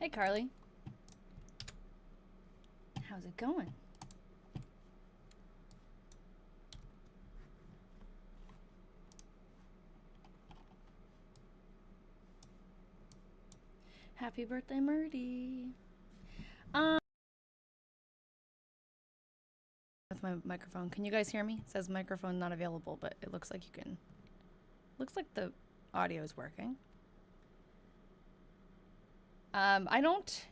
Hey, Carly. How's it going? Happy birthday, Myrtie. With my microphone. Can you guys hear me? It says microphone not available, but it looks like you can. Looks like the audio is working. I don't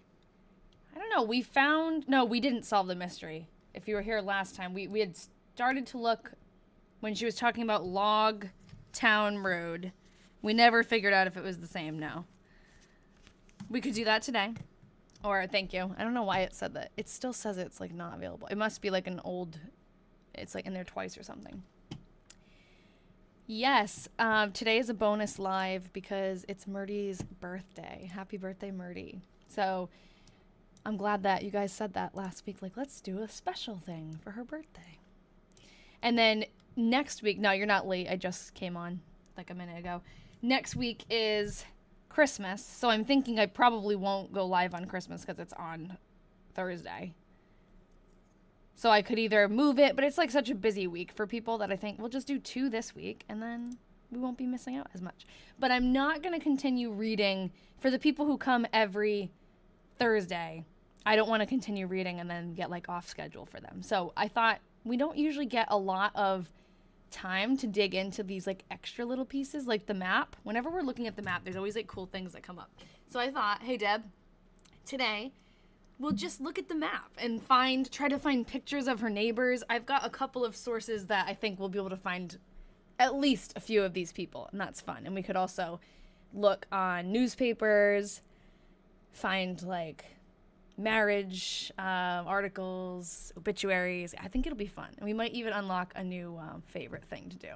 know. We didn't solve the mystery. If you were here last time, we had started to look when she was talking about Log Town Road. We never figured out if it was the same. No. We could do that today. Or thank you. I don't know why it said that. It still says it's like not available. It must be like an old, it's like in there twice or something. Yes, today is a bonus live because it's Myrtie's birthday. Happy birthday, Myrtie. So I'm glad that you guys said that last week. Like, let's do a special thing for her birthday. And then next week, no, you're not late. I just came on like a minute ago. Next week is Christmas. So I'm thinking I probably won't go live on Christmas because it's on Thursday. So I could either move it, but it's like such a busy week for people that I think we'll just do 2 this week and then we won't be missing out as much. But I'm not going to continue reading for the people who come every Thursday. I don't want to continue reading and then get like off schedule for them. So I thought we don't usually get a lot of time to dig into these like extra little pieces like the map. Whenever we're looking at the map, there's always like cool things that come up. So I thought, hey Deb, today we'll just look at the map and try to find pictures of her neighbors. I've got a couple of sources that I think we'll be able to find at least a few of these people, and that's fun. And we could also look on newspapers, find like marriage articles, obituaries. I think it'll be fun. And we might even unlock a new favorite thing to do.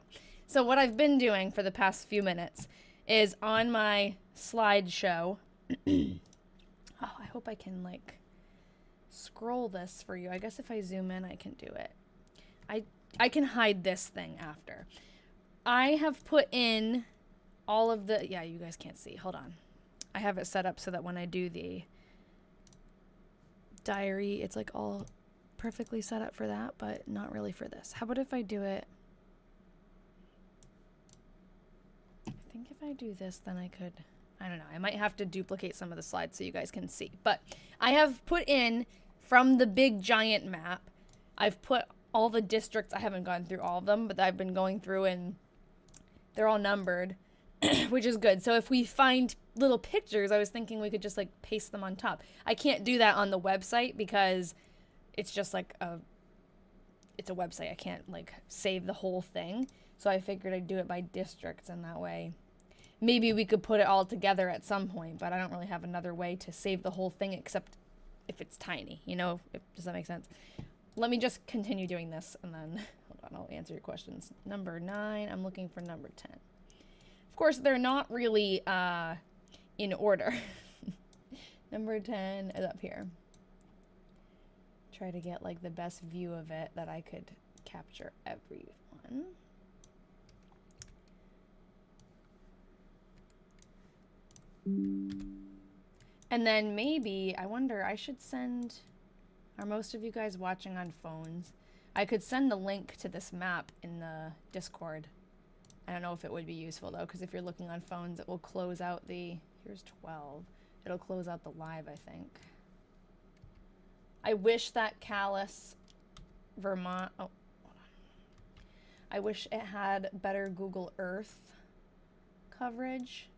So what I've been doing for the past few minutes is on my slideshow. Oh, I hope I can like scroll this for you. I guess if I zoom in, I can do it. I can hide this thing after. I have put in all of the, yeah, you guys can't see. Hold on. I have it set up so that when I do the diary, it's like all perfectly set up for that, but not really for this. How about if I do it? I think if I do this, then I could, I don't know. I might have to duplicate some of the slides so you guys can see. But I have put in from the big giant map, I've put all the districts. I haven't gone through all of them, but I've been going through and they're all numbered, which is good. So if we find little pictures, I was thinking we could just like paste them on top. I can't do that on the website because it's just like it's a website. I can't like save the whole thing. So I figured I'd do it by districts, and that way maybe we could put it all together at some point, but I don't really have another way to save the whole thing except if it's tiny, you know? Does that make sense? Let me just continue doing this and then, hold on, I'll answer your questions. Number 9, I'm looking for number 10. Of course, they're not really in order. Number 10 is up here. Try to get like the best view of it that I could capture everyone. And then maybe, I wonder, I should send, are most of you guys watching on phones? I could send the link to this map in the Discord. I don't know if it would be useful though, because if you're looking on phones, it will close out the, here's 12. It'll close out the live, I think. I wish that Calais, Vermont, oh, hold on. I wish it had better Google Earth coverage,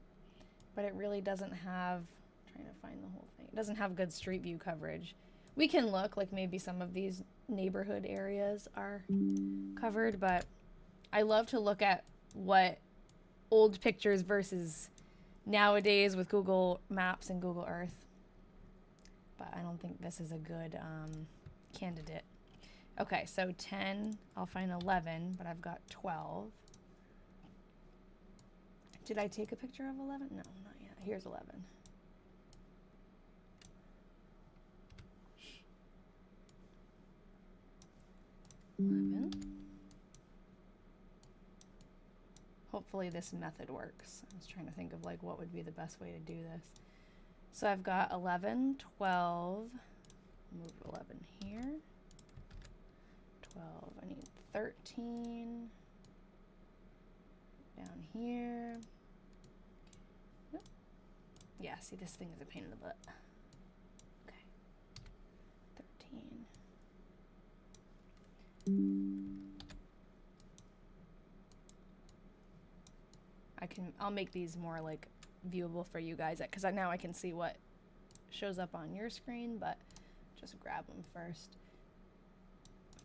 but it really doesn't have, I'm trying to find the whole thing. It doesn't have good Street View coverage. We can look, like maybe some of these neighborhood areas are covered, but I love to look at what old pictures versus nowadays with Google Maps and Google Earth. But I don't think this is a good candidate. Okay, so 10, I'll find 11, but I've got 12. Did I take a picture of 11? No, not yet. Here's 11. Hopefully this method works. I was trying to think of like what would be the best way to do this. So I've got 11, 12. Move 11 here. 12. I need 13. Down here. Nope. Yeah, see, this thing is a pain in the butt. Okay. 13. I'll make these more like viewable for you guys because now I can see what shows up on your screen, but just grab them first.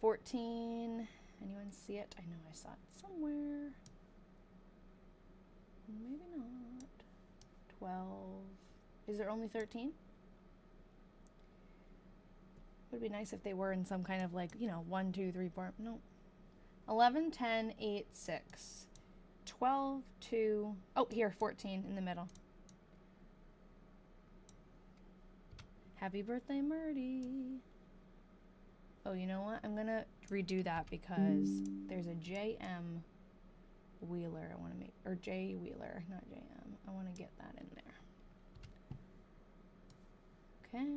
14. Anyone see it? I know I saw it somewhere. Maybe not. 12. Is there only 13? Would be nice if they were in some kind of like, you know, 1, 2, 3, 4. No. 11, 10, 8, 6. 12, 2. Oh, here, 14 in the middle. Happy birthday, Myrtie. Oh, you know what? I'm going to redo that because there's a J.M. Wheeler I want to make, or J. Wheeler, not J.M. I want to get that in there. Okay.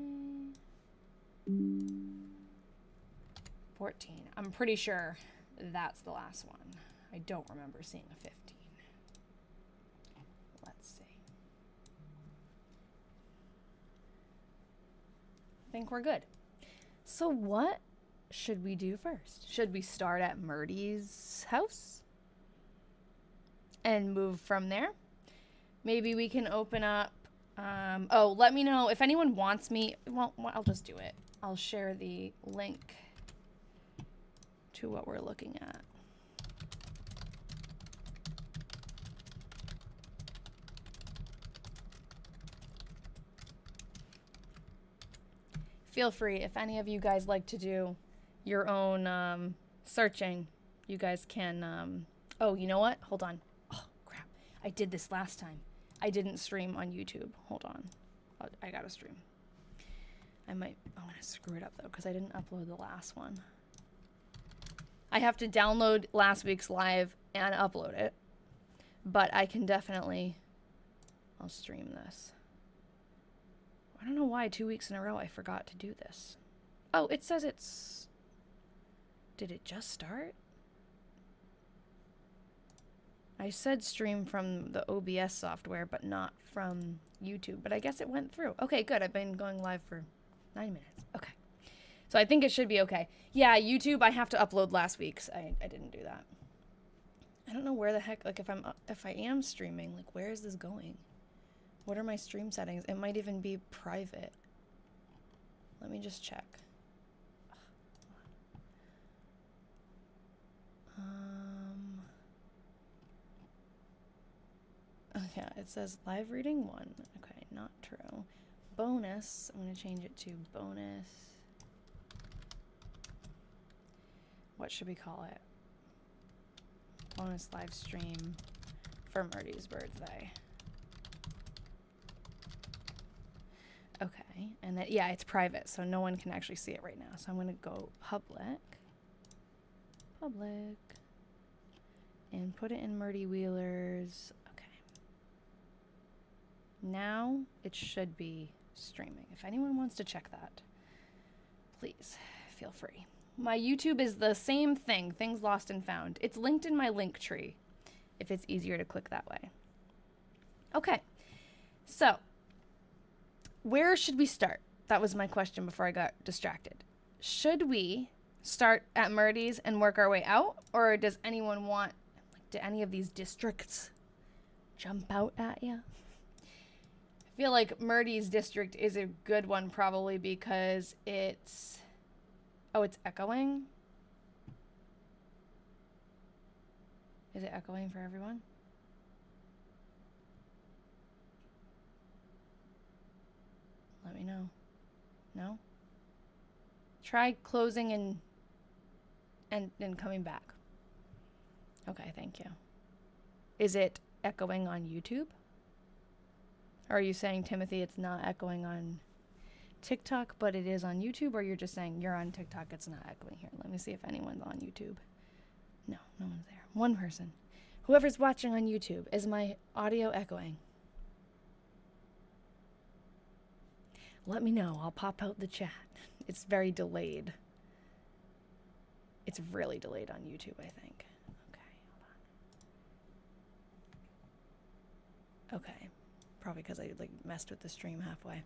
14. I'm pretty sure that's the last one. I don't remember seeing a 15. Let's see. I think we're good. So what should we do first? Should we start at Myrtie's house and move from there? Maybe we can open up. Oh, let me know if anyone wants me. Well, I'll just do it. I'll share the link to what we're looking at. Feel free, if any of you guys like to do your own searching, you guys can. Oh, you know what? Hold on. Oh, crap. I did this last time. I didn't stream on YouTube. Hold on. I gotta stream. I'm gonna screw it up though because I didn't upload the last one. I have to download last week's live and upload it, but I can definitely. I'll stream this. I don't know why 2 weeks in a row I forgot to do this. Oh, it says it's. Did it just start? I said stream from the OBS software, but not from YouTube. But I guess it went through. Okay, good. I've been going live for 9 minutes. Okay. So I think it should be okay. Yeah, YouTube, I have to upload last week's. I didn't do that. I don't know where the heck, like if I am streaming, like where is this going? What are my stream settings? It might even be private. Let me just check. Okay, it says live reading 1. Okay, not true. Bonus, I'm going to change it to bonus. What should we call it? Bonus live stream for Myrtie's birthday. Okay, and then, yeah, it's private, so no one can actually see it right now. So I'm going to go public, and put it in Myrtie Wheeler's. Okay. Now it should be streaming. If anyone wants to check that, please feel free. My YouTube is the same thing, Things Lost and Found. It's linked in my link tree if it's easier to click that way. Okay, so where should we start? That was my question before I got distracted. Should we start at Myrtie's and work our way out? Or does anyone want, like, do any of these districts jump out at you? I feel like Myrtie's district is a good one probably because it's... Oh, it's echoing? Is it echoing for everyone? Let me know. No? Try closing and coming back. Okay, thank you. Is it echoing on YouTube? Or are you saying, Timothy, it's not echoing on TikTok, but it is on YouTube? Or you're just saying you're on TikTok, it's not echoing here? Let me see if anyone's on YouTube. No, no one's there. One person. Whoever's watching on YouTube, is my audio echoing? let me know. I'll pop out the chat. It's very delayed. It's really delayed on YouTube, I think. Okay, hold on. Okay, probably because I like messed with the stream halfway.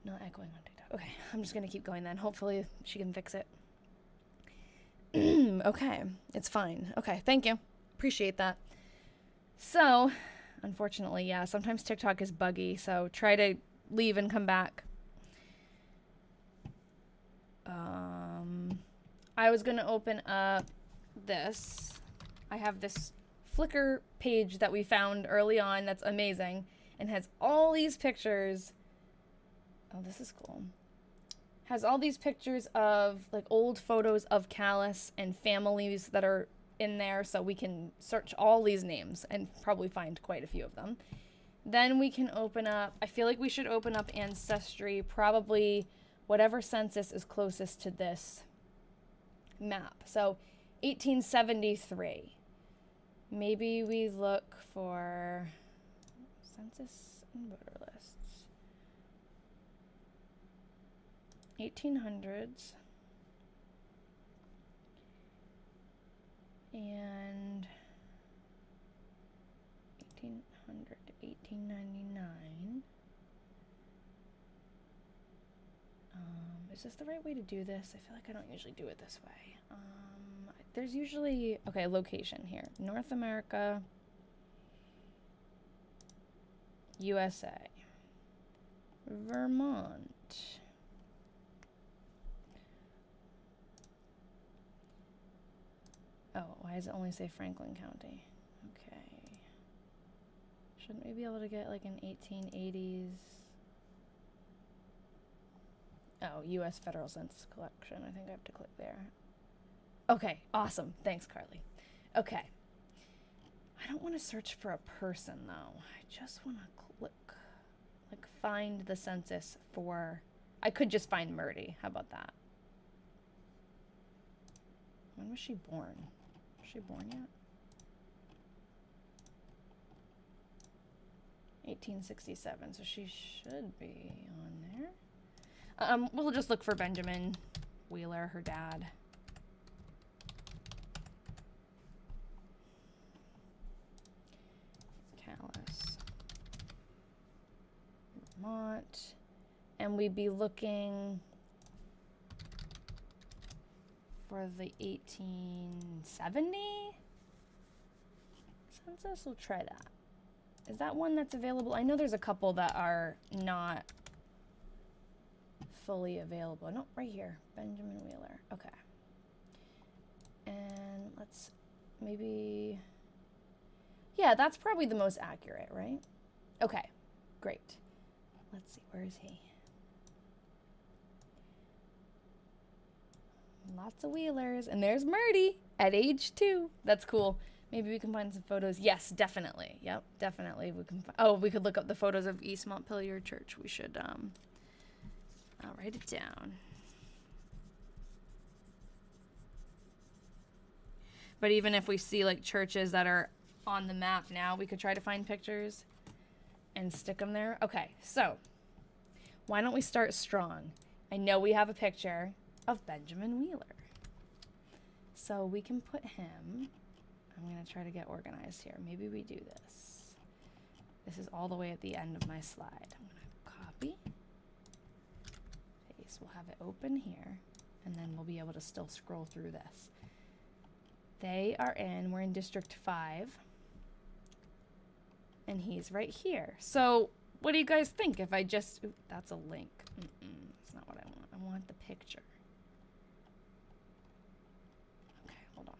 Not echoing on TikTok. Okay, I'm just gonna keep going then. Hopefully she can fix it. Okay, it's fine. Okay, thank you. Appreciate that. So, unfortunately, yeah, sometimes TikTok is buggy, so try to leave and come back. I was gonna open up this. I have this Flickr page that we found early on that's amazing and has all these pictures. Oh, this is cool. Has all these pictures of like old photos of Callus and families that are in there, so we can search all these names and probably find quite a few of them. Then we can open up, I feel like we should open up Ancestry, probably whatever census is closest to this map. So 1873. Maybe we look for census and voter lists. 1800s. And 1800 to 1899. Is this the right way to do this? I feel like I don't usually do it this way. There's usually, okay, location here. North America, USA, Vermont. Oh, why does it only say Franklin County? Okay. Shouldn't we be able to get like an 1880s? Oh, U.S. Federal Census Collection. I think I have to click there. Okay, awesome. Thanks, Carly. Okay. I don't want to search for a person, though. I just want to click, like, find the census for... I could just find Myrtie. How about that? When was she born? Was she born yet? 1867, so she should be on there. We'll just look for Benjamin Wheeler, her dad. Callus, Vermont, and we'd be looking for the 1870 census. We'll try that. Is that one that's available? I know there's a couple that are not fully available. No, right here. Benjamin Wheeler. Okay. And let's maybe... Yeah, that's probably the most accurate, right? Okay, great. Let's see, where is he? Lots of Wheelers. And there's Myrtie at age 2. That's cool. Maybe we can find some photos. Yes, definitely. Yep, definitely. We can. Oh, we could look up the photos of East Montpelier Church. We should. I'll write it down. But even if we see like churches that are on the map now, we could try to find pictures and stick them there. Okay, so why don't we start strong? I know we have a picture of Benjamin Wheeler, so we can put him. I'm going to try to get organized here. Maybe we do this. This is all the way at the end of my slide. I'm going to copy, paste. We'll have it open here, and then we'll be able to still scroll through this. We're in District 5, and he's right here. So what do you guys think if I just, ooh, that's a link. That's not what I want. I want the picture. Okay, hold on.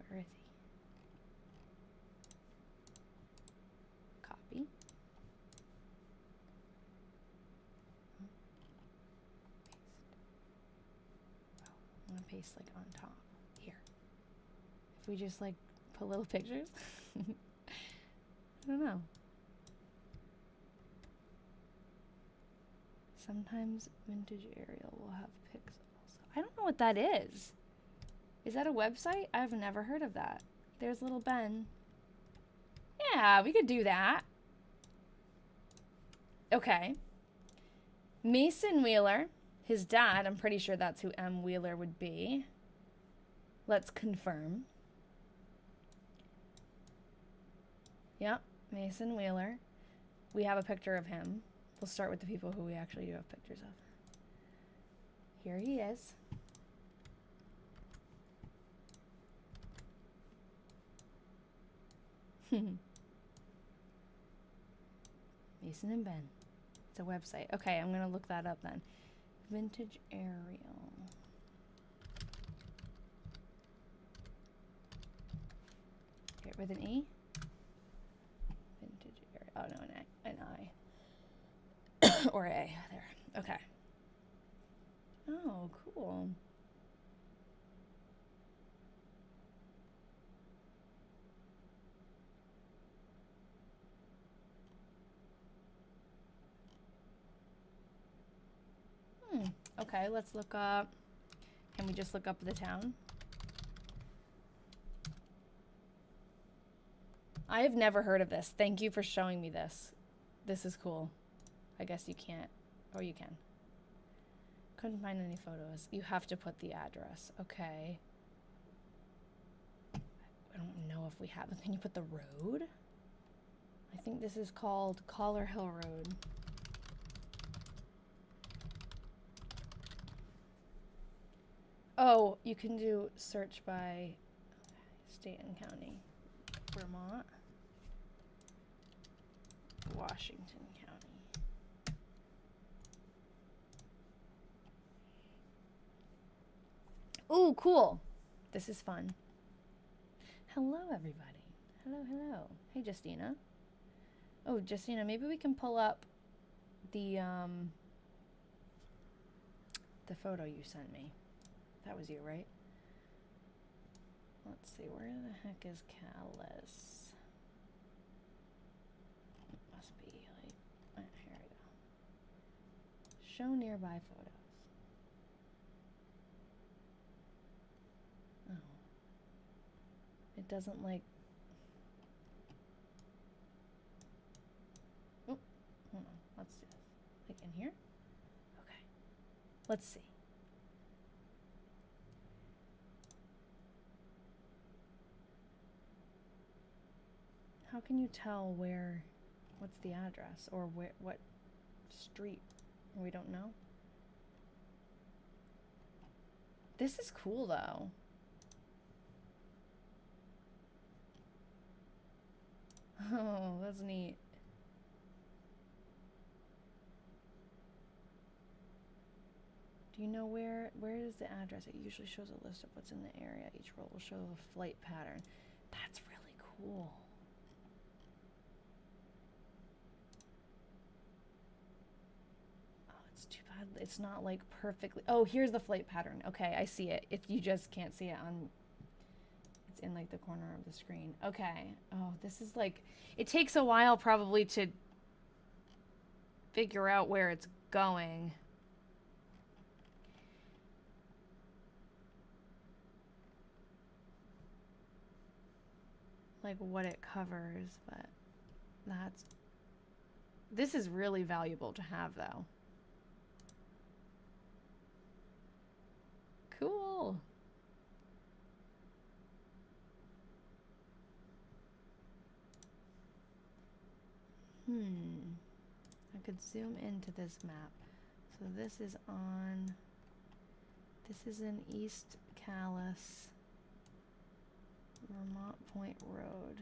Where is he? Copy. I want to paste like on top here. If we just like put little pictures, I don't know. Sometimes Vintage Arial will have pixels. I don't know what that is. Is that a website? I've never heard of that. There's little Ben. Yeah, we could do that. Okay. Mason Wheeler. His dad, I'm pretty sure that's who M. Wheeler would be. Let's confirm. Yep, Mason Wheeler. We have a picture of him. We'll start with the people who we actually do have pictures of. Here he is. Mason and Ben. It's a website. Okay, I'm gonna look that up then. Vintage aerial. Get with an E. Vintage aerial. Oh no, an I. Or A. There. Okay. Oh, cool. Okay, let's look up. Can we just look up the town? I have never heard of this. Thank you for showing me this. This is cool. I guess you can't. Oh, you can. Couldn't find any photos. You have to put the address. Okay. I don't know if we have. Can you put the road? I think this is called Collar Hill Road. Oh, you can do search by state and county. Vermont. Washington County. Ooh, cool. This is fun. Hello, everybody. Hello, hello. Hey, Justina. Oh, Justina, maybe we can pull up the photo you sent me. That was you, right? Let's see, where the heck is Callis? It must be like, here we go. Show nearby photos. Oh. It doesn't like, oh, hold on, let's do this. Like in here? Okay. Let's see. How can you tell what's the address or what street? We don't know. This is cool though. Oh, that's neat. Do you know where is the address? It usually shows a list of what's in the area. Each roll will show a flight pattern. That's really cool. Too bad it's not like perfectly. Oh, here's the flight pattern. Okay, I see it. If you just can't see it on, it's in like the corner of the screen. Okay. Oh, this is like, it takes a while probably to figure out where it's going. Like what it covers, but this is really valuable to have though. Cool. I could zoom into this map. So this is in East Callis, Vermont Point Road.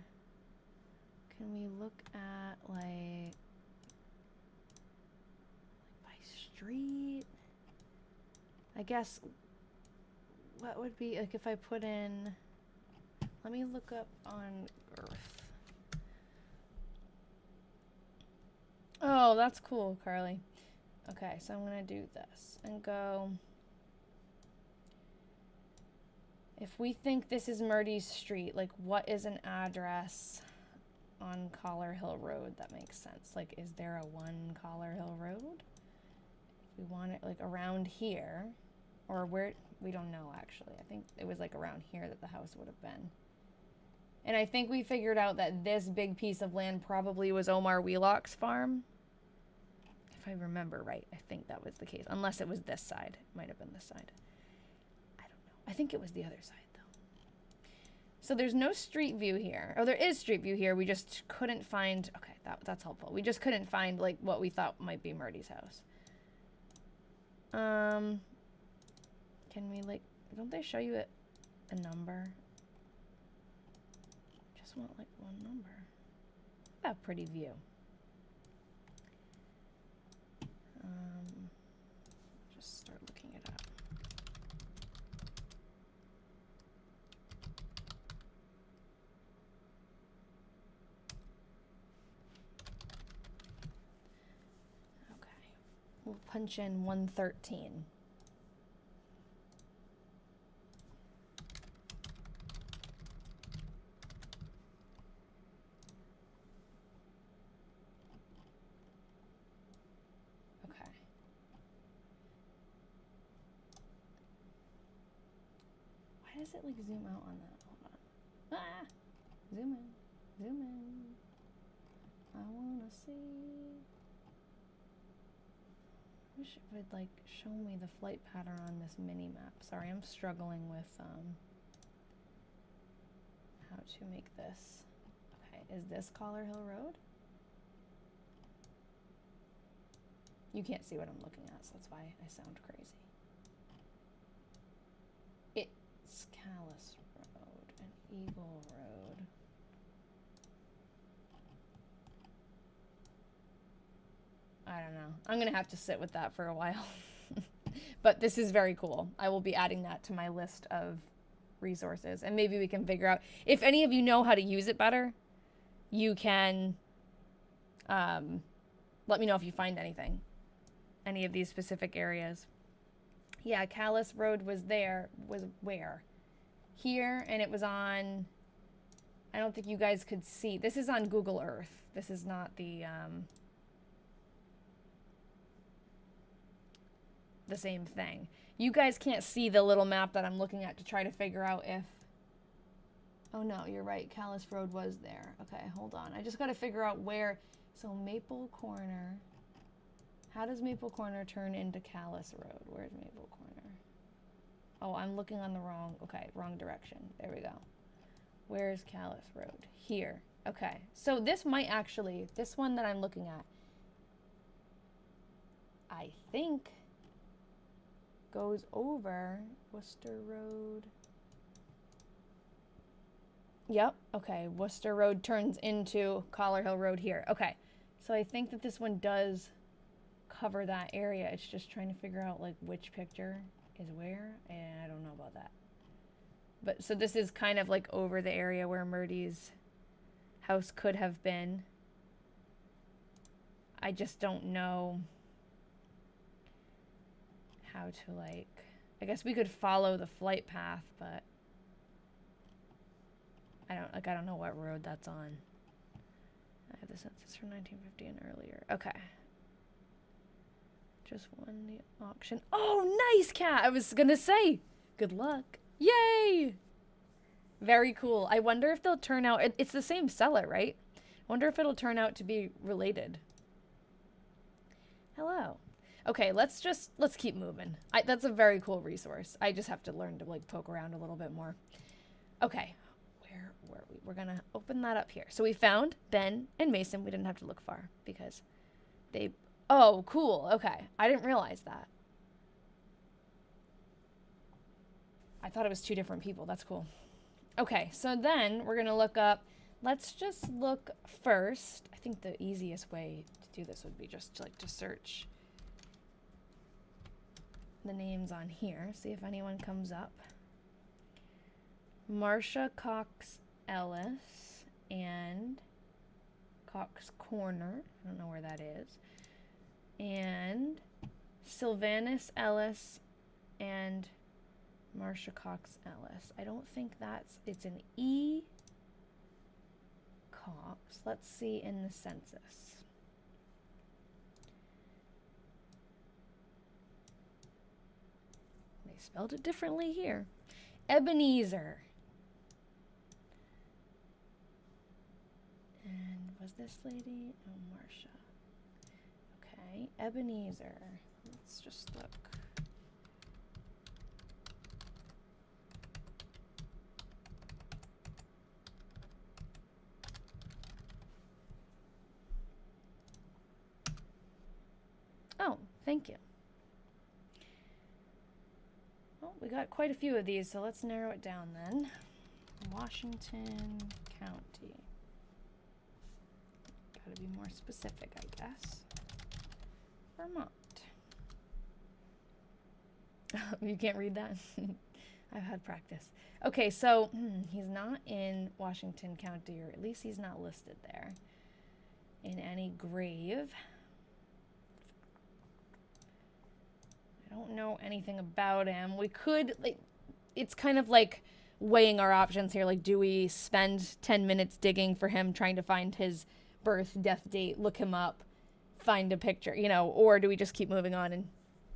Can we look at like by street? I guess what would be like if I put in, let me look up on Earth. Oh, that's cool, Carly. Okay, so I'm gonna do this and go, if we think this is Myrtie's street, like what is an address on Collar Hill Road that makes sense? Like, is there a 1 Collar Hill Road? If we want it like around here, or where, we don't know actually. I think it was like around here that the house would have been. And I think we figured out that this big piece of land probably was Omar Wheelock's farm. If I remember right, I think that was the case. Unless it was this side. It might have been this side. I don't know. I think it was the other side, though. So there's no street view here. Oh, there is street view here. We just couldn't find... Okay, that's helpful. We just couldn't find, like, what we thought might be Myrtie's house. Can we, like... Don't they show you a number? Just want, like, one number. That pretty view. Just start looking it up. Okay. We'll punch in 113. Why does it like zoom out on that? Hold on. Ah! Zoom in. Zoom in. I wanna see. I wish it would like show me the flight pattern on this mini map. Sorry, I'm struggling with how to make this. Okay, is this Collar Hill Road? You can't see what I'm looking at, so that's why I sound crazy. It's Callis Road and Eagle Road. I don't know. I'm gonna have to sit with that for a while. But this is very cool. I will be adding that to my list of resources, and maybe we can figure out if any of you know how to use it better. You can let me know if you find anything, any of these specific areas. Yeah, Callis Road was there, was where? Here, and it was on, I don't think you guys could see. This is on Google Earth. This is not the same thing. You guys can't see the little map that I'm looking at to try to figure out if, oh no, you're right, Callis Road was there. Okay, hold on. I just gotta figure out where, so Maple Corner. How does Maple Corner turn into Callis Road? Where's Maple Corner? Oh, I'm looking on the wrong, okay, wrong direction. There we go. Where's Callis Road? Here. Okay, so this might actually, this one that I'm looking at, I think goes over Worcester Road. Yep, okay, Worcester Road turns into Collar Hill Road here. Okay, so I think that this one does cover that area. It's just trying to figure out like which picture is where, and I don't know about that. But so this is kind of like over the area where Myrtie's house could have been. I just don't know how to like, I guess we could follow the flight path, but I don't know what road that's on. I have the census from 1950 and earlier. Okay. Just won the auction. Oh, nice, Cat! I was gonna say, good luck. Yay! Very cool. I wonder if they'll turn out, it's the same seller, right? I wonder if it'll turn out to be related. Hello. Okay, let's keep moving. That's a very cool resource. I just have to learn to like poke around a little bit more. Okay, where were we? We're gonna open that up here. So we found Ben and Mason. We didn't have to look far because they, oh, cool. Okay, I didn't realize that. I thought it was two different people. That's cool. Okay, so then we're gonna look up, let's just look first. I think the easiest way to do this would be just like to search the names on here, see if anyone comes up. Marcia Cox Ellis and Cox Corner, I don't know where that is, and Sylvanus Ellis and Marcia Cox Ellis. I don't think it's an E Cox. Let's see in the census. They spelled it differently here. Ebenezer. And was this lady? Oh, Marcia. Okay. Okay, Ebenezer. Let's just look. Oh, thank you. Well, we got quite a few of these, so let's narrow it down then. Washington County. Gotta be more specific, I guess. Vermont. You can't read that? I've had practice. Okay, so he's not in Washington County, or at least he's not listed there in any grave. I don't know anything about him. We could, like, it's kind of like weighing our options here. Like, do we spend 10 minutes digging for him, trying to find his birth, death date, look him up, find a picture, you know, or do we just keep moving on and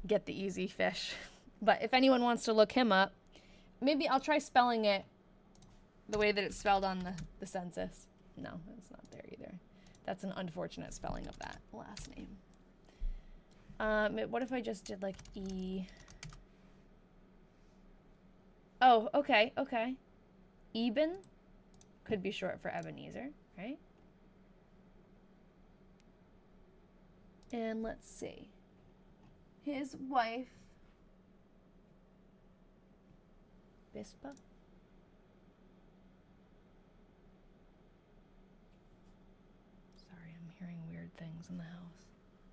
get the easy fish? But if anyone wants to look him up, maybe I'll try spelling it the way that it's spelled on the census. No, it's not there either. That's an unfortunate spelling of that last name. What if I just did like E? Oh, okay, okay. Eben could be short for Ebenezer, right? And let's see. His wife, Bispa. Sorry, I'm hearing weird things in the house.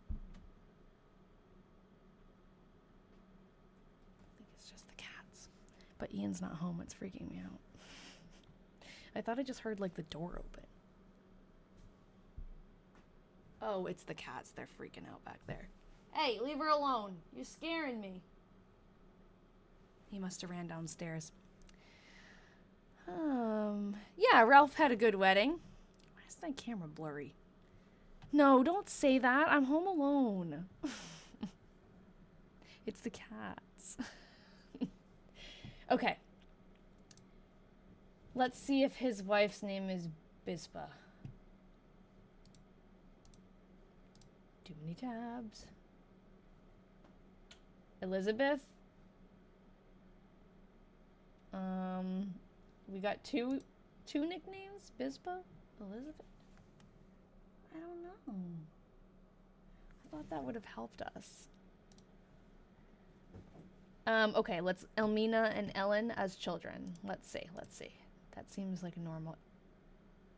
I think it's just the cats. But Ian's not home. It's freaking me out. I thought I just heard like the door open. Oh, it's the cats. They're freaking out back there. Hey, leave her alone. You're scaring me. He must have ran downstairs. Yeah, Ralph had a good wedding. Why is my camera blurry? No, don't say that. I'm home alone. It's the cats. Okay. Let's see if his wife's name is Bispa. Too many tabs. Elizabeth. We got two nicknames. Bispa, Elizabeth. I don't know. I thought that would have helped us. Okay, let's Elmina and Ellen as children. Let's see. That seems like normal.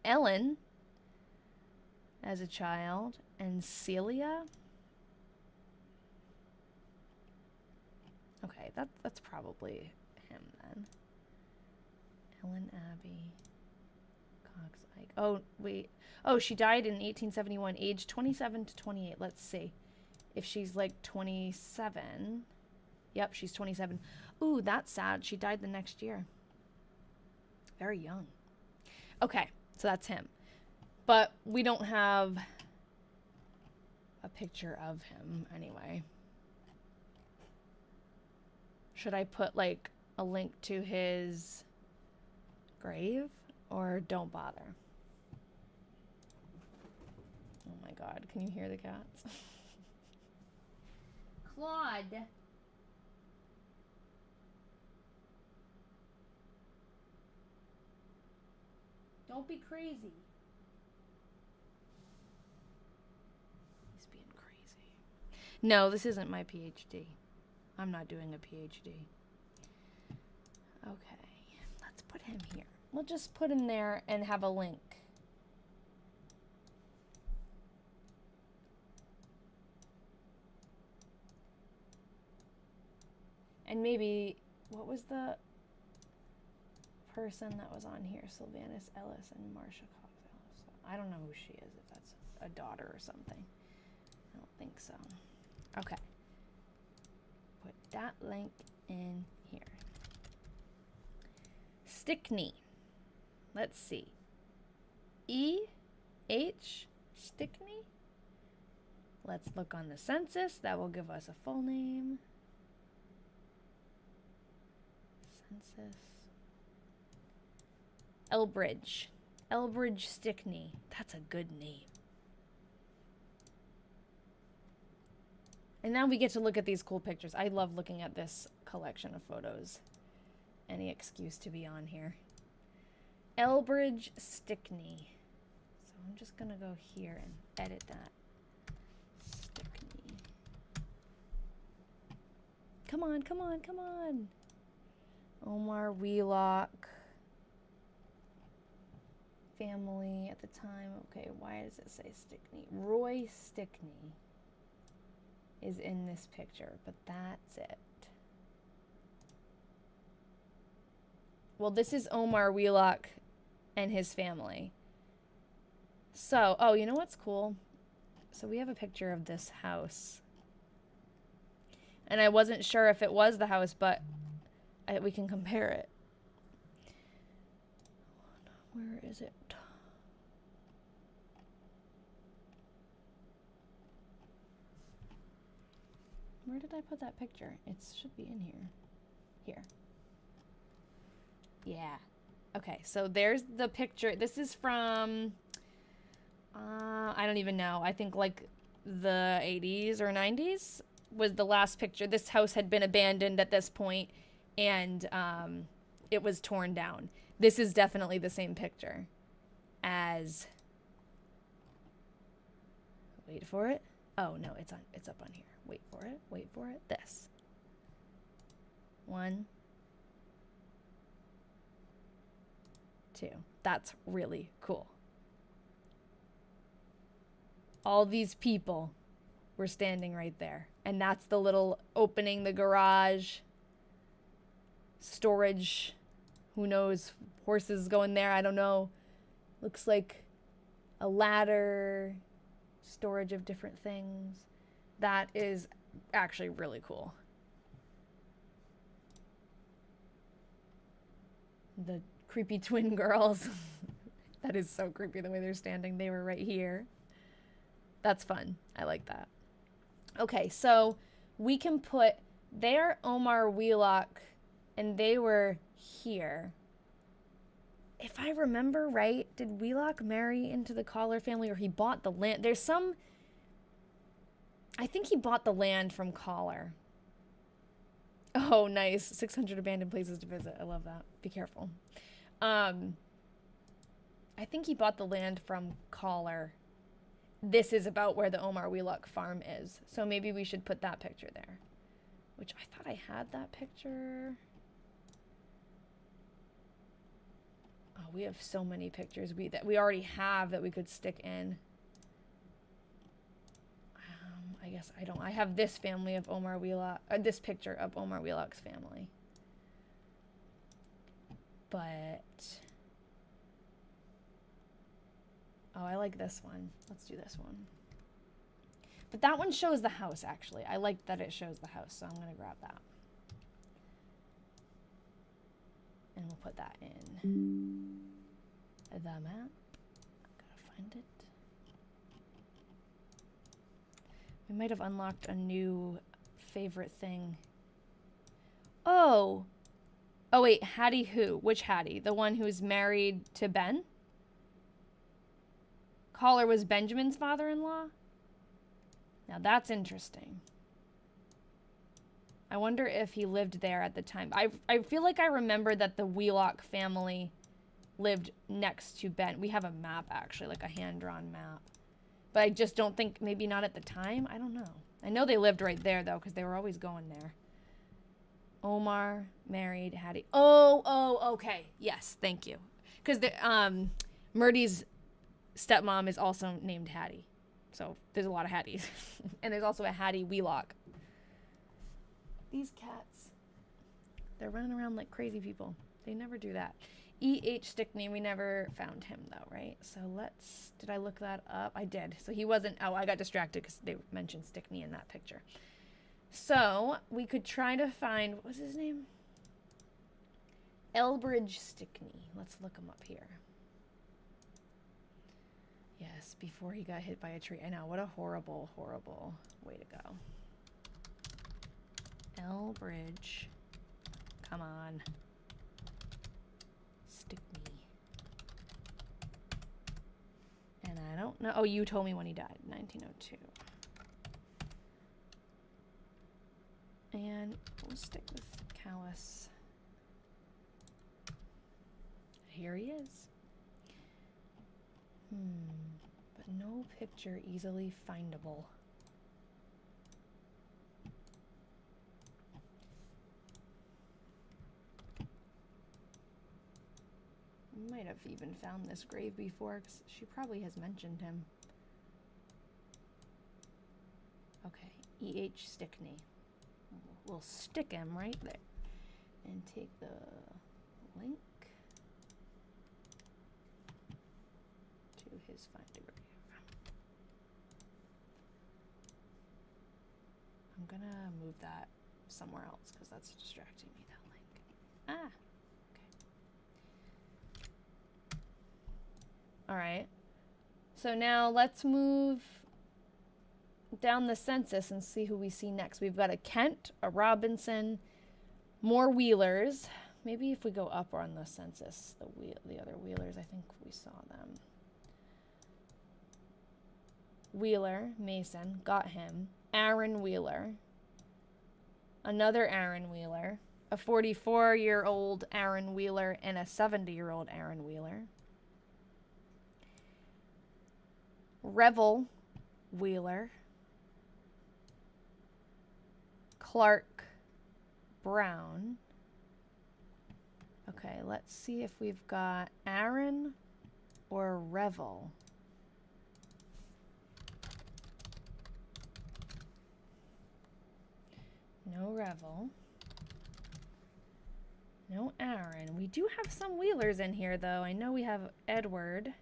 Ellen as a child and Celia. Okay, that's probably him then. Ellen Abby Cox Ike. Oh, wait. Oh, she died in 1871, age 27 to 28. Let's see. If she's like 27. Yep, she's 27. Ooh, that's sad. She died the next year. Very young. Okay, so that's him. But we don't have a picture of him anyway. Should I put like a link to his grave or don't bother? Oh my God, can you hear the cats? Claude. Don't be crazy. He's being crazy. No, this isn't my PhD. I'm not doing a PhD. Okay, let's put him here. We'll just put him there and have a link. And maybe, what was the person that was on here? Sylvanus Ellis and Marsha Cox Ellis. I don't know who she is, if that's a daughter or something. I don't think so. Okay. Put that link in here. Stickney. Let's see. E.H. Stickney. Let's look on the census. That will give us a full name. Census. Elbridge. Elbridge Stickney. That's a good name. And now we get to look at these cool pictures. I love looking at this collection of photos. Any excuse to be on here. Elbridge Stickney. So I'm just going to go here and edit that. Stickney. Come on, come on, come on. Omar Wheelock. Family at the time. Okay, why does it say Stickney? Roy Stickney is in this picture, but that's it. Well, this is Omar Wheelock and his family. So, oh, you know what's cool? So we have a picture of this house. And I wasn't sure if it was the house, but we can compare it. Where is it? Where did I put that picture? It should be in here. Here. Yeah. Okay, so there's the picture. This is from, I don't even know. I think like the 80s or 90s was the last picture. This house had been abandoned at this point, and it was torn down. This is definitely the same picture as, wait for it. Oh no, it's up on here. Wait for it. Wait for it. This. 1, 2. That's really cool. All these people were standing right there. And that's the little opening, the garage, storage, who knows, horses going there, I don't know. Looks like a ladder, storage of different things. That is actually really cool. The creepy twin girls. That is so creepy the way they're standing. They were right here. That's fun. I like that. Okay, so we can put their Omar Wheelock, and they were here. If I remember right, did Wheelock marry into the Collar family, or he bought the land? There's some, I think he bought the land from Collar. Oh, nice. 600 abandoned places to visit. I love that. Be careful. I think he bought the land from Collar. This is about where the Omar Wheelock farm is. So maybe we should put that picture there. Which I thought I had that picture. Oh, we have so many pictures that we already have that we could stick in. I guess I don't. I have this family of Omar Wheelock, this picture of Omar Wheelock's family. But, oh, I like this one. Let's do this one. But that one shows the house, actually. I like that it shows the house, so I'm going to grab that. And we'll put that in the map. Gotta find it. We might have unlocked a new favorite thing. Oh! Oh wait, Hattie who? Which Hattie? The one who's married to Ben? Collar was Benjamin's father-in-law? Now that's interesting. I wonder if he lived there at the time. I feel like I remember that the Wheelock family lived next to Ben. We have a map, actually, like a hand-drawn map. But I just don't think, maybe not at the time. I don't know. I know they lived right there, though, because they were always going there. Omar married Hattie. Oh, okay. Yes, thank you. Because Myrtie's stepmom is also named Hattie. So there's a lot of Hatties. And there's also a Hattie Wheelock. These cats, they're running around like crazy people. They never do that. E.H. Stickney, we never found him though, right? So let's, did I look that up? I did. So he wasn't, oh, I got distracted because they mentioned Stickney in that picture. So we could try to find, what was his name? Elbridge Stickney. Let's look him up here. Yes, before he got hit by a tree. I know, what a horrible, horrible way to go. Elbridge. Come on. Stickney. And I don't know. Oh, you told me when he died. 1902. And we'll stick with Cowis. Here he is. But no picture easily findable. Might have even found this grave before, because she probably has mentioned him. Okay, E.H. Stickney. We'll stick him right there. And take the link to his Find a Grave. I'm gonna move that somewhere else, because that's distracting me, that link. Ah! All right, so now let's move down the census and see who we see next. We've got a Kent, a Robinson, more Wheelers. Maybe if we go up on the census, the other Wheelers, I think we saw them. Wheeler, Mason, got him. Aaron Wheeler, another Aaron Wheeler, a 44-year-old Aaron Wheeler, and a 70-year-old Aaron Wheeler. Revel Wheeler, Clark Brown. Okay, let's see if we've got Aaron or Revel. No Revel. No Aaron. We do have some Wheelers in here, though. I know we have Edward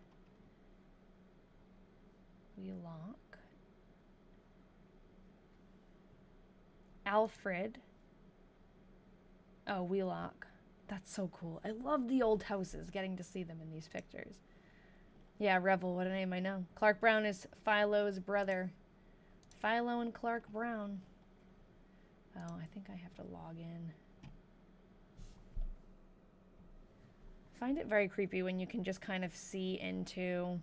Wheelock, Alfred. Oh, Wheelock. That's so cool. I love the old houses, getting to see them in these pictures. Yeah, Revel, what a name I know. Clark Brown is Philo's brother. Philo and Clark Brown. Oh, I think I have to log in. I find it very creepy when you can just kind of see into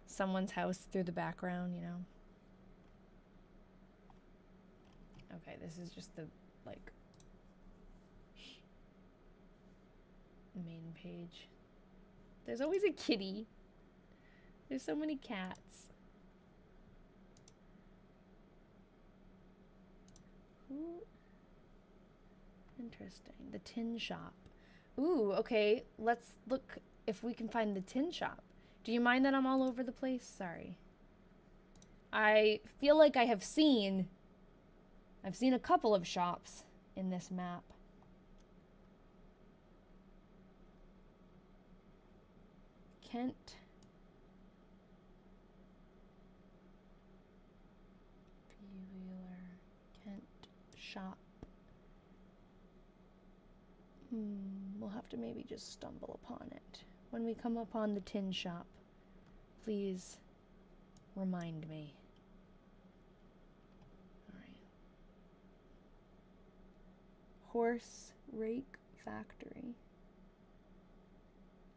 someone's house through the background, you know? Okay, this is just the, like, main page. There's always a kitty. There's so many cats. Ooh. Interesting. The tin shop. Ooh, okay. Let's look if we can find the tin shop. Do you mind that I'm all over the place? Sorry. I feel like I've seen a couple of shops in this map. Kent. Wheeler. Kent shop. We'll have to maybe just stumble upon it. When we come upon the tin shop, please remind me. All right. Horse Rake Factory.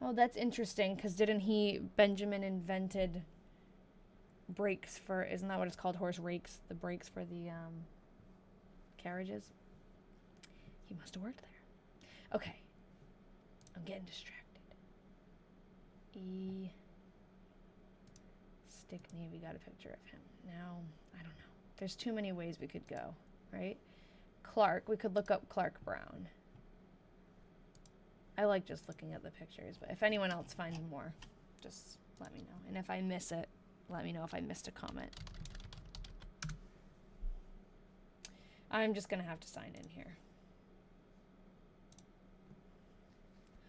Oh, that's interesting, because Benjamin invented brakes for, isn't that what it's called, horse rakes? The brakes for the carriages? He must have worked there. Okay. I'm getting distracted. E. Stickney, we got a picture of him. Now, I don't know. There's too many ways we could go, right? Clark, we could look up Clark Brown. I like just looking at the pictures, but if anyone else finds more, just let me know. And if I miss it, let me know if I missed a comment. I'm just gonna have to sign in here.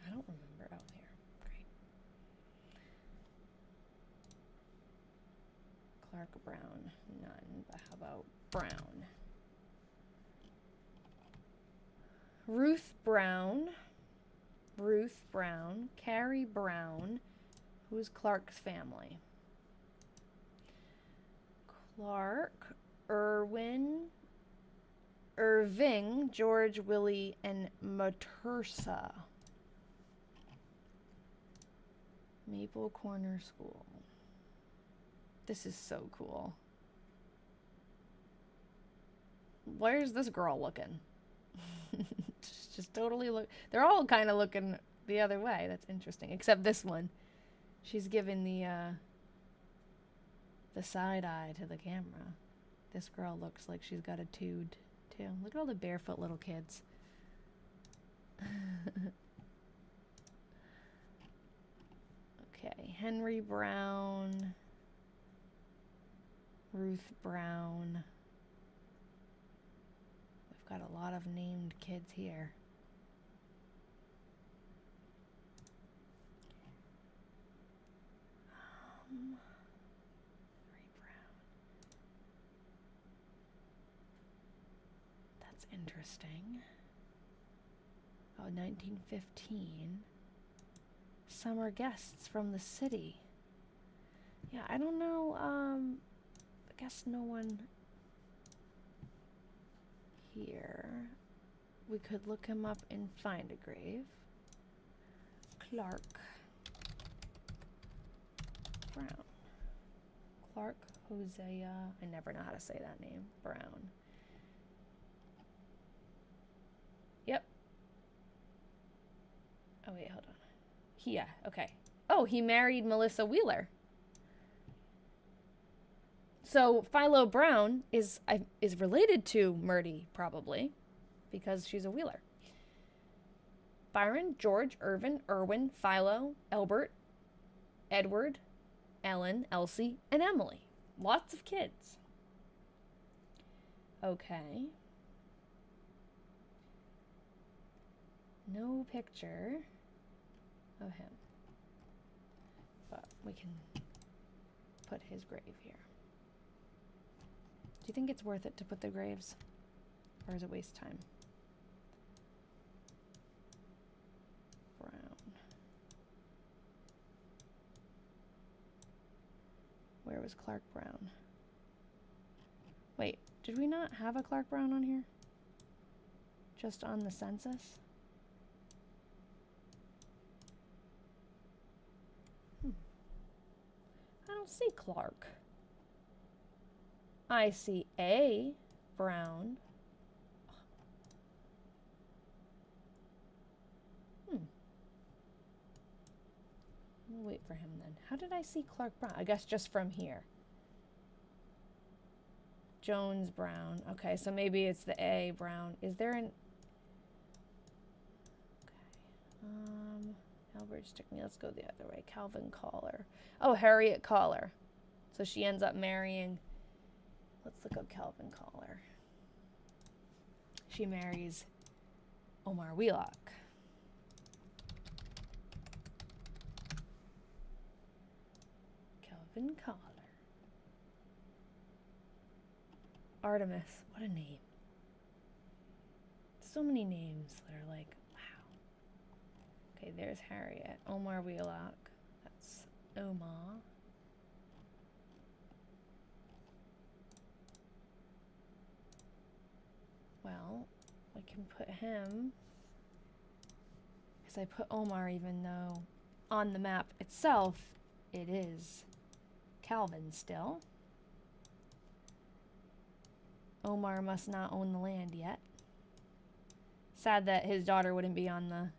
I don't remember. Oh, here. Great. Clark Brown. None, but how about Brown? Ruth Brown. Ruth Brown. Carrie Brown. Who's Clark's family? Clark. Irving, George, Willie, and Matursa. Maple Corner School. This is so cool. where's this girl looking? just totally look. They're all kind of looking the other way. That's interesting. Except this one. She's giving the side eye to the camera. This girl looks like she's got a tude too. Look at all the barefoot little kids. Okay, Henry Brown, Ruth Brown. We've got a lot of named kids here. Henry Brown. That's interesting. Oh, 1915. Summer guests from the city. Yeah, I don't know. I guess no one here. We could look him up and find a grave. Clark Brown. Clark Hosea. I never know how to say that name. Brown. Yep. Oh, wait, hold on. Yeah, okay. Oh, he married Melissa Wheeler. So Philo Brown is related to Myrtie, probably, because she's a Wheeler. Byron, George, Irvin, Irwin, Philo, Albert, Edward, Ellen, Elsie, and Emily. Lots of kids. Okay. No picture of him, but we can put his grave here. Do you think it's worth it to put the graves, or is it waste time? Brown. Where was Clark Brown? Wait, did we not have a Clark Brown on here? Just on the census? I don't see Clark. I see A. Brown. We'll wait for him then. How did I see Clark Brown? I guess just from here. Jones Brown. Okay, so maybe it's the A. Brown. Is there an... Okay. Albert Stickney. Let's go the other way. Calvin Collar. Oh, Harriet Collar. So she ends up marrying... Let's look up Calvin Collar. She marries Omar Wheelock. Calvin Collar. Artemis. What a name. So many names that are like, wow. Okay, there's Harriet. Omar Wheelock. That's Omar. Well, we can put him, because I put Omar even though on the map itself it is Calvin still. Omar must not own the land yet. Sad that his daughter wouldn't be on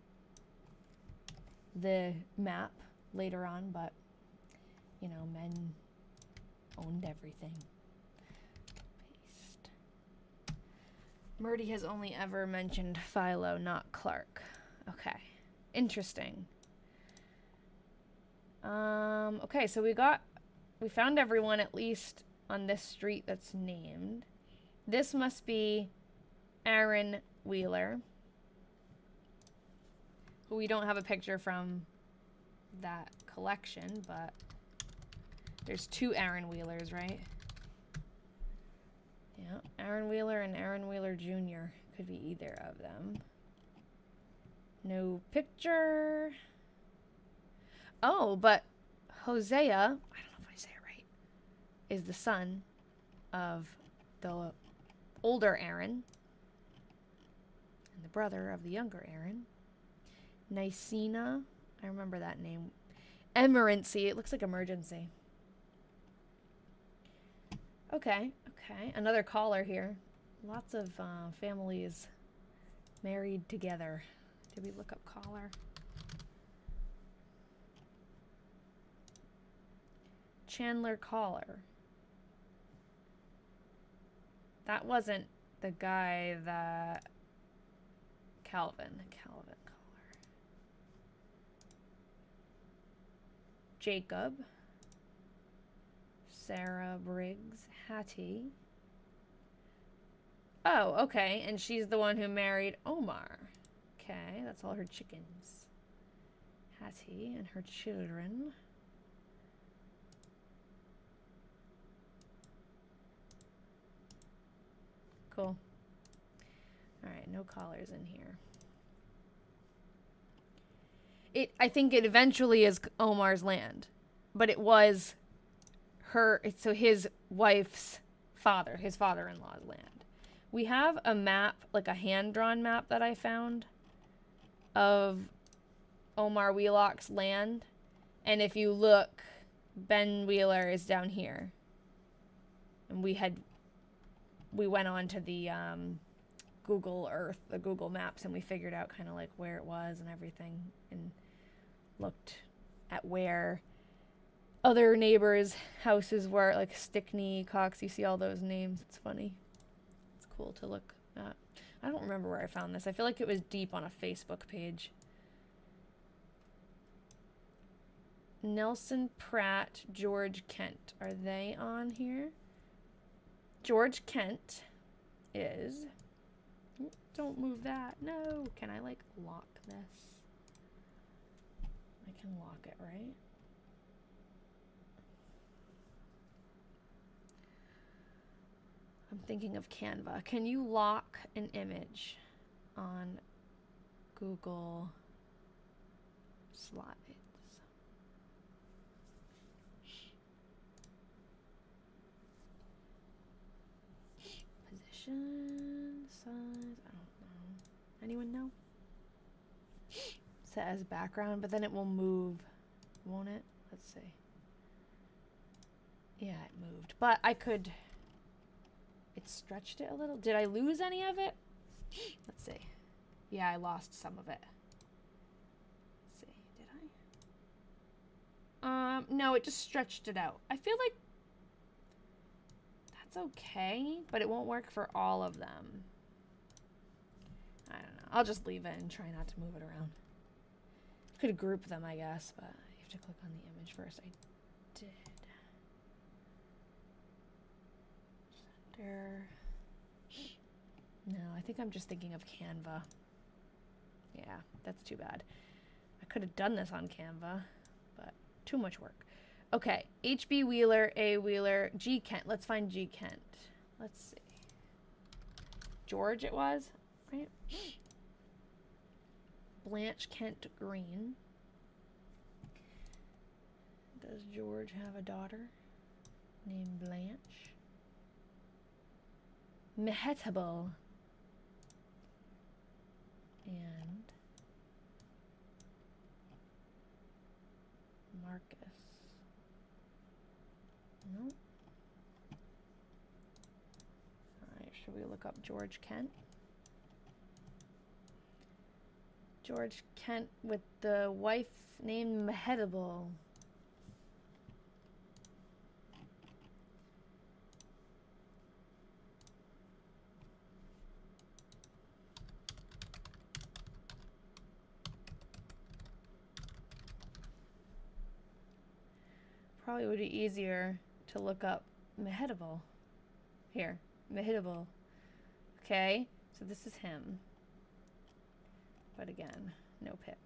the map later on, but you know, men owned everything. Paste. Myrtie has only ever mentioned Philo, not Clark. Okay. Interesting. Okay, so we found everyone at least on this street that's named. This must be Aaron Wheeler, who we don't have a picture from that collection, but there's two Aaron Wheelers, right? Yeah, Aaron Wheeler and Aaron Wheeler Jr. Could be either of them. No picture. Oh, but Hosea, I don't know if I say it right, is the son of the older Aaron and the brother of the younger Aaron. Nicena, I remember that name. Emergency, it looks like emergency. Okay, okay, another caller here. Lots of families married together. Did we look up collar? Chandler Collar. That wasn't the guy that... Calvin Collar. Jacob. Sarah Briggs. Hattie. Oh, okay. And she's the one who married Omar. Okay, that's all her chickens. Hattie and her children. Cool. Alright, no collars in here. I think it eventually is Omar's land. But it was so his wife's father, his father-in-law's land. We have a map, like a hand-drawn map that I found of Omar Wheelock's land. And if you look, Ben Wheeler is down here. And we went on to the Google Earth, the Google Maps, and we figured out kind of like where it was and everything, and looked at where other neighbors' houses were, like Stickney, Cox. You see all those names. It's funny. It's cool to look at. I don't remember where I found this. I feel like it was deep on a Facebook page. Nelson Pratt, George Kent. Are they on here? George Kent is... Don't move that. No. Can I, like, lock this? I can lock it, right? I'm thinking of Canva. Can you lock an image on Google Slides? Position, size, I don't know. Anyone know? Set as background, but then it will move, won't it? Let's see. Yeah, it moved. But I could... It stretched it a little. Did I lose any of it? Let's see. Yeah, I lost some of it. Let's see. Did I? No, it just stretched it out. I feel like that's okay, but it won't work for all of them. I don't know. I'll just leave it and try not to move it around. Could group them, I guess, but you have to click on the image first. I did. Center. No, I think I'm just thinking of Canva. Yeah, that's too bad. I could have done this on Canva, but too much work. Okay, HB Wheeler, A Wheeler, G Kent. Let's find G Kent. Let's see. George it was, right? Blanche Kent Green. Does George have a daughter named Blanche? Mehetable. And Marcus. Nope. Alright, should we look up George Kent? George Kent with the wife named Mehetable. Probably would be easier to look up Mehetable. Here, Mehetable. Okay, so this is him. But again, no pick.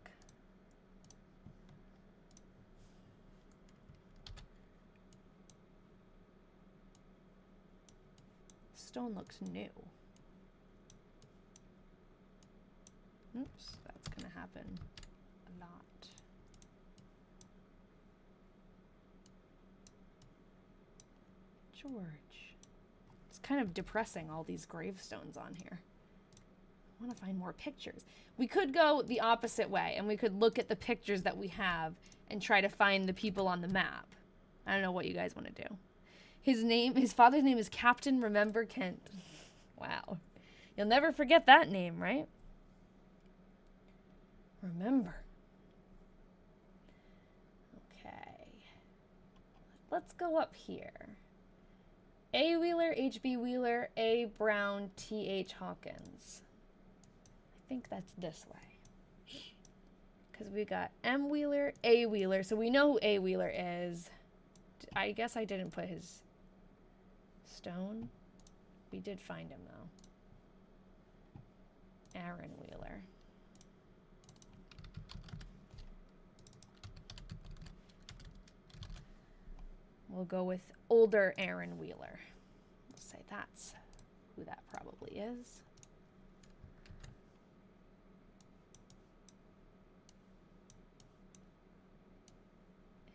Stone looks new. Oops, that's gonna happen a lot. George. It's kind of depressing, all these gravestones on here. I want to find more pictures. We could go the opposite way, and we could look at the pictures that we have and try to find the people on the map. I don't know what you guys want to do. His father's name is Captain Remember Kent. Wow. You'll never forget that name, right? Remember. Okay. Let's go up here. A. Wheeler, H.B. Wheeler, A. Brown, T.H. Hawkins. I think that's this way. Because we got M. Wheeler, A. Wheeler. So we know who A. Wheeler is. I guess I didn't put his stone. We did find him, though. Aaron Wheeler. We'll go with older Aaron Wheeler. We'll say that's who that probably is.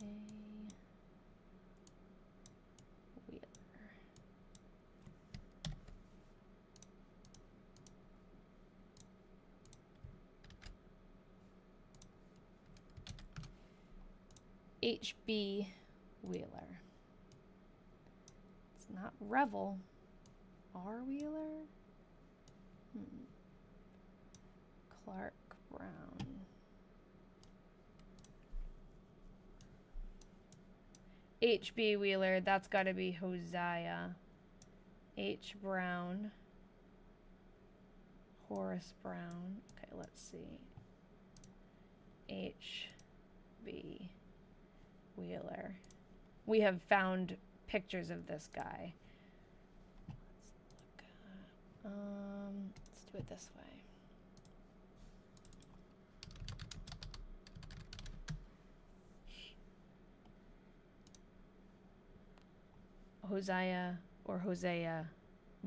A. Wheeler. H.B. Wheeler. It's not Revel. R. Wheeler? Clark Brown. H.B. Wheeler, that's got to be Hosea. H. Brown. Horace Brown. Okay, let's see. H.B. Wheeler. We have found pictures of this guy. Let's do it this way. Hosea or Hosea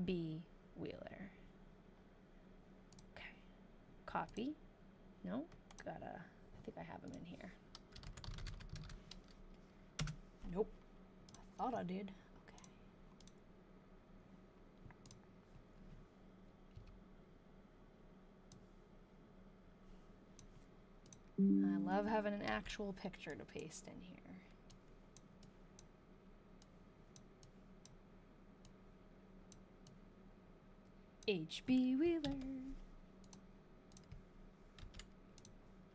B. Wheeler. Okay. Copy. No, I think I have him in here. Nope. I thought I did. Okay. I love having an actual picture to paste in here. H.B. Wheeler.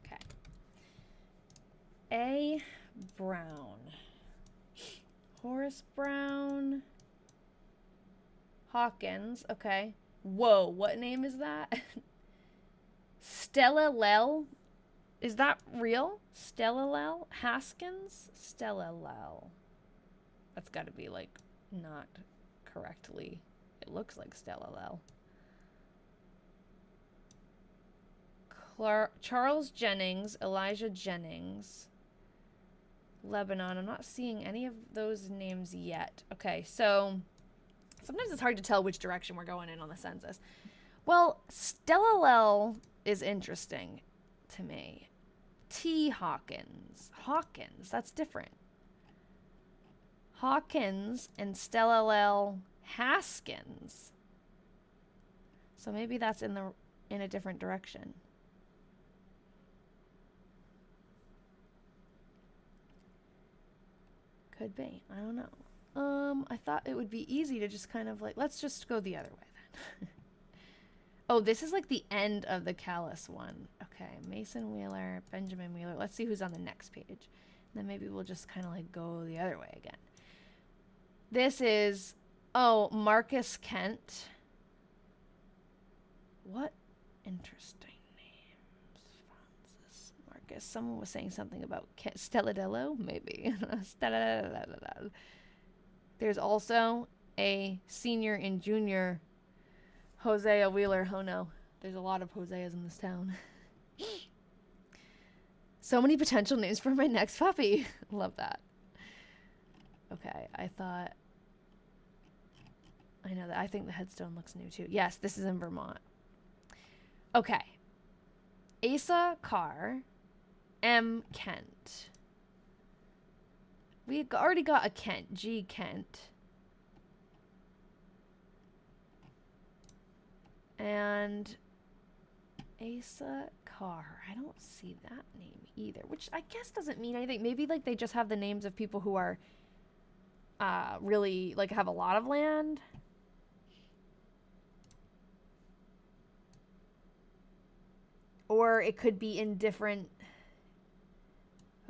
Okay. A. Brown. Horace Brown. Hawkins. Okay. Whoa, what name is that? Stella Lell? Is that real? Stella Lell? Haskins? Stella Lell. That's got to be, like, not correctly. It looks like Stella Lell. Charles Jennings, Elijah Jennings, Lebanon. I'm not seeing any of those names yet. Okay, so sometimes it's hard to tell which direction we're going in on the census. Well, Stella Lell is interesting to me. T. Hawkins. Hawkins, that's different. Hawkins and Stella Lell Haskins. So maybe that's in a different direction. Could be. I don't know. I thought it would be easy to just kind of like, let's just go the other way then. Oh, this is like the end of the Callis one. Okay, Mason Wheeler, Benjamin Wheeler. Let's see who's on the next page. And then maybe we'll just kind of like go the other way again. This is, oh, Marcus Kent. What interesting names. Francis, Marcus. Someone was saying something about Stelladello, maybe. There's also a senior and junior Hosea Wheeler. Oh no, there's a lot of Hoseas in this town. So many potential names for my next puppy. Love that. Okay, I know that. I think the headstone looks new too. Yes, this is in Vermont. Okay. Asa Carr, M. Kent. We already got a Kent, G. Kent. And Asa Carr. I don't see that name either, which I guess doesn't mean anything. Maybe like they just have the names of people who are really like have a lot of land. Or it could be in different...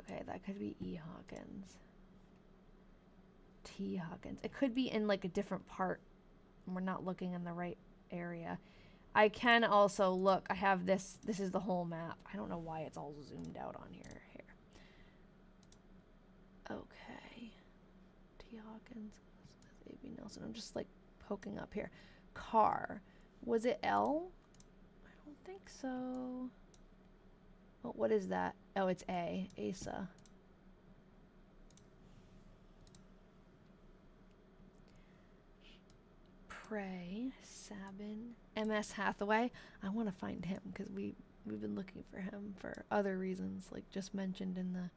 Okay, that could be E. Hawkins. T. Hawkins. It could be in like a different part. We're not looking in the right area. I can also look. I have this. This is the whole map. I don't know why it's all zoomed out on here. Okay. T. Hawkins. Smith, A.B. Nelson. I'm just like poking up here. Car. Was it L? I don't think so. Oh, what is that? Oh, it's A. Asa. Prey. Sabin. M.S. Hathaway. I want to find him because we've been looking for him for other reasons, like just mentioned in the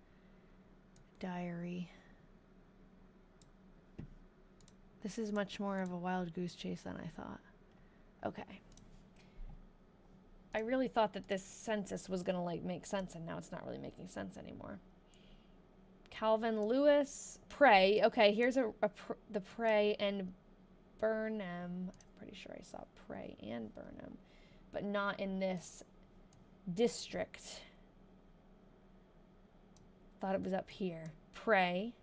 diary. This is much more of a wild goose chase than I thought. Okay. I really thought that this census was gonna like make sense, and now it's not really making sense anymore. Calvin Lewis, Prey. Okay, here's the Prey and Burnham. I'm pretty sure I saw Prey and Burnham, but not in this district. Thought it was up here. Prey.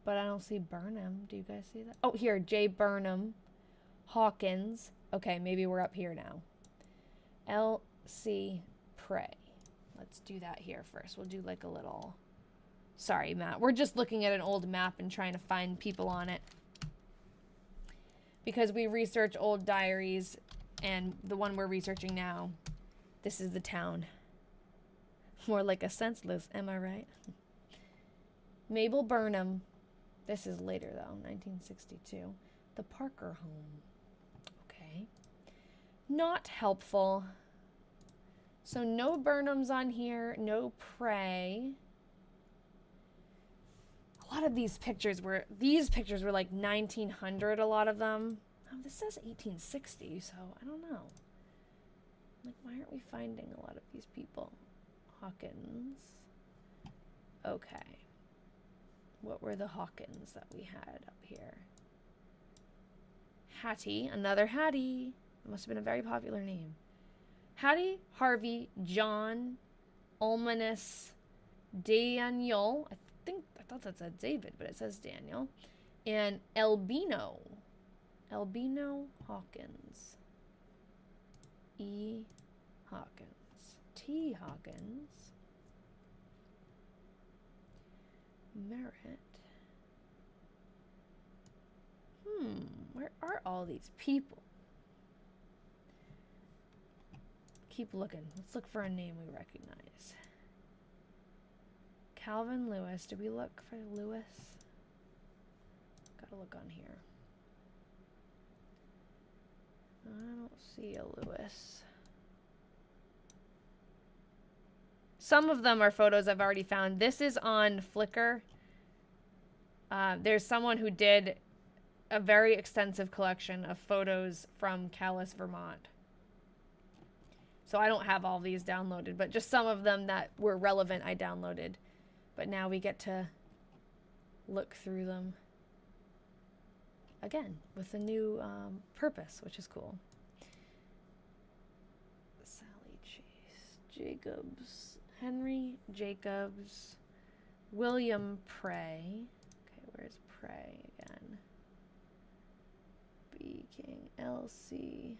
But I don't see Burnham. Do you guys see that? Oh, here, J. Burnham. Hawkins. Okay, maybe we're up here now. L.C. Prey. Let's do that here first. We'll do like a little... Sorry, Matt. We're just looking at an old map and trying to find people on it. Because we research old diaries, and the one we're researching now, this is the town. More like a senseless, am I right? Mabel Burnham. This is later, though, 1962. The Parker home. Okay. Not helpful. So no Burnhams on here, no Prey. A lot of these pictures were like 1900, a lot of them. Oh, this says 1860, so I don't know. Like, why aren't we finding a lot of these people? Hawkins. Okay. What were the Hawkins that we had up here? Hattie, another Hattie. It must have been a very popular name. Hattie, Harvey, John, Ulmanus, Daniel. I thought that said David, but it says Daniel. And Albino. Albino Hawkins. E. Hawkins. T. Hawkins. Merritt. Where are all these people? Keep looking. Let's look for a name we recognize. Calvin Lewis. Did we look for Lewis? Gotta look on here. I don't see a Lewis. Some of them are photos I've already found. This is on Flickr. There's someone who did a very extensive collection of photos from Calais, Vermont. So I don't have all these downloaded, but just some of them that were relevant I downloaded. But now we get to look through them again with a new purpose, which is cool. Sally Chase, Jacobs, Henry Jacobs, William Prey. Okay, where's Prey again? B. King, L.C.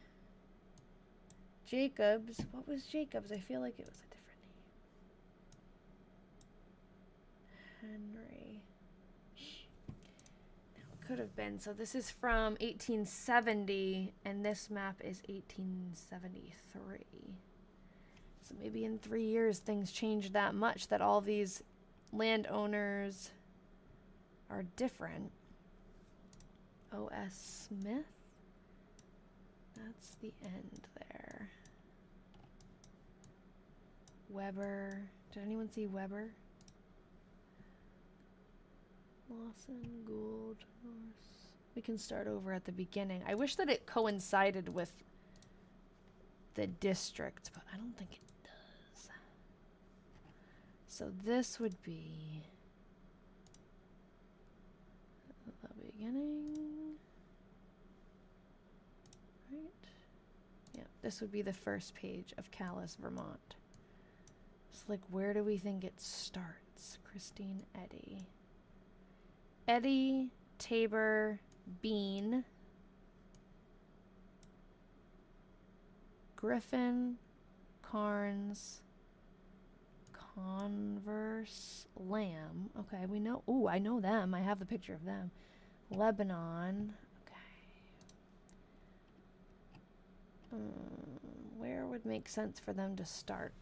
Jacobs. What was Jacobs? I feel like it was a different name. Henry. No, it could have been. So this is from 1870, and this map is 1873. So maybe in 3 years things changed that much that all these landowners are different. O.S. Smith. That's the end there. Weber. Did anyone see Weber? Lawson, Gould, Norse. We can start over at the beginning. I wish that it coincided with the district, but I don't think it does. So this would be the beginning. Right. this would be the first page of Calais, Vermont. So, like, where do we think it starts? Christine Eddy. Eddy, Tabor, Bean, Griffin, Carnes, Converse, Lamb. Okay, we know. Ooh, I know them. I have the picture of them. Lebanon. Okay. Where would make sense for them to start?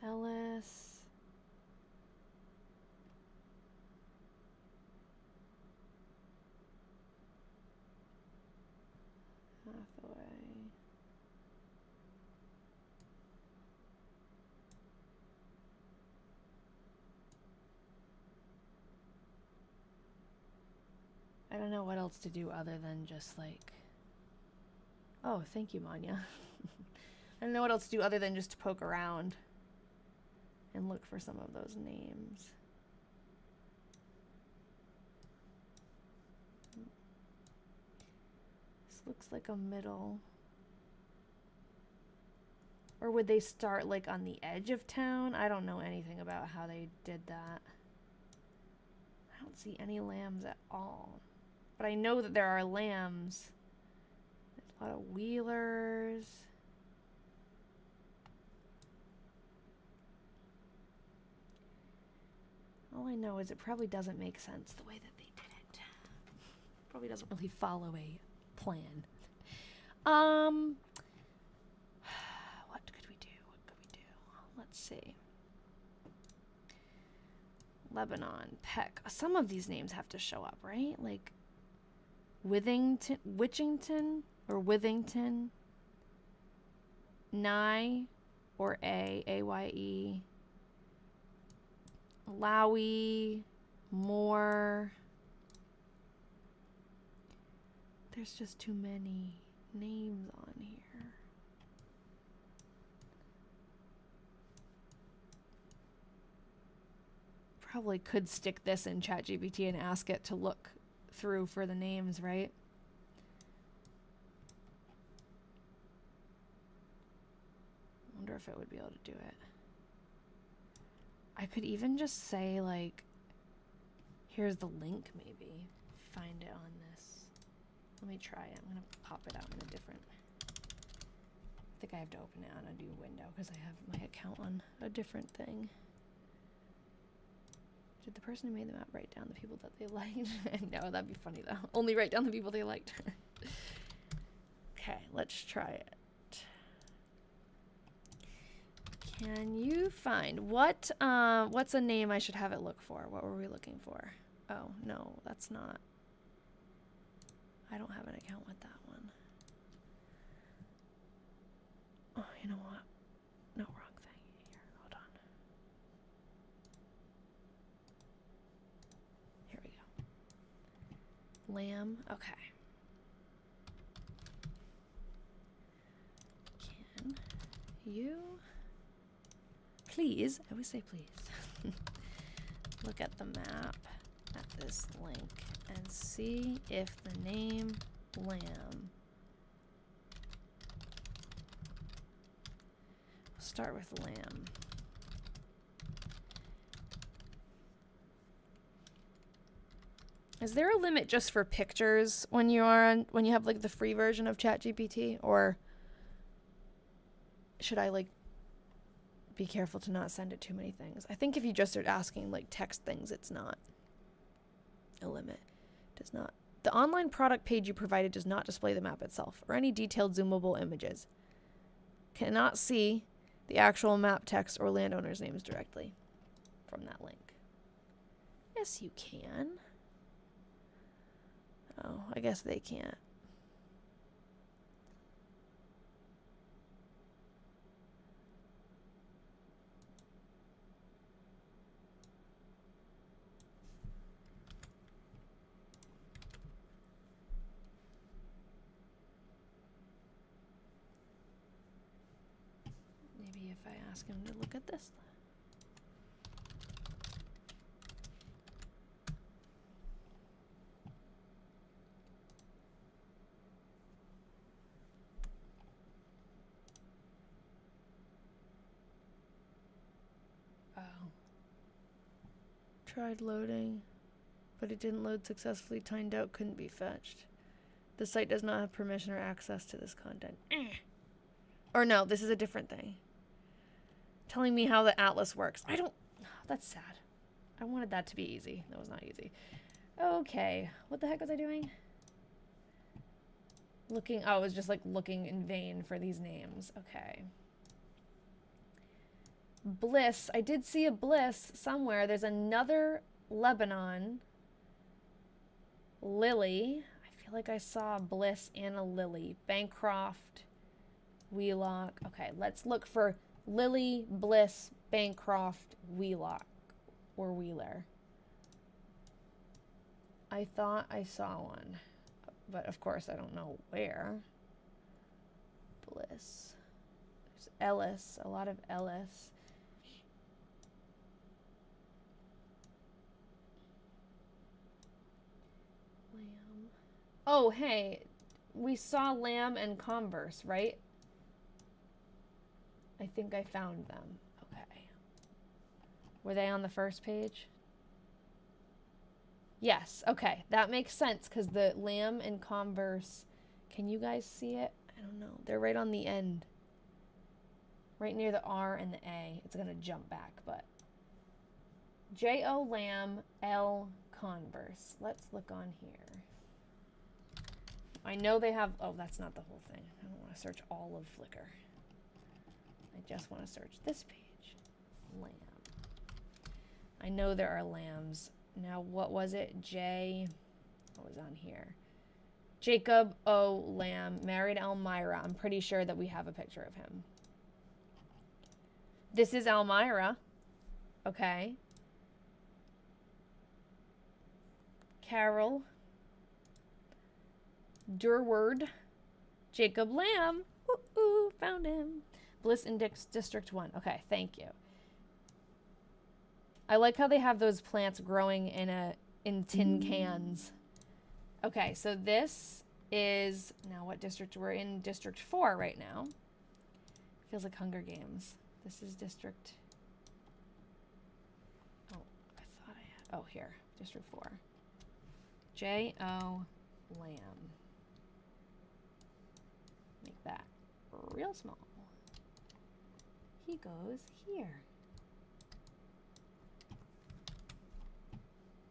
Ellis. Hathaway. I don't know what else to do other than just like... Oh, thank you, Manya. I don't know what else to do other than just to poke around and look for some of those names. This looks like a middle. Or would they start like on the edge of town? I don't know anything about how they did that. I don't see any lambs at all. But I know that there are lambs. There's a lot of Wheelers. All I know is it probably doesn't make sense the way that they did it. Probably doesn't really follow a plan. What could we do? What could we do? Let's see. Lebanon, Peck. Some of these names have to show up, right? Like Witchington or Withington. Nye or A-Y-E. Lowy, Moore. There's just too many names on here. Probably could stick this in ChatGPT and ask it to look through for the names, right? I wonder if it would be able to do it. I could even just say, like, here's the link, maybe. Find it on this. Let me try it. I'm going to pop it out in a different... I think I have to open it on a new window because I have my account on a different thing. Did the person who made the map write down the people that they liked? No, that'd be funny, though. Only write down the people they liked. Okay, let's try it. Can you find what's a name I should have it look for? What were we looking for? Oh, no, that's not. I don't have an account with that one. Oh, you know what? No, wrong thing. Here, hold on. Here we go. Lamb, okay. Can you... Please, I always say please, look at the map at this link and see if the name Lamb. Start with Lamb. Is there a limit just for pictures when you have like the free version of ChatGPT, or should I like be careful to not send it too many things? I think if you just start asking like text things, it's not a limit. It does not. The online product page you provided does not display the map itself or any detailed zoomable images. Cannot see the actual map text or landowners' names directly from that link. Yes, you can. Oh, I guess they can't. Maybe if I ask him to look at this. Tried loading, but it didn't load successfully. Timed out, couldn't be fetched. The site does not have permission or access to this content. Or no, this is a different thing. Telling me how the atlas works. I don't... That's sad. I wanted that to be easy. That was not easy. Okay. What the heck was I doing? Looking... Oh, I was just like looking in vain for these names. Okay. Bliss. I did see a Bliss somewhere. There's another Lebanon. Lily. I feel like I saw a Bliss and a Lily. Bancroft. Wheelock. Okay, let's look for Lily, Bliss, Bancroft, Wheelock. Or Wheeler. I thought I saw one. But of course I don't know where. Bliss. There's Ellis. A lot of Ellis. Lamb. Oh, hey. We saw Lamb and Converse, right? I think I found them. Okay. Were they on the first page? Yes. Okay. That makes sense because the Lamb and Converse... Can you guys see it? I don't know. They're right on the end. Right near the R and the A. It's going to jump back, but... J-O Lamb, L Converse. Let's look on here. I know they have... Oh, that's not the whole thing. I don't want to search all of Flickr. I just want to search this page. Lamb. I know there are lambs. Now, what was it? What was on here? Jacob O. Lamb, married Elmira. I'm pretty sure that we have a picture of him. This is Elmira. Okay. Carol. Durward. Jacob Lamb. Ooh, found him. Bliss Index District 1. Okay, thank you. I like how they have those plants growing in tin cans. Okay, so this is... Now, what district? We're in District 4 right now. Feels like Hunger Games. This is District... Oh, I thought I had... Oh, here. District 4. J-O Lamb. Make that real small. He goes here.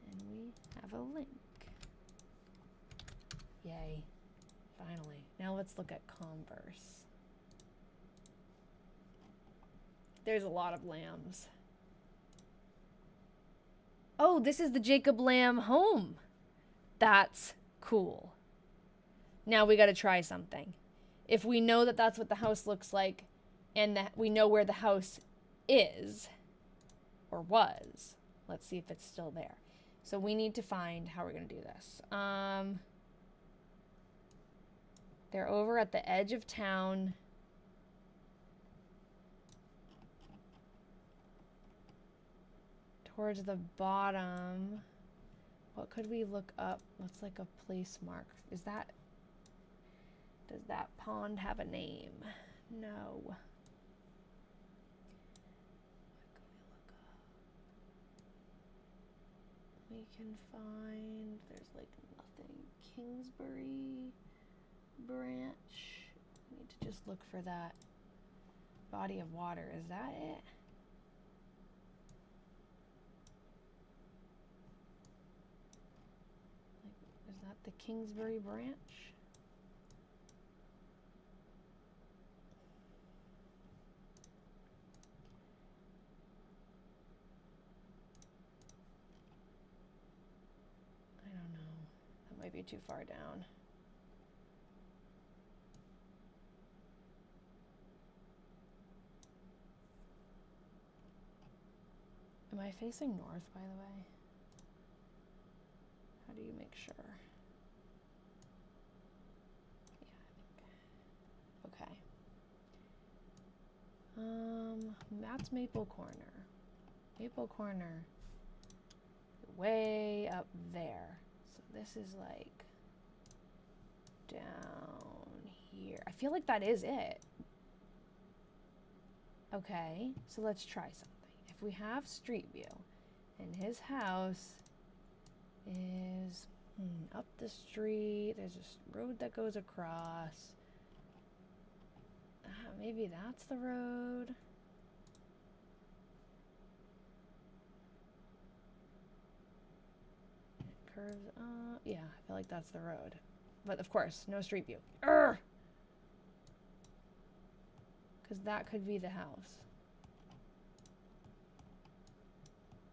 And we have a link. Yay. Finally. Now let's look at Converse. There's a lot of lambs. Oh, this is the Jacob Lamb home. That's cool. Now we got to try something. If we know that that's what the house looks like, and that we know where the house is, or was, let's see if it's still there. So we need to find how we're going to do this. They're over at the edge of town. Towards the bottom. What could we look up? What's like a place mark? Is that... Does that pond have a name? No. What can we look up? We can find... There's like nothing. Kingsbury branch. We need to just look for that body of water. Is that it? Like, is that the Kingsbury branch? I don't know. That might be too far down. Am I facing north, by the way? How do you make sure? Yeah, I think. Okay. That's Maple Corner. Maple Corner. Way up there. So this is like down here. I feel like that is it. Okay, so let's try something. If we have Street View And his house is up the street. There's a road that goes across. Maybe that's the road. It curves up. Yeah, I feel like that's the road. But of course, no street view. Because that could be the house.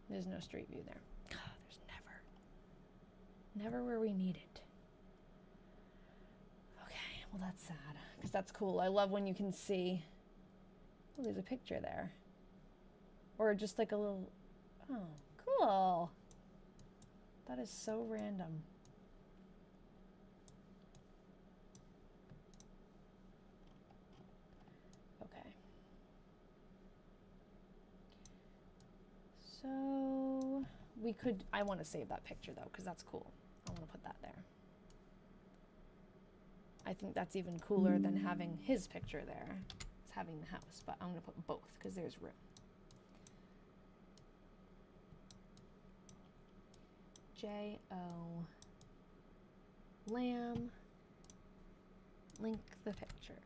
There's no street view there. There's never where we need it. Okay, well that's sad, because that's cool. I love when you can see, oh, there's a picture there. Or just like a little, oh, cool. That is so random. Okay. So we could, I want to save that picture though, because that's cool. I want to put that there. I think that's even cooler than having his picture there. It's having the house, but I'm going to put both because there's room. J-O Lamb. Link the picture.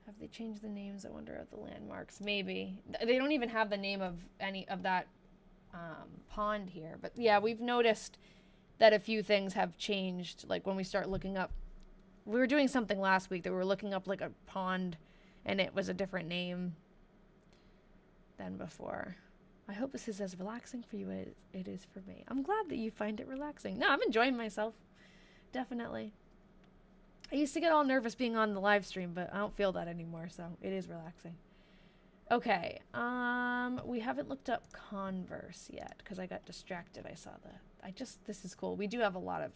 Have they changed the names, I wonder, of the landmarks? Maybe. They don't even have the name of any of that pond here. But yeah, we've noticed that a few things have changed. Like when we start looking up, we were doing something last week that we were looking up like a pond and it was a different name than before. I hope this is as relaxing for you as it is for me. I'm glad that you find it relaxing. No, I'm enjoying myself. Definitely. I used to get all nervous being on the live stream, but I don't feel that anymore, so it is relaxing. Okay, we haven't looked up Converse yet because I got distracted. I saw this is cool. We do have a lot of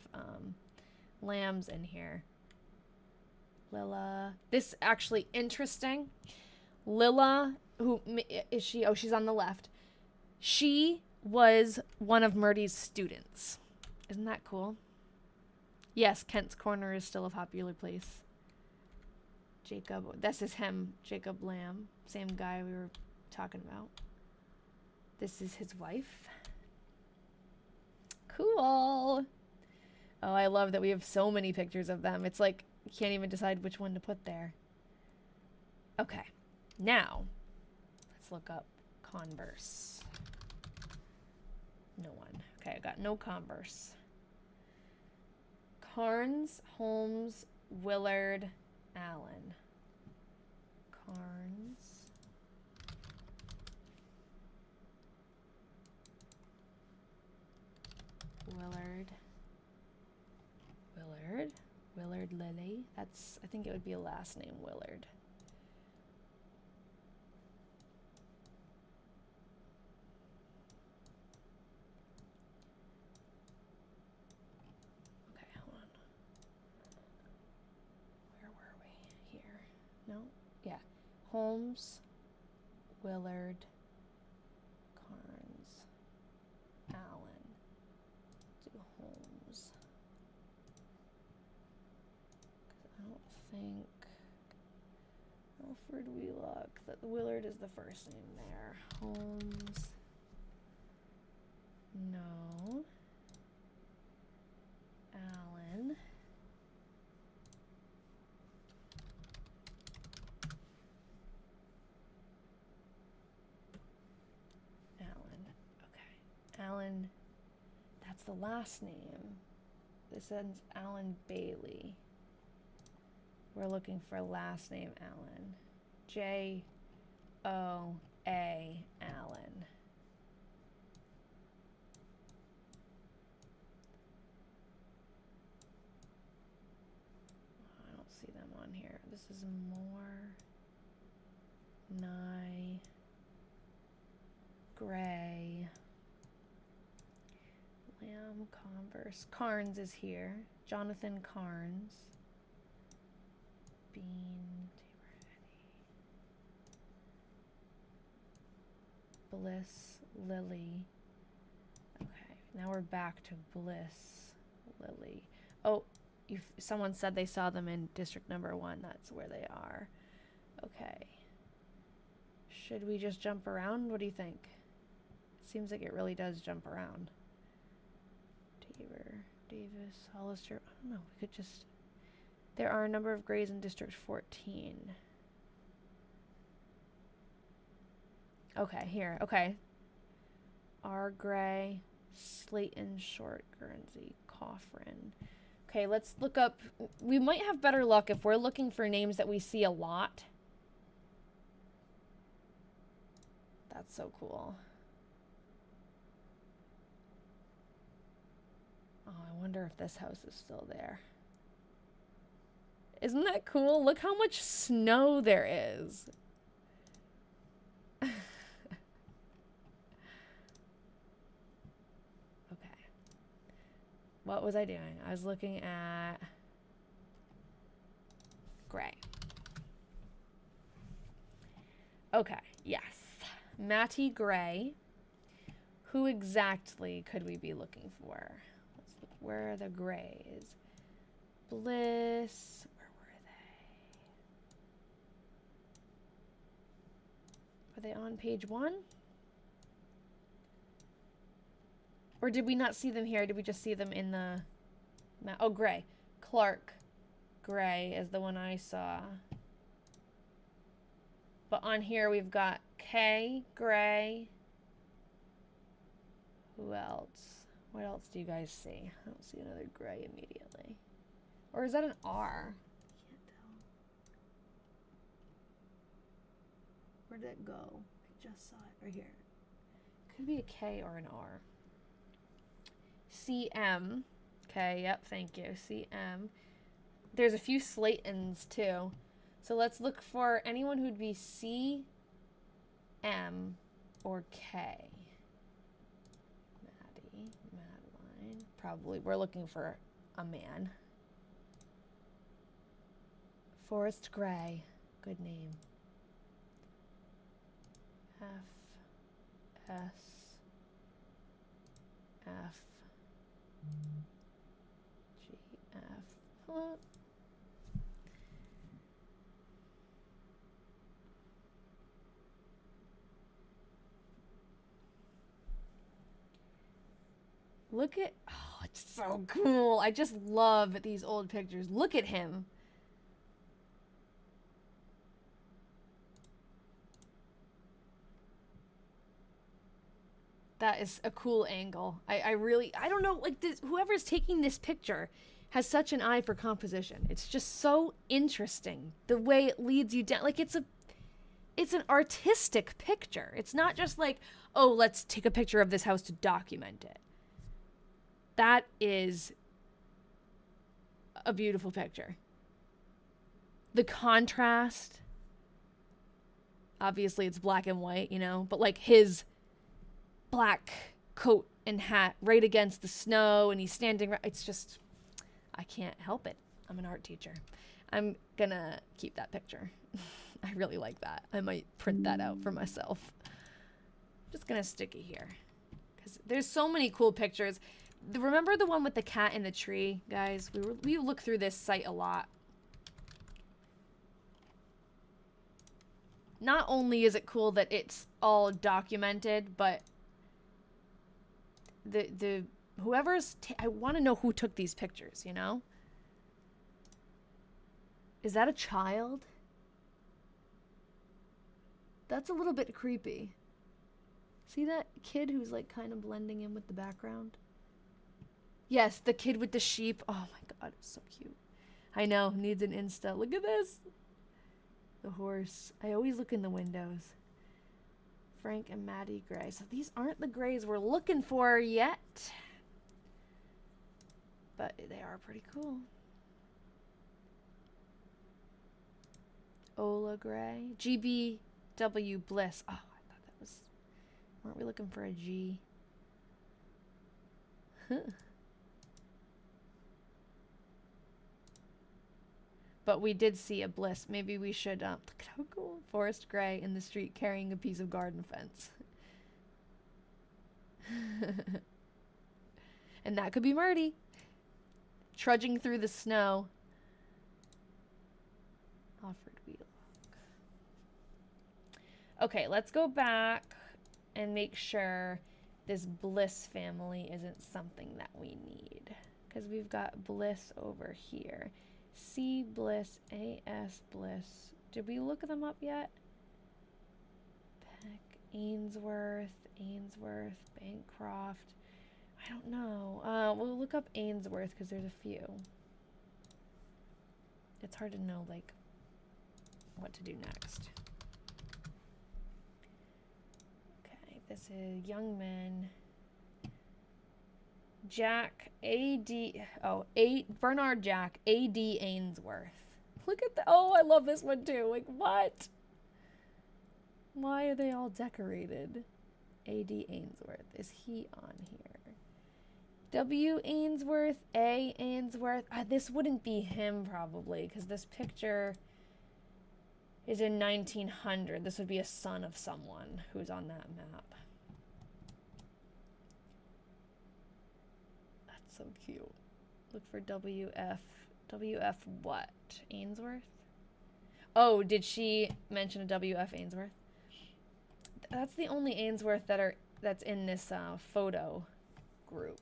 lambs in here. Lilla. This actually interesting. Lilla, who is she? Oh, she's on the left. She was one of Myrtie's students. Isn't that cool? Yes, Kent's Corner is still a popular place. Jacob, this is him, Jacob Lamb. Same guy we were talking about. This is his wife. Cool. Oh, I love that we have so many pictures of them. It's like, you can't even decide which one to put there. Okay, now, let's look up Converse. No one. Okay, I got no Converse. Carnes, Holmes, Willard, Allen. Carnes. Willard. Willard Lilly. That's, I think it would be a last name, Willard. No? Yeah. Holmes, Willard, Carnes, Allen. Do Holmes. I don't think Alfred Wheelock. That Willard is the first name there. Holmes. No. Allen. Alan, that's the last name. This ends Alan Bailey. We're looking for last name Allen. J-O-A Allen. I don't see them on here. This is Moore, Nye, Gray. Lamb, Converse. Carnes is here. Jonathan Carnes. Bean, Bliss, Lily. Okay, now we're back to Bliss, Lily. Oh, someone said they saw them in District Number 1. That's where they are. Okay. Should we just jump around? What do you think? It seems like it really does jump around. Tabor, Davis, Hollister. I don't know. We could just... There are a number of grays in District 14. Okay, here. Okay. R. Gray, Slayton, Short, Guernsey, Coffrin. Okay, let's look up... We might have better luck if we're looking for names that we see a lot. That's so cool. Oh, I wonder if this house is still there. Isn't that cool? Look how much snow there is. Okay. What was I doing? I was looking at Gray. Okay, yes. Matty Gray. Who exactly could we be looking for? Let's look. Where are the Grays? Bliss. Where were they? Are they on page 1? Or did we not see them here? Did we just see them in the... Oh, Gray. Clark Gray is the one I saw. But on here we've got K Gray. Who else? What else do you guys see? I don't see another Gray immediately. Or is that an R? Can't tell. Where did it go? I just saw it right here. Could be a K or an R. CM. Okay, yep, thank you. CM. There's a few Slaytons too. So let's look for anyone who'd be C, M, or K. Maddie, Madeline. Probably, we're looking for a man. Forrest Gray. Good name. F, S, F, G, F. Huh. Look at, oh, it's so cool. I just love these old pictures. Look at him. That is a cool angle. I don't know, like this, whoever's taking this picture has such an eye for composition. It's just so interesting. The way it leads you down, like it's an artistic picture. It's not just like, oh, let's take a picture of this house to document it. That is a beautiful picture. The contrast, obviously it's black and white, you know, but like his black coat and hat right against the snow and he's standing right, it's just, I can't help it. I'm an art teacher. I'm gonna keep that picture. I really like that. I might print that out for myself. Just gonna stick it here because there's so many cool pictures. Remember the one with the cat in the tree, guys? We look through this site a lot. Not only is it cool that it's all documented, but the whoever's I want to know who took these pictures, you know? Is that a child? That's a little bit creepy. See that kid who's like kind of blending in with the background? Yes, the kid with the sheep. Oh my god, it's so cute. I know, needs an Insta. Look at this. The horse. I always look in the windows. Frank and Maddie Gray. So these aren't the Grays we're looking for yet. But they are pretty cool. Ola Gray. GBW Bliss. Oh, I thought that was... Weren't we looking for a G? Huh. But we did see a Bliss. Maybe we should, look at how cool. Forrest Gray in the street carrying a piece of garden fence. And that could be Myrtie. Trudging through the snow. Alfred Wheeler. Okay, let's go back and make sure this Bliss family isn't something that we need. Because we've got Bliss over here. C Bliss, AS Bliss. Did we look them up yet? Peck, Ainsworth, Bancroft. I don't know. We'll look up Ainsworth because there's a few. It's hard to know, like, what to do next. Okay, this is Young Men. Jack, Bernard Jack, A.D. Ainsworth. Look at that. Oh, I love this one too. Like, what? Why are they all decorated? A.D. Ainsworth. Is he on here? W. Ainsworth, A. Ainsworth. This wouldn't be him probably because this picture is in 1900. This would be a son of someone who's on that map. That's so cute. Look for WF. WF what? Ainsworth? Oh, did she mention a WF Ainsworth? That's the only Ainsworth that's in this photo group.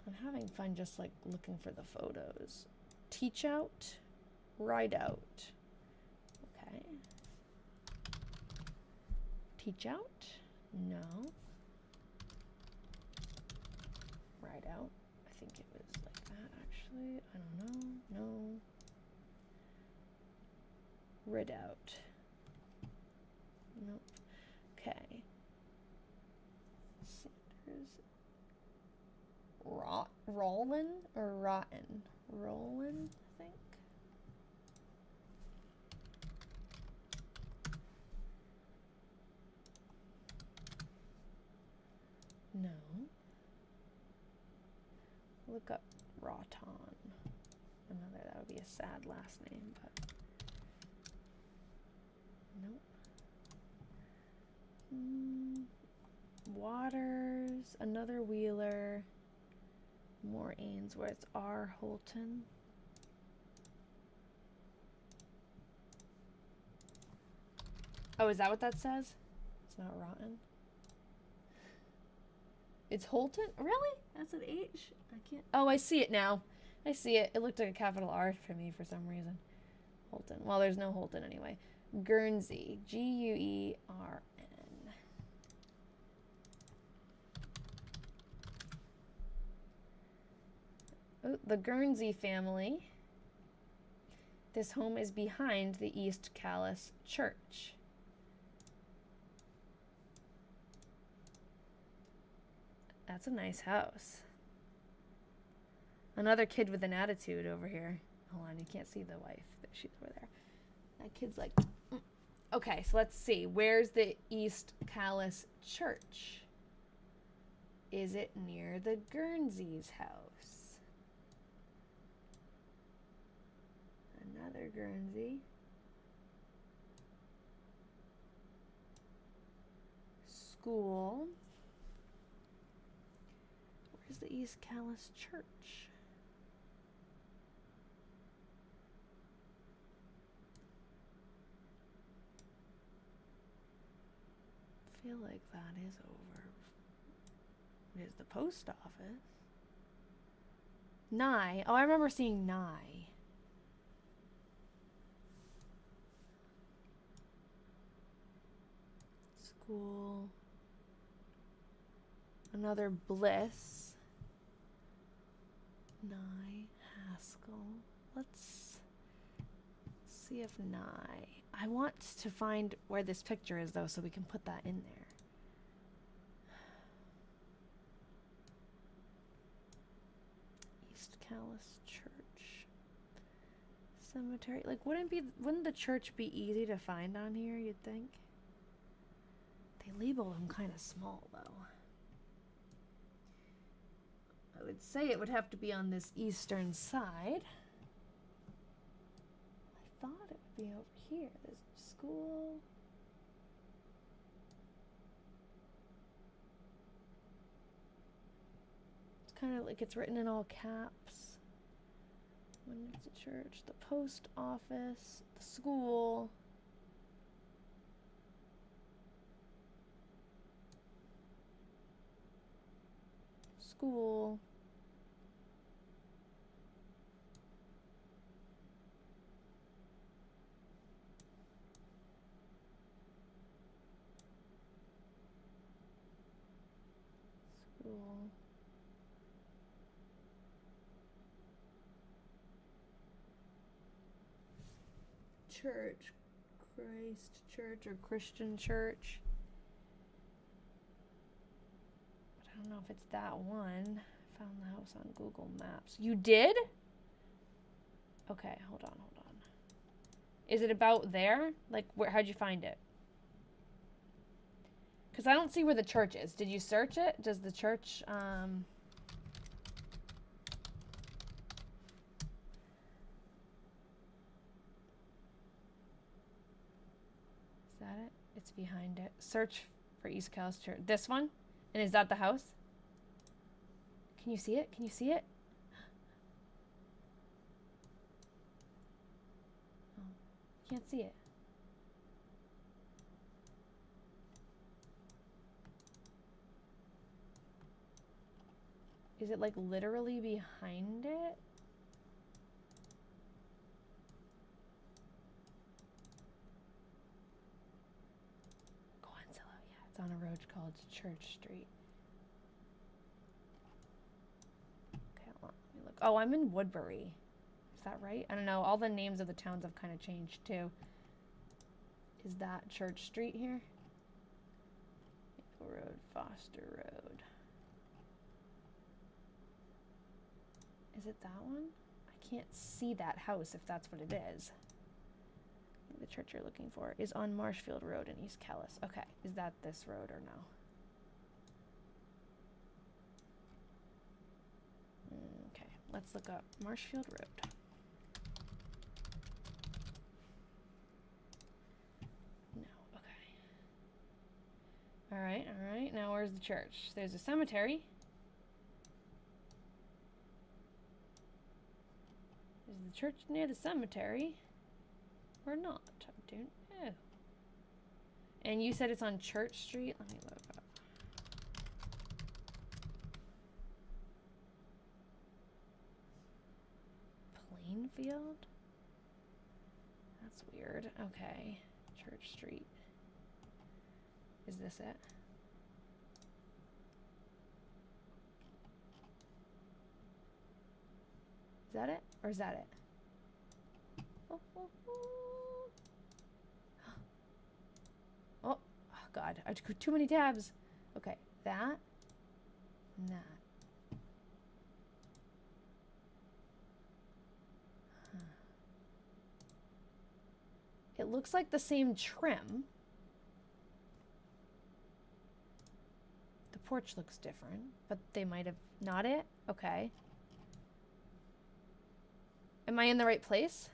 I'm having fun just like looking for the photos. Teach out, ride out. Okay. Teach out? No. Ride out. I think it was like that actually. I don't know. No. Rid out. Nope. Okay. Sanders. Rollin or Rotten? Rollin, I think. No. Look up Rawton. Another, that would be a sad last name, but nope. Waters, another Wheeler, more Ainsworth, R. Holton. Oh, is that what that says? It's not Rotten. It's Holton? Really? That's an H? I can't. Oh, I see it now. I see it. It looked like a capital R for me for some reason. Holton. Well, there's no Holton anyway. Guernsey. Guern. Oh, the Guernsey family. This home is behind the East Calais Church. That's a nice house. Another kid with an attitude over here. Hold on, you can't see the wife. She's over there. That kid's like... Okay, so let's see. Where's the East Calais Church? Is it near the Guernsey's house? Another Guernsey. School. Where's the East Calais Church? I feel like that is over. There's the post office. Nye. Oh, I remember seeing Nye. School. Another Bliss. Nye. Haskell. Let's see if Nye. I want to find where this picture is though so we can put that in there. East Calais Church. Cemetery. Like wouldn't the church be easy to find on here, you'd think? They label them kind of small though. I would say it would have to be on this eastern side. I thought it would be over here. There's a school. It's kind of like it's written in all caps. When it's a church, the post office, the school. school. School. Church. Christ Church or Christian Church. But I don't know if it's that one. I found the house on Google Maps. You did? Okay, hold on. Is it about there? Like, how'd you find it? Because I don't see where the church is. Did you search it? Does the church, Is that it? It's behind it. Search for East Coast Church. This one? And is that the house? Can you see it? Can you see it? Oh, can't see it. Is it like literally behind it? Godzilla, yeah. It's on a road called Church Street. Okay, hold on, let me look. Oh, I'm in Woodbury. Is that right? I don't know. All the names of the towns have kind of changed too. Is that Church Street here? Maple Road, Foster Road. Is it that one? I can't see that house if that's what it is. The church you're looking for is on Marshfield Road in East Calais. Okay, is that this road or no? Okay, let's look up Marshfield Road. No, okay. All right. Now where's the church? There's a cemetery. Is the church near the cemetery or not? I don't know. And you said it's on Church Street? Let me look up. Plainfield? That's weird. Okay. Church Street. Is this it? Is that it? Or is that it? Oh, oh God. I took too many tabs. Okay. That. And that. Huh. It looks like the same trim. The porch looks different, but they might have not it. Okay. Am I in the right place?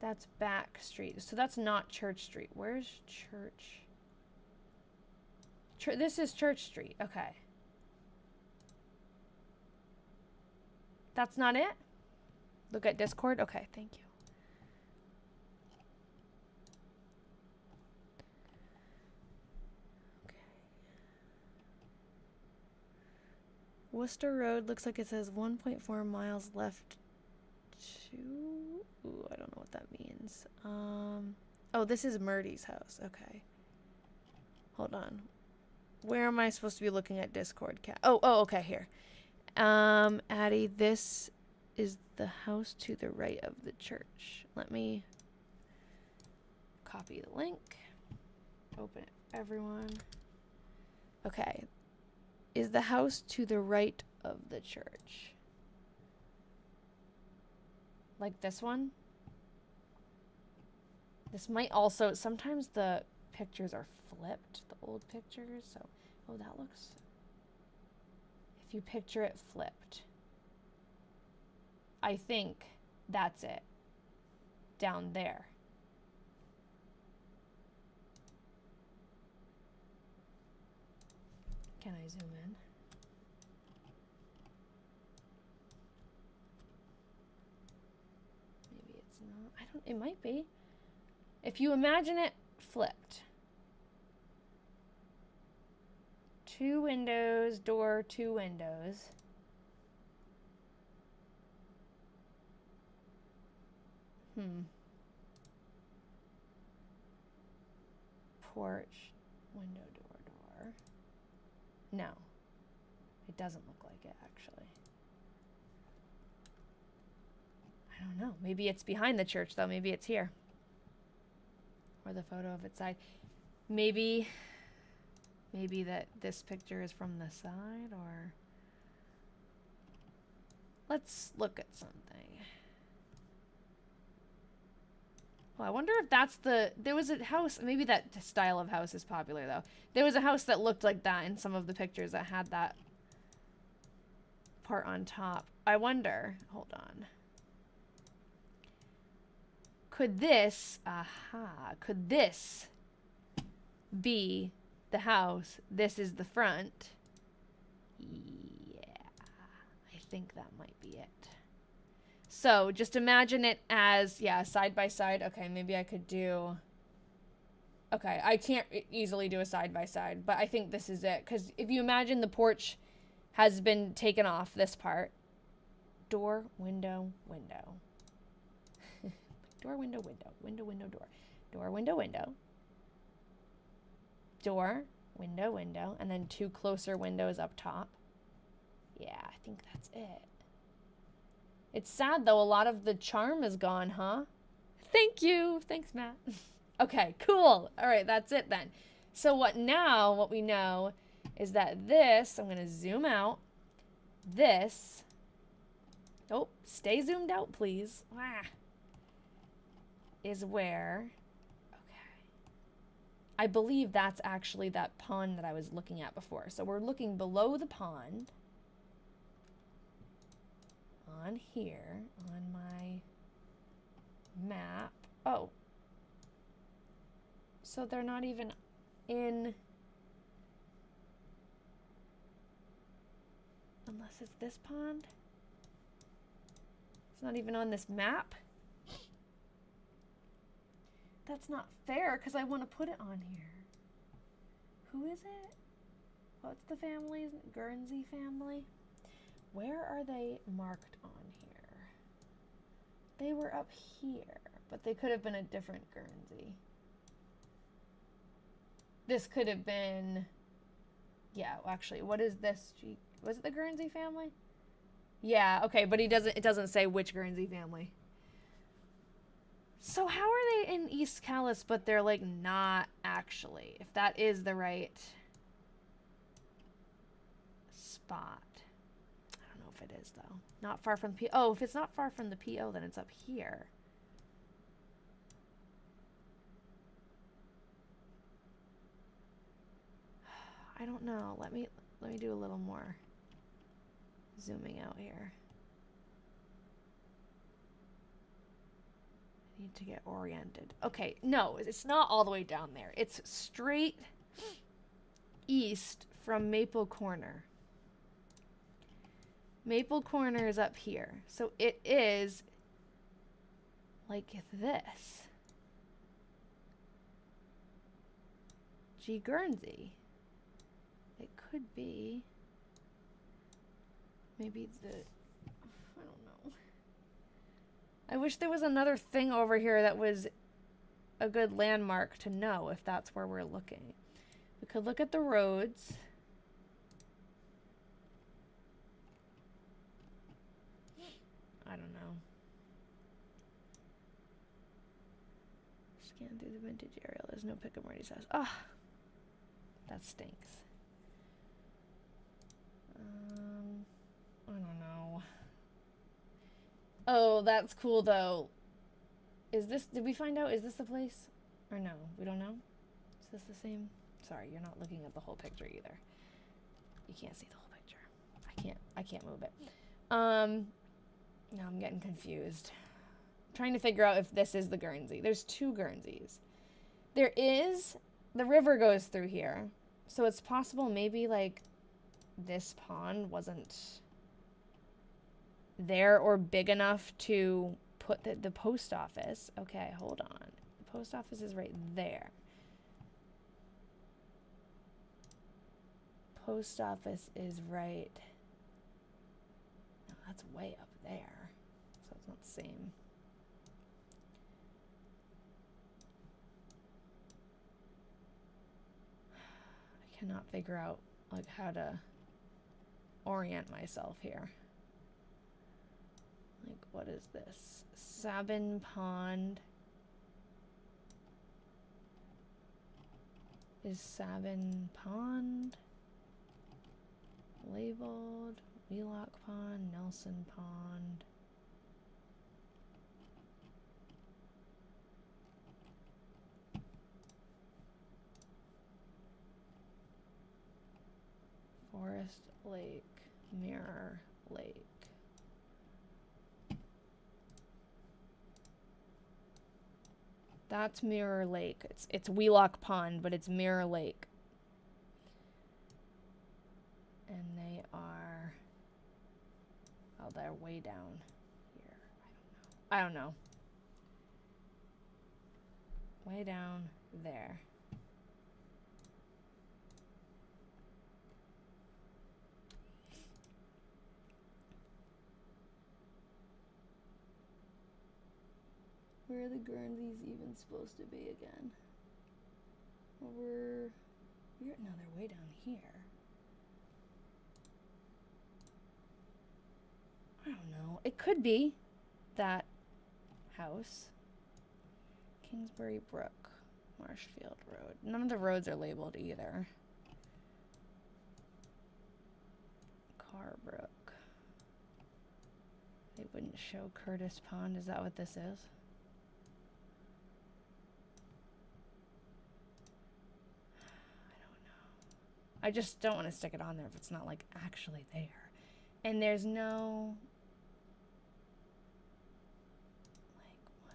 That's Back Street. So that's not Church Street. Where's Church? This is Church Street. Okay. That's not it? Look at Discord. Okay, thank you. Worcester Road looks like it says 1.4 miles left to... Ooh, I don't know what that means. Oh, this is Myrtie's house. Okay. Hold on. Where am I supposed to be looking at Discord? Oh, okay, here. Addie, this is the house to the right of the church. Let me copy the link. Open it, everyone. Okay. Is the house to the right of the church? Like this one? This might also... Sometimes the pictures are flipped, the old pictures. So, oh, that looks... If you picture it flipped, I think that's it. Down there. Can I zoom in? Maybe it's not. I don't... It might be. If you imagine it flipped. 2 windows, door, 2 windows. Porch, window, door. No. It doesn't look like it, actually. I don't know. Maybe it's behind the church, though. Maybe it's here. Or the photo of its side. Maybe that this picture is from the side, or... Let's look at something. Well, I wonder if that's the... There was a house... Maybe that style of house is popular, though. There was a house that looked like that in some of the pictures that had that part on top. I wonder... Hold on. Could this... Aha. Could this be the house? This is the front. Yeah. I think that might be it. So just imagine it as, yeah, side by side. Okay, maybe I could do... Okay, I can't easily do a side by side, but I think this is it. Because if you imagine the porch has been taken off, this part. Door, window, window. Door, window, window. Window, window, door. Door, window, window. Door, window, window. And then 2 closer windows up top. Yeah, I think that's it. It's sad, though. A lot of the charm is gone, huh? Thank you. Thanks, Matt. Okay, cool. All right, that's it then. So what we know is that this, I'm going to zoom out. This, oh, stay zoomed out, please. Is where, okay. I believe that's actually that pond that I was looking at before. So we're looking below the pond. On here, on my map. Oh. So they're not even in... Unless it's this pond? It's not even on this map? That's not fair, because I want to put it on here. Who is it? What's the family's? Guernsey family? Where are they marked on here? They were up here, but they could have been a different Guernsey. This could have been... Yeah, actually, what is this? Was it the Guernsey family? Yeah, okay, but it doesn't say which Guernsey family. So how are they in East Calais, but they're like not actually, if that is the right spot. I don't know if it is though. Not far from the PO. Oh, if it's not far from the PO, then it's up here. I don't know. Let me do a little more zooming out here. I need to get oriented. Okay, no, it's not all the way down there. It's straight east from Maple Corner. Maple Corner is up here. So it is like this. G. Guernsey. It could be. Maybe the... I don't know. I wish there was another thing over here that was a good landmark to know if that's where we're looking. We could look at the roads. I don't know. Scan through the vintage aerial. There's no pick of Myrtie's house. Ah, that stinks. I don't know. Oh, that's cool though. Is this, did we find out, is this the place? Or no, we don't know? Is this the same? Sorry, you're not looking at the whole picture either. You can't see the whole picture. I can't move it. Now I'm getting confused. I'm trying to figure out if this is the Guernsey. There's 2 Guernseys. There is, the river goes through here. So it's possible maybe like this pond wasn't there or big enough to put the post office. Okay, hold on. The post office is right there. post office is right. No, that's way up there. So it's not the same. I cannot figure out like how to orient myself here. Like, what is this? Sabin Pond. Is Sabin Pond labeled? Wheelock Pond, Nelson Pond. Forest Lake, Mirror Lake. That's Mirror Lake. It's Wheelock Pond, but it's Mirror Lake. And they are, oh, they're way down here. I don't know. Way down there. Where are the Guernseys even supposed to be again? No, they're way down here. I don't know. It could be that house. Kingsbury Brook, Marshfield Road. None of the roads are labeled either. Carbrook. They wouldn't show Curtis Pond. Is that what this is? I just don't want to stick it on there if it's not like actually there. And there's no, like, what?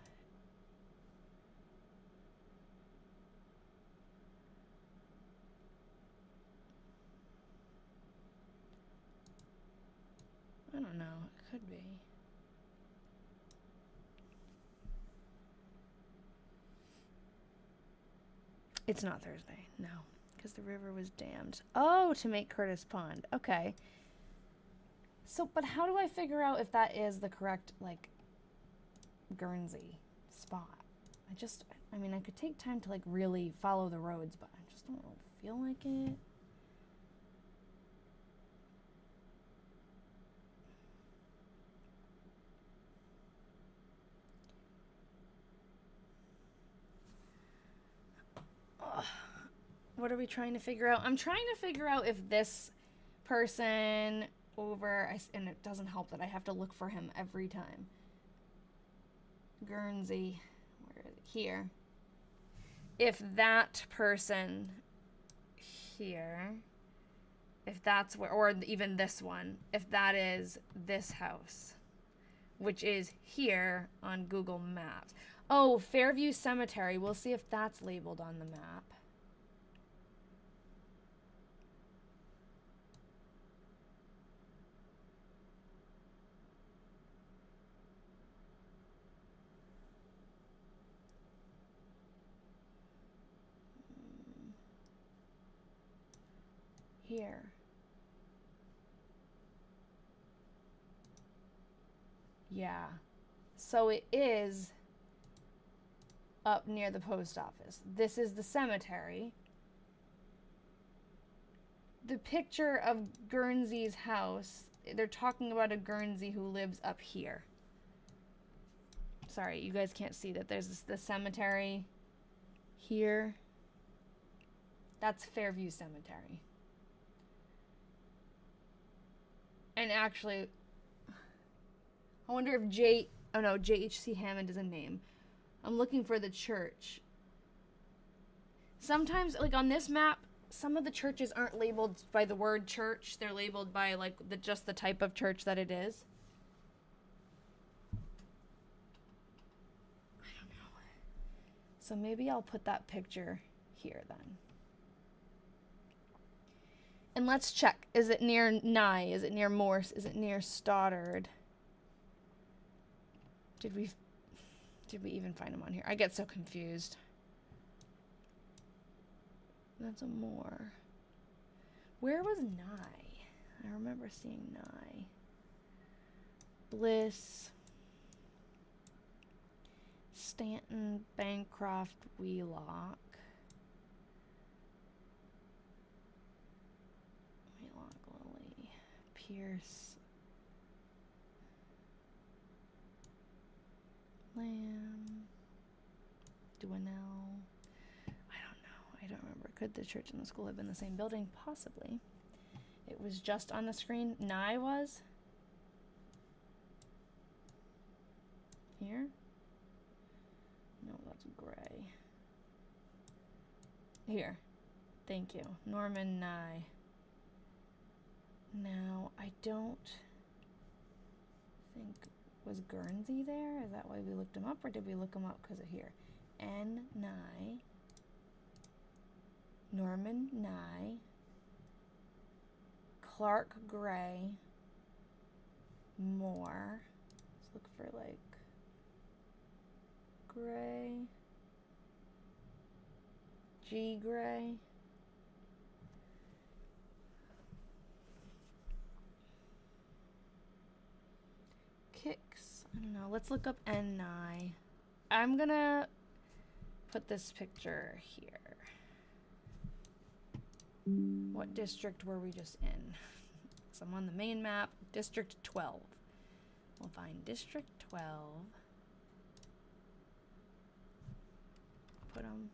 I don't know. It could be. It's not Thursday. No. Because the river was dammed. Oh, to make Curtis Pond. Okay. So, but how do I figure out if that is the correct, like, Guernsey spot? I mean, I could take time to, like, really follow the roads, but I just don't really feel like it. Ugh. What are we trying to figure out? I'm trying to figure out if this person over, and it doesn't help that I have to look for him every time. Guernsey, where is it? Here. If that person here, if that's where, or even this one, if that is this house, which is here on Google Maps. Oh, Fairview Cemetery. We'll see if that's labeled on the map. Here. Yeah. So it is up near the post office. This is the cemetery. The picture of Guernsey's house, they're talking about a Guernsey who lives up here. Sorry, you guys can't see that. There's the cemetery here. That's Fairview Cemetery. And actually, I wonder if J.H.C. Hammond is a name. I'm looking for the church. Sometimes, like on this map, some of the churches aren't labeled by the word church. They're labeled by like just the type of church that it is. I don't know. So maybe I'll put that picture here then. And let's check. Is it near Nye? Is it near Morse? Is it near Stoddard? Did we even find him on here? I get so confused. That's a Moore. Where was Nye? I remember seeing Nye. Bliss. Stanton, Bancroft, Wheelock. Wheelock, Lily. Pierce. Lamb. Duanel. I don't remember. Could the church and the school have been the same building? Possibly. It was just on the screen. Nye was? Here? No, that's gray. Here. Thank you. Norman Nye. Now, I don't think... Was Guernsey there? Is that why we looked him up? Or did we look him up because of here? N. Nye. Norman Nye. Clark Gray. Moore. Let's look for like Gray. G. Gray. Kicks. I don't know. Let's look up N. Nye. I'm gonna put this picture here. What district were we just in? So I'm on the main map, District 12. We'll find District 12. Put them.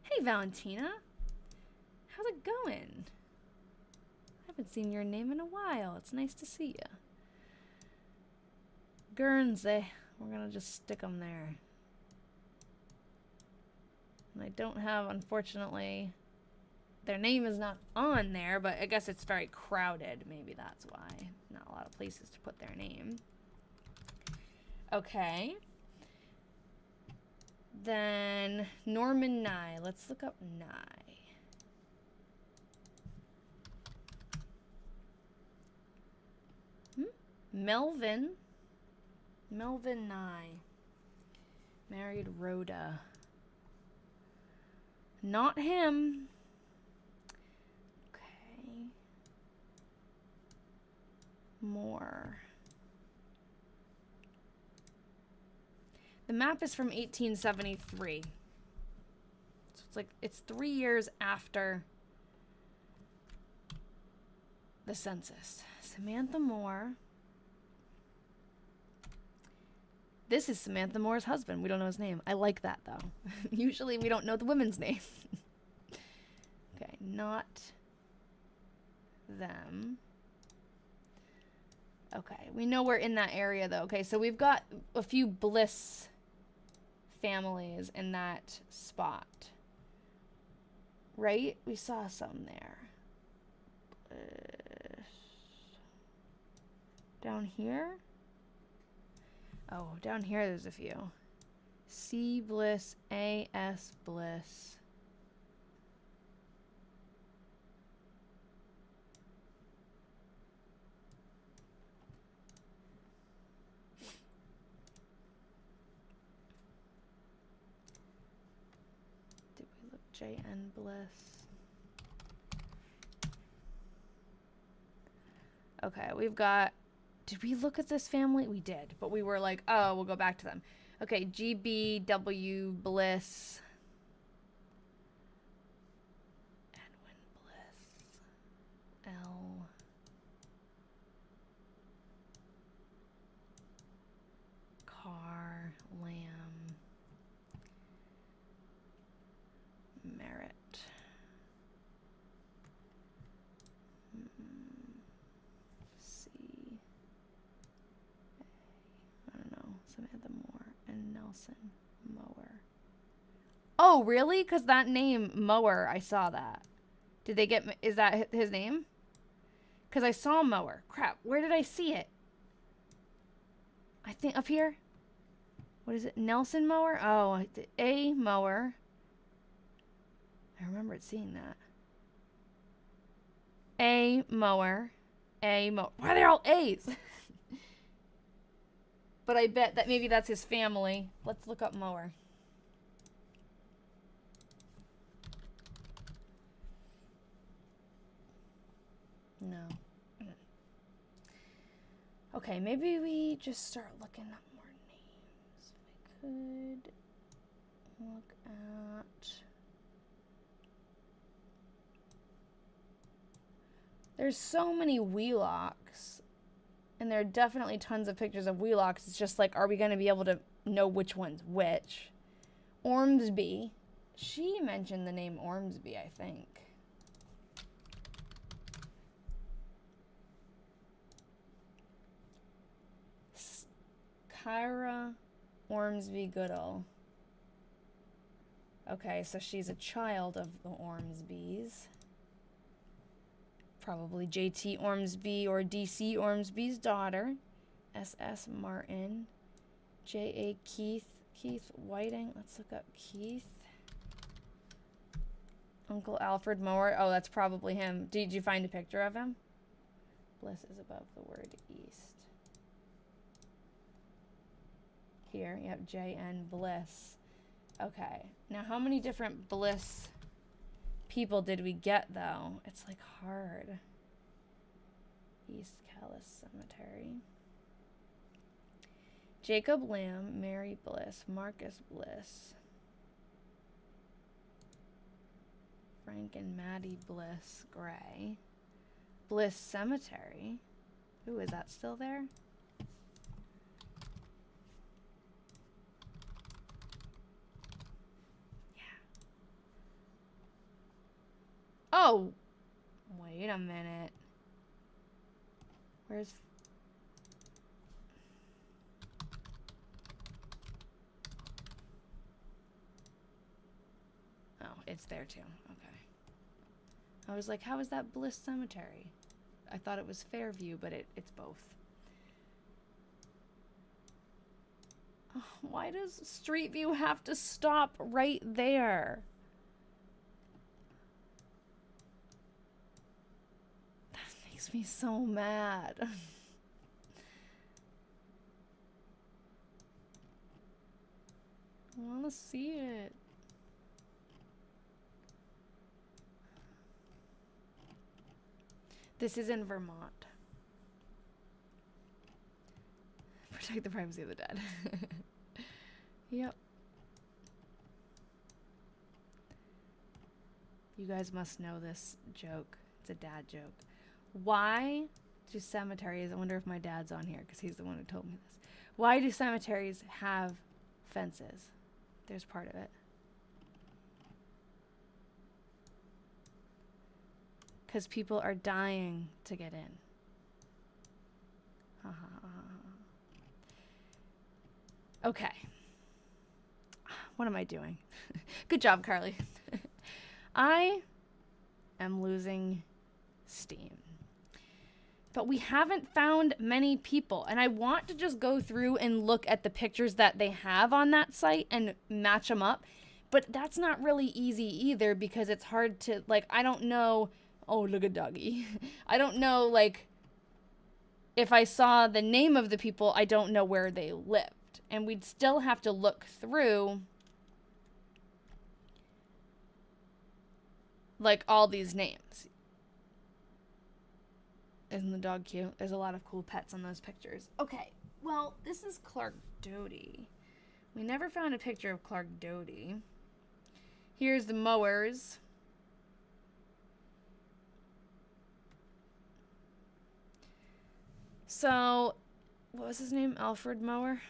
Hey, Valentina. How's it going? I haven't seen your name in a while. It's nice to see you. Guernsey. We're gonna just stick them there. And I don't have, unfortunately, their name is not on there, but I guess it's very crowded. Maybe that's why. Not a lot of places to put their name. Okay. Then Norman Nye. Let's look up Nye. Melvin. Melvin Nye. Married Rhoda. Not him. Okay. More. The map is from 1873. So it's like, it's 3 years after the census. Samantha Moore. This is Samantha Moore's husband. We don't know his name. I like that, though. Usually we don't know the women's name. Okay, not them. Okay, we know we're in that area, though. Okay, so we've got a few Bliss families in that spot. Right? We saw some there. Bliss. Down here? Oh, down here there's a few. C. Bliss, A. S. Bliss. Did we look J. N. Bliss? Okay, we've got... Did we look at this family? We did, but we were like, oh, we'll go back to them. Okay, GBW Bliss. Edwin Bliss. L. Carr. Lamb. Merritt. Samantha Moore and Nelson Mower. Oh, really? Because that name, Mower, I saw that. Did they get... Is that his name? Because I saw Mower. Crap. Where did I see it? I think up here. What is it? Nelson Mower? Oh, A. Mower. I remembered seeing that. A. Mower. A. Mower. Why are they all A's? But I bet that maybe that's his family. Let's look up Mower. No. Okay, maybe we just start looking up more names. If we could look at... There's so many Wheelocks. And there are definitely tons of pictures of Wheelocks. It's just like, are we going to be able to know which one's which? Ormsby. She mentioned the name Ormsby, I think. Kyra Ormsby Goodall. Okay, so she's a child of the Ormsbys. Probably J.T. Ormsby or D.C. Ormsby's daughter. S.S. Martin. J.A. Keith. Keith Whiting. Let's look up Keith. Uncle Alfred Mower. Oh, that's probably him. Did you find a picture of him? Bliss is above the word east. Here, yep, J.N. Bliss. Okay, now how many different Bliss people did we get, though? It's, like, hard. East Calais Cemetery. Jacob Lamb, Mary Bliss, Marcus Bliss. Frank and Maddie Bliss, Gray. Bliss Cemetery. Ooh, is that still there? Oh, wait a minute. Where's... Oh, it's there too. Okay. I was like, how is that Bliss Cemetery? I thought it was Fairview, but it's both. Oh, why does Street View have to stop right there? Makes me so mad. I want to see it. This is in Vermont. Protect the privacy of the dead. Yep. You guys must know this joke. It's a dad joke. Why do cemeteries, I wonder if my dad's on here because he's the one who told me this. Why do cemeteries have fences? There's part of it. Because people are dying to get in. Okay. What am I doing? Good job, Carly. I am losing steam. But we haven't found many people, and I want to just go through and look at the pictures that they have on that site and match them up. But that's not really easy either because it's hard to, like, I don't know. Oh, look at doggy. I don't know, like, if I saw the name of the people, I don't know where they lived. And we'd still have to look through, like, all these names. Isn't the dog cute? There's a lot of cool pets on those pictures. Okay, well, this is Clark Doty. We never found a picture of Clark Doty. Here's the Mowers. So, what was his name? Alfred Mower?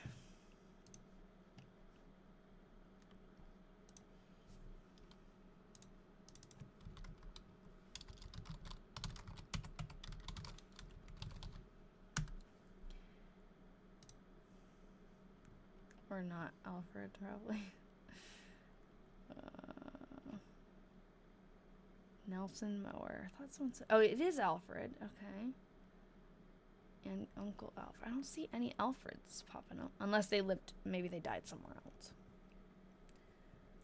Or not Alfred, probably. Nelson Mower. I thought someone said... Oh, it is Alfred. Okay. And Uncle Alfred. I don't see any Alfreds popping up. Unless they lived... Maybe they died somewhere else.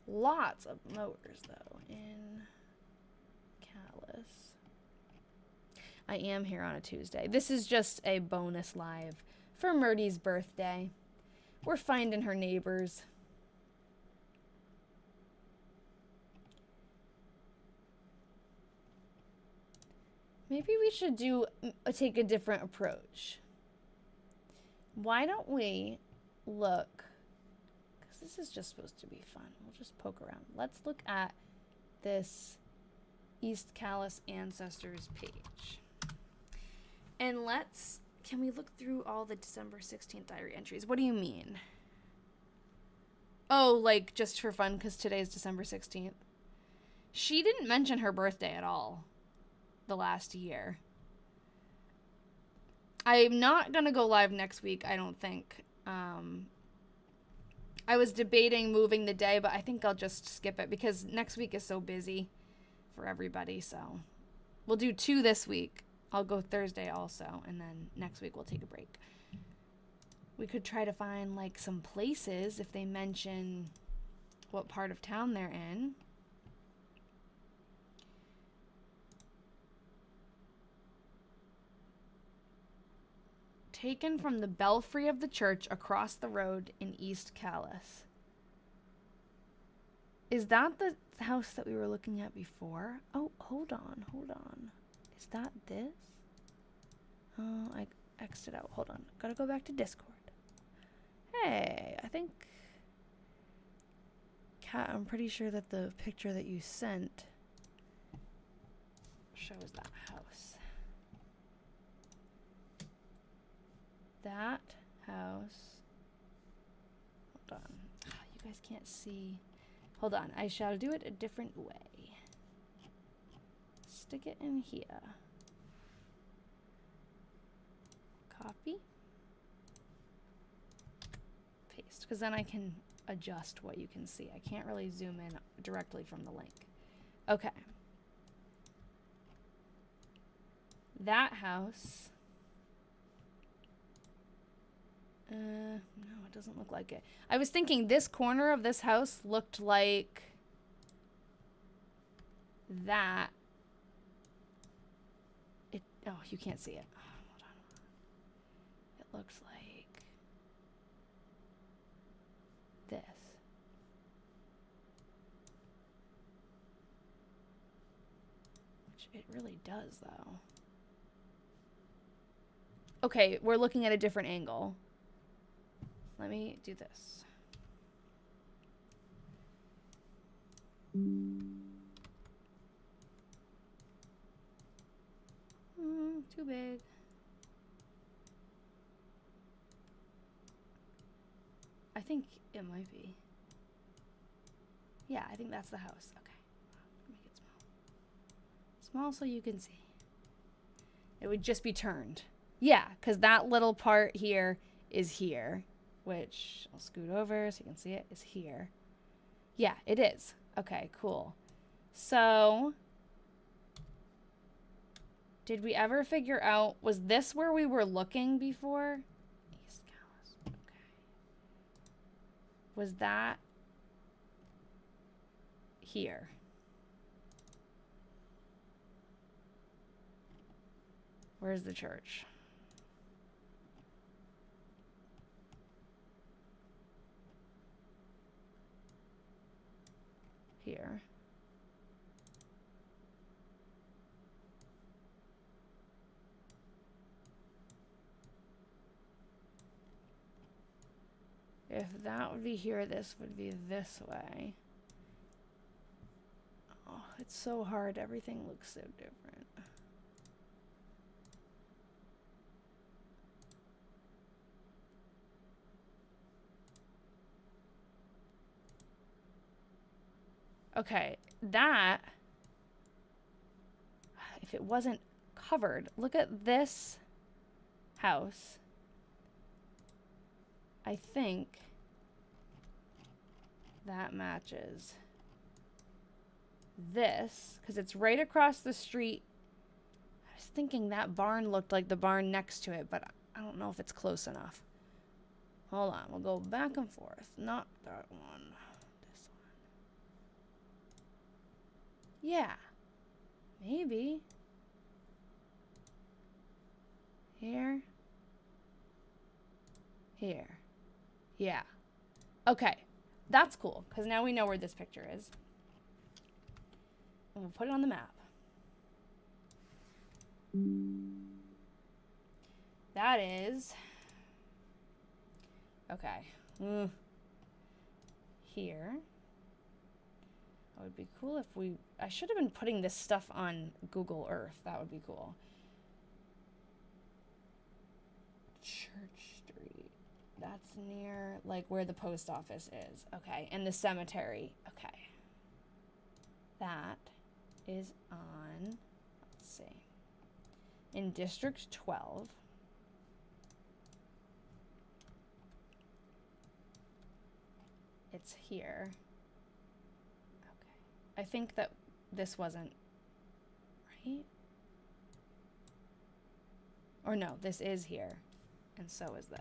Lots of Mowers, though, in Calais. I am here on a Tuesday. This is just a bonus live for Myrtie's birthday. We're finding her neighbors. Maybe we should take a different approach. Why don't we look, because this is just supposed to be fun. We'll just poke around. Let's look at this East Calais Ancestors page. And can we look through all the December 16th diary entries? What do you mean? Oh, like just for fun because today's December 16th. She didn't mention her birthday at all the last year. I'm not going to go live next week, I don't think. I was debating moving the day, but I think I'll just skip it because next week is so busy for everybody. So we'll do 2 this week. I'll go Thursday also, and then next week we'll take a break. We could try to find like some places if they mention what part of town they're in. Taken from the belfry of the church across the road in East Calais. Is that the house that we were looking at before? Oh, hold on. Is that this? Oh, I X'd it out. Hold on. Gotta go back to Discord. Hey, I think... Kat, I'm pretty sure that the picture that you sent shows that house. That house. Hold on. You guys can't see. Hold on. I shall do it a different way. Stick it in here. Copy. Paste. Because then I can adjust what you can see. I can't really zoom in directly from the link. Okay. That house. No, it doesn't look like it. I was thinking this corner of this house looked like that. Oh, you can't see it. Hold on. It looks like this. Which it really does, though. Okay, we're looking at a different angle. Let me do this. Too big. I think it might be. Yeah, I think that's the house. Okay. Make it small. Small so you can see. It would just be turned. Yeah, because that little part here is here. Which, I'll scoot over so you can see it, is here. Yeah, it is. Okay, cool. So, did we ever figure out, was this where we were looking before? East Calais, okay. Was that here? Where's the church? Here. If that would be here, this would be this way. Oh, it's so hard. Everything looks so different. Okay, that, if it wasn't covered, look at this house. I think that matches this, because it's right across the street. I was thinking that barn looked like the barn next to it, but I don't know if it's close enough. Hold on, we'll go back and forth. Not that one. This one. Yeah. Maybe. Here. Here. Yeah. Okay. That's cool, because now we know where this picture is. And we'll put it on the map. That is... Okay. Here. That would be cool if we... I should have been putting this stuff on Google Earth. That would be cool. Church Street. That's near, like, where the post office is. Okay. And the cemetery. Okay. That is on... Let's see. In District 12. It's here. Okay. I think that this wasn't right. Or no, this is here. And so is this.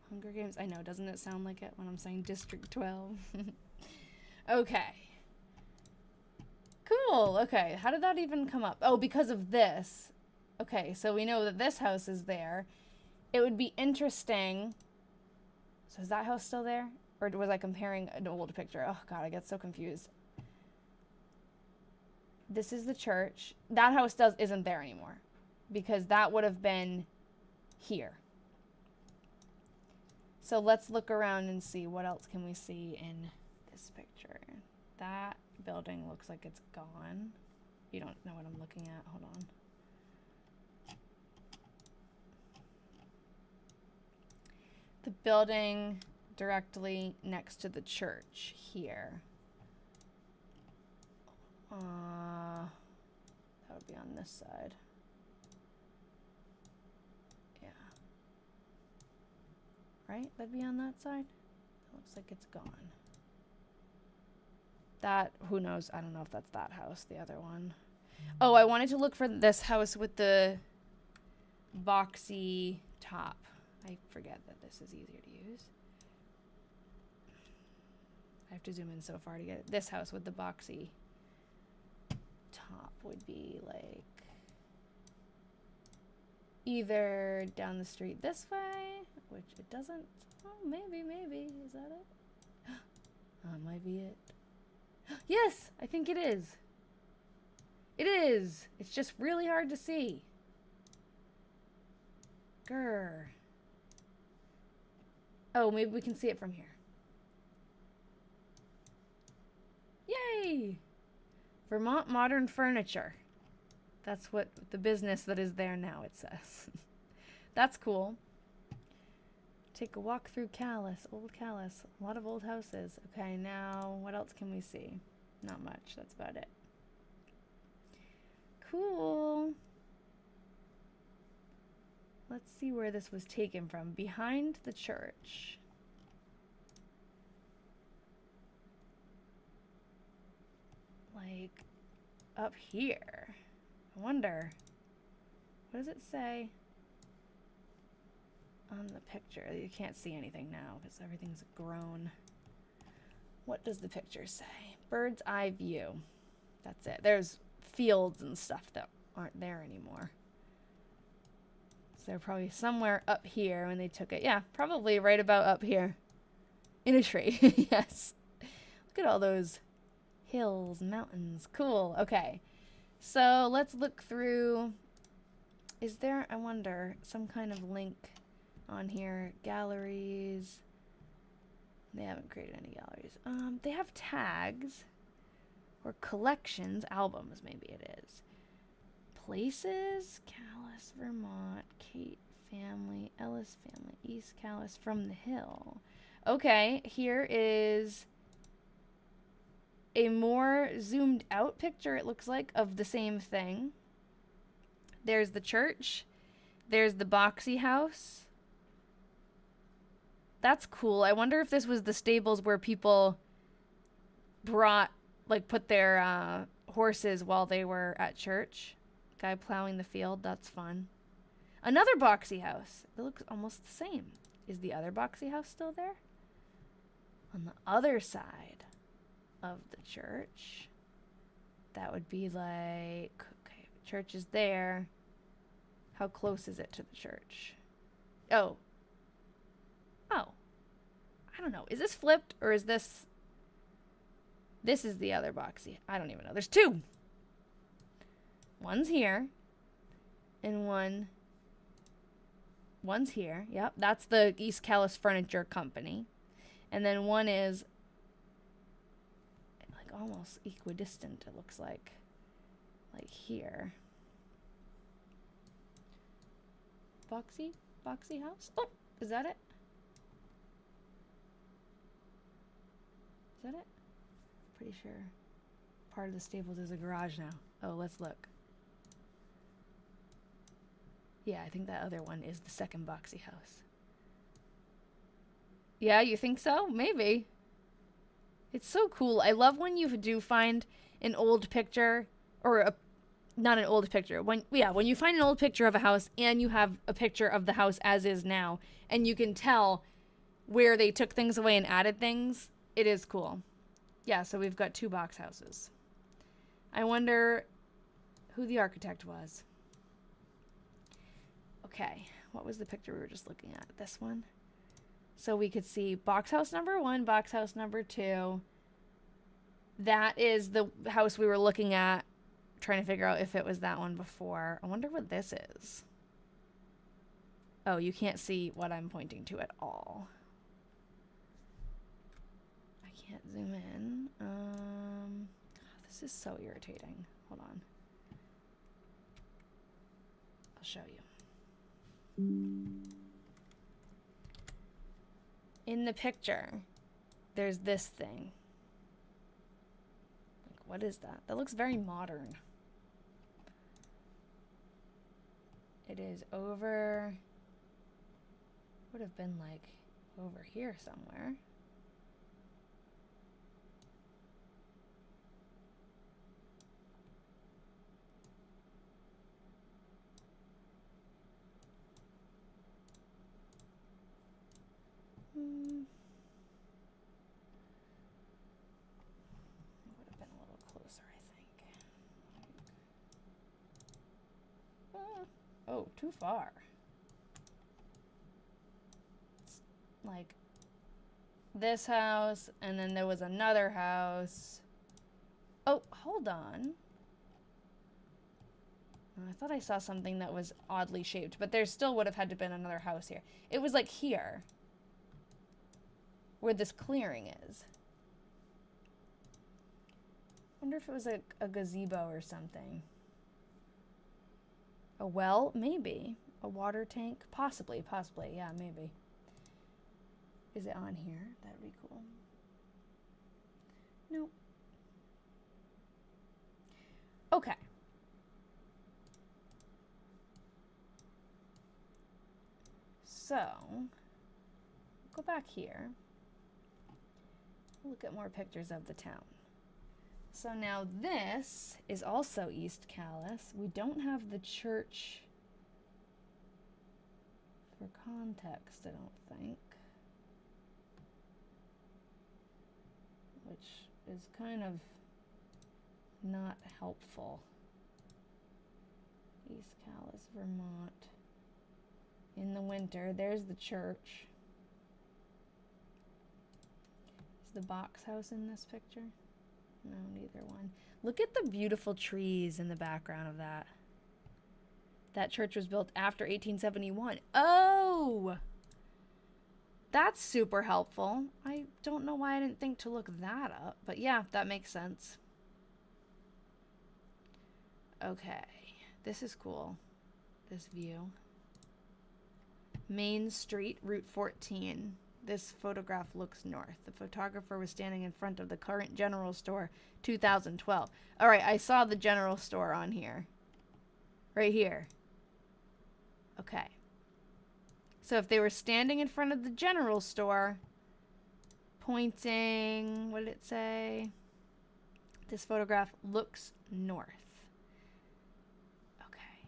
Hunger Games. I know, doesn't it sound like it when I'm saying District 12? Okay. Cool. Okay, how did that even come up? Oh, because of this. Okay, so we know that this house is there. It would be interesting. So is that house still there? Or was I comparing an old picture? Oh, God, I get so confused. This is the church. That house isn't there anymore. Because that would have been here. So let's look around and see what else can we see in this picture. That building looks like it's gone. You don't know what I'm looking at. Hold on. The building directly next to the church here. That would be on this side. Right? That'd be on that side. It looks like it's gone. That, who knows? I don't know if that's that house, the other one. Oh, I wanted to look for this house with the boxy top. I forget that this is easier to use. I have to zoom in so far to get it. This house with the boxy top would be like either down the street this way, which it doesn't. Oh, maybe. Is that it? That might be it. Yes, I think it is. It is. It's just really hard to see. Grr. Oh, maybe we can see it from here. Yay! Vermont Modern Furniture. That's what the business that is there now, it says. That's cool. Take a walk through Calais, old Calais. A lot of old houses. Okay, now what else can we see? Not much, that's about it. Cool. Let's see where this was taken from. Behind the church. Like, up here. I wonder, what does it say on the picture? You can't see anything now because everything's grown. What does the picture say? Bird's eye view. That's it. There's fields and stuff that aren't there anymore. So they're probably somewhere up here when they took it. Yeah, probably right about up here. In a tree. Yes. Look at all those hills, mountains. Cool. Okay. So let's look through. Is there, I wonder, some kind of link on here? Galleries. They haven't created any galleries. They have tags or collections, albums maybe it is. Places, Calais, Vermont, Kate family, Ellis family, East Calais, From the Hill. Okay, here is a more zoomed out picture, it looks like, of the same thing. There's the church. There's the boxy house. That's cool. I wonder if this was the stables where people brought, like, put their horses while they were at church. Guy plowing the field. That's fun. Another boxy house. It looks almost the same. Is the other boxy house still there? On the other side of the church, that would be like, okay, church is there. How close is it to the church? Oh. Oh. I don't know. Is this flipped or is this... This is the other boxy. I don't even know. There's two. One's here. And one's here. Yep. That's the East Calais Furniture Company. And then one is like almost equidistant, it looks like. Like here. Boxy house? Oh, is that it? Is that it? Pretty sure part of the stables is a garage now. Oh, let's look. Yeah, I think that other one is the second boxy house. Yeah, you think so? Maybe. It's so cool. I love when you do find an old picture, or not an old picture. When you find an old picture of a house and you have a picture of the house as is now, and you can tell where they took things away and added things. It is cool. Yeah, so we've got two box houses. I wonder who the architect was. Okay, what was the picture we were just looking at? This one? So we could see box house number 1, box house number 2. That is the house we were looking at, trying to figure out if it was that one before. I wonder what this is. Oh, you can't see what I'm pointing to at all. I can't zoom in. This is so irritating. Hold on. I'll show you. In the picture, there's this thing. Like, what is that? That looks very modern. It is over... Would have been like over here somewhere. Would have been a little closer, I think. Oh, too far. It's like this house, and then there was another house. Oh, hold on. I thought I saw something that was oddly shaped, but there still would have had to have been another house here. It was like here, where this clearing is. Wonder if it was a gazebo or something. A well? Maybe. A water tank? Possibly, yeah, maybe. Is it on here? That'd be cool. Nope. Okay. So, go back here. Look at more pictures of the town. So now this is also East Calais. We don't have the church for context, I don't think. Which is kind of not helpful. East Calais, Vermont. In the winter, there's the church. Is the box house in this picture? No, neither one. Look at the beautiful trees in the background of that. That church was built after 1871. Oh! That's super helpful. I don't know why I didn't think to look that up, but yeah, that makes sense. Okay, this is cool. This view. Main Street, Route 14. This photograph looks north. The photographer was standing in front of the current general store, 2012. All right, I saw the general store on here. Right here. Okay. So if they were standing in front of the general store, pointing, what did it say? This photograph looks north. Okay.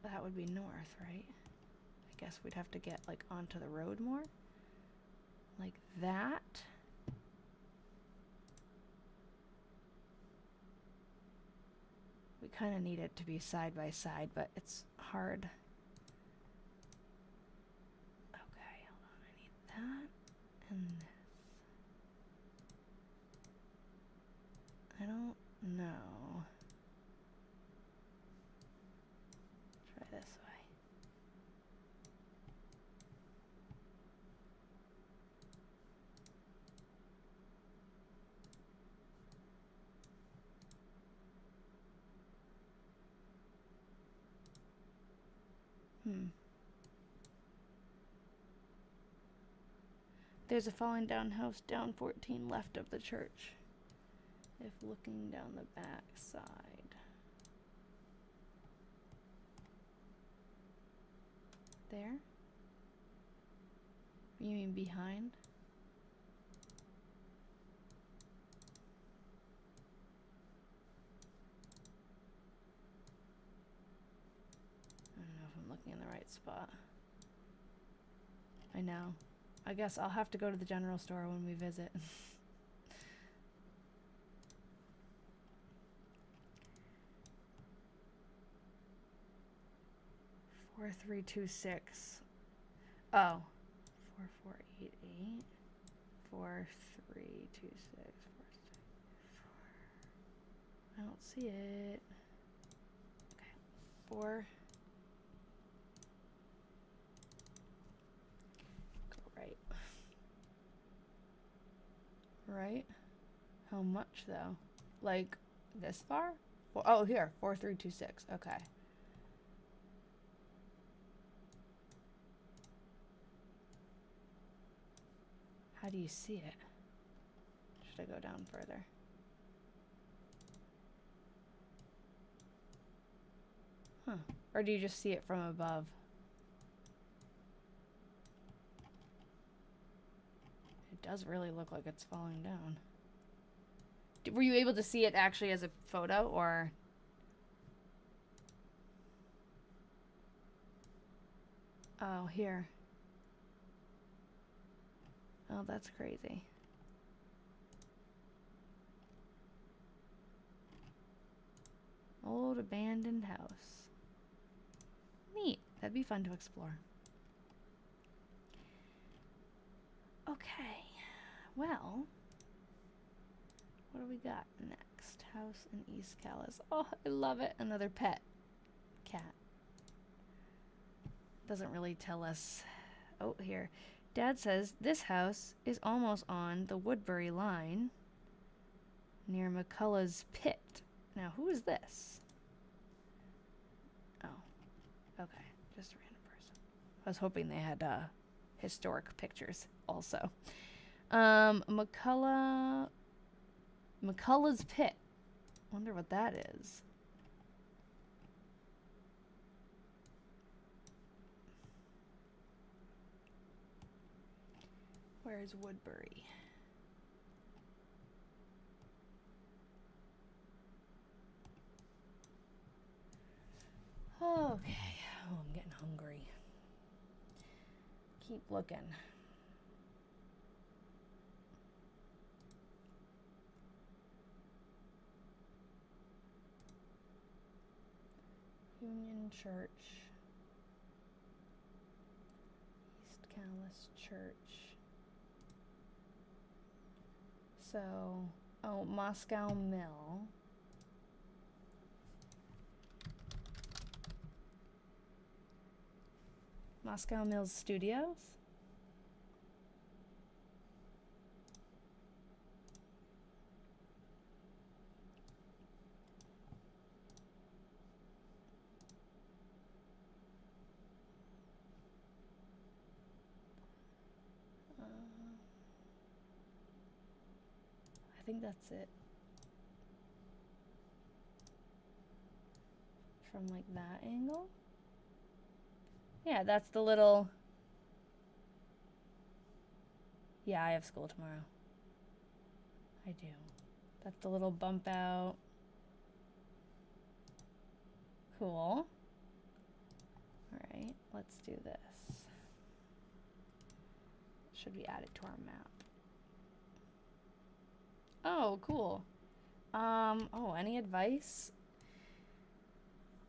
That would be north, right? I guess we'd have to get like onto the road more. Like that. We kind of need it to be side by side, but it's hard. Okay, hold on. I need that and this. I don't know. Try this way. There's a falling down house down 14 left of the church. If looking down the back side. There? You mean behind? I don't know if I'm looking in the right spot. I know. I guess I'll have to go to the general store when we visit. 4326. Oh. 4488. 4326. I don't see it. Okay. 4. Go right. Right? How much though? Like this far? Oh, here. 4326. Okay. How do you see it? Should I go down further? Huh. Or do you just see it from above? It does really look like it's falling down. Were you able to see it actually as a photo, or? Oh, here. Oh, that's crazy. Old abandoned house. Neat. That'd be fun to explore. Okay. Well, what do we got next? House in East Calais. Oh, I love it. Another pet cat. Doesn't really tell us. Oh, here. Dad says this house is almost on the Woodbury line near McCullough's Pit. Now, who is this? Oh, okay. Just a random person. I was hoping they had historic pictures also. McCullough's Pit. Wonder what that is. Where's Woodbury? Okay. Oh, I'm getting hungry. Keep looking. Union Church. East Calais Church. So, oh, Moscow Mill. Moscow Mills Studios? I think that's it. From like that angle? Yeah, that's the little... Yeah, I have school tomorrow. I do. That's the little bump out. Cool. Alright, let's do this. Should we add it to our map? Oh, cool. Oh, any advice?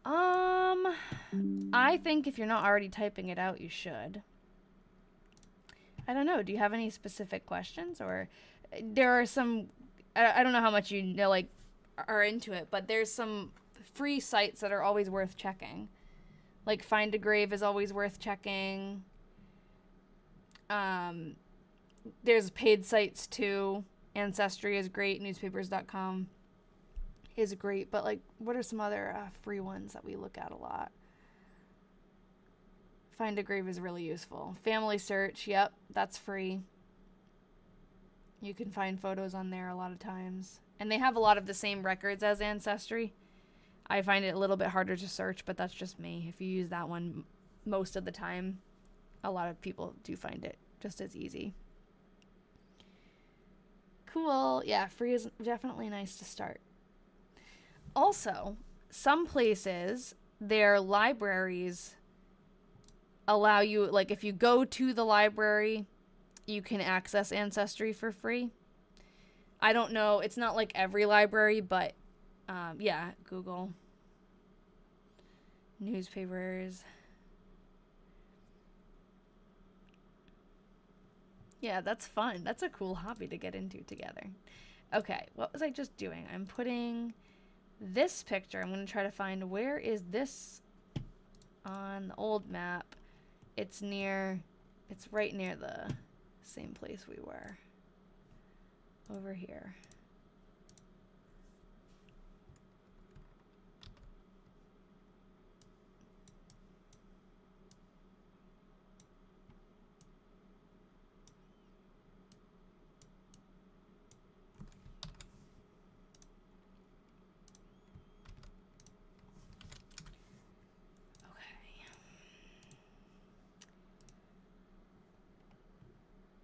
I think if you're not already typing it out, you should. I don't know. Do you have any specific questions, or there are some? I don't know how much you know, like, are into it, but there's some free sites that are always worth checking. Like Find a Grave is always worth checking. There's paid sites too. Ancestry is great. Newspapers.com is great. But like, what are some other free ones that we look at a lot? Find a Grave is really useful. Family Search, yep, that's free. You can find photos on there a lot of times. And they have a lot of the same records as Ancestry. I find it a little bit harder to search, but that's just me. If you use that one most of the time, a lot of people do find it just as easy. Cool. Yeah, free is definitely nice to start. Also, some places, their libraries allow you, like if you go to the library, you can access Ancestry for free. I don't know. It's not like every library, but yeah, Google. Newspapers. Yeah, that's fun. That's a cool hobby to get into together. Okay, what was I just doing? I'm putting this picture. I'm going to try to find, where is this on the old map? It's right near the same place we were. Over here.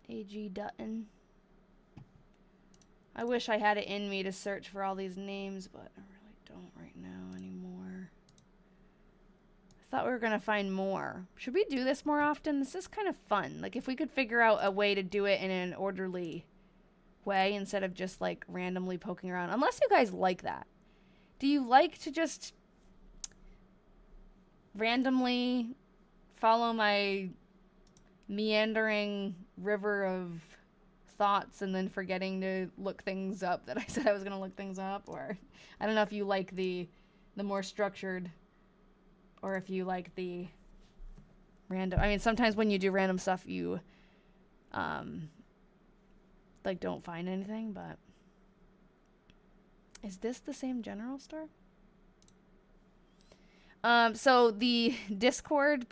A.G. Dutton. I wish I had it in me to search for all these names, but I really don't right now anymore. I thought we were going to find more. Should we do this more often? This is kind of fun. Like, if we could figure out a way to do it in an orderly way instead of just, like, randomly poking around. Unless you guys like that. Do you like to just randomly follow my meandering river of thoughts and then forgetting to look things up that I said I was going to look things up? Or I don't know if you like the more structured, or if you like the random. I mean, sometimes when you do random stuff, you like don't find anything. But is this the same general store? So the Discord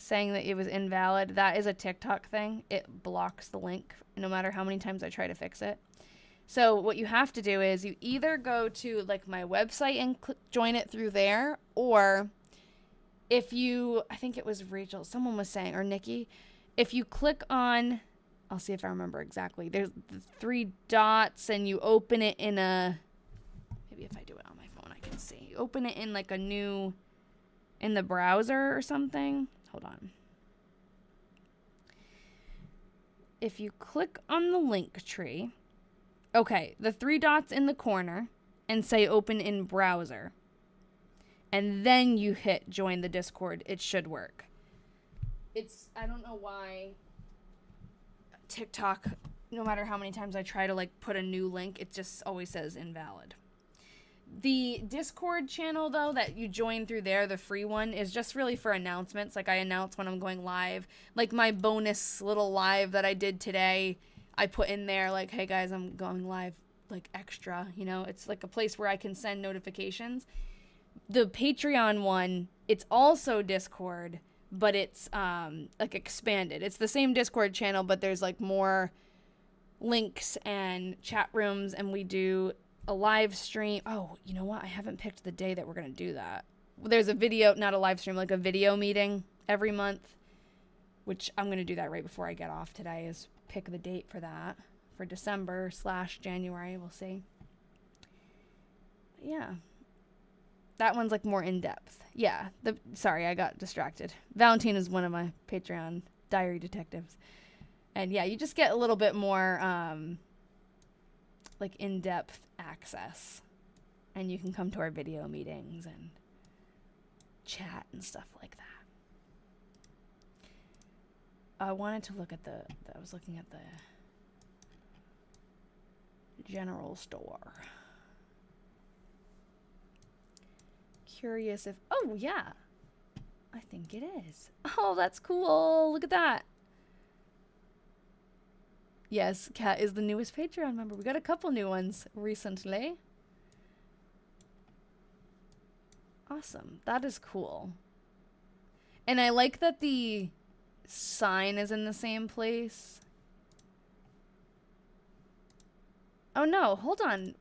saying that it was invalid, that is a TikTok thing. It blocks the link no matter how many times I try to fix it. So what you have to do is you either go to like my website and join it through there, or if you, I think it was Rachel, someone was saying, or Nikki, if you click on, I'll see if I remember exactly, there's the 3 dots and you open it in a, maybe if I do it on my phone I can see. You open it in like a new, in the browser or something. Hold on. If you click on the link tree, okay, the 3 dots in the corner, and say open in browser, and then you hit join the Discord, it should work. I don't know why TikTok, no matter how many times I try to like put a new link, it just always says invalid. The Discord channel, though, that you join through there, the free one, is just really for announcements. Like, I announce when I'm going live. Like, my bonus little live that I did today, I put in there, like, hey, guys, I'm going live, like, extra, you know? It's, like, a place where I can send notifications. The Patreon one, it's also Discord, but it's, like, expanded. It's the same Discord channel, but there's, like, more links and chat rooms, and we do a live stream. Oh, you know what? I haven't picked the day that we're going to do that. There's a video, not a live stream, like a video meeting every month, which I'm going to do that right before I get off today, is pick the date for that, for December/January. We'll see. But yeah. That one's like more in-depth. Yeah. Sorry, I got distracted. Valentine is one of my Patreon diary detectives. And yeah, you just get a little bit more like in-depth access And you can come to our video meetings and chat and stuff like that. I wanted to look at I was looking at the general store. Curious if, oh yeah, I think it is. Oh, that's cool. Look at that. Yes, Kat is the newest Patreon member. We got a couple new ones recently. Awesome. That is cool. And I like that the sign is in the same place. Oh no, hold on.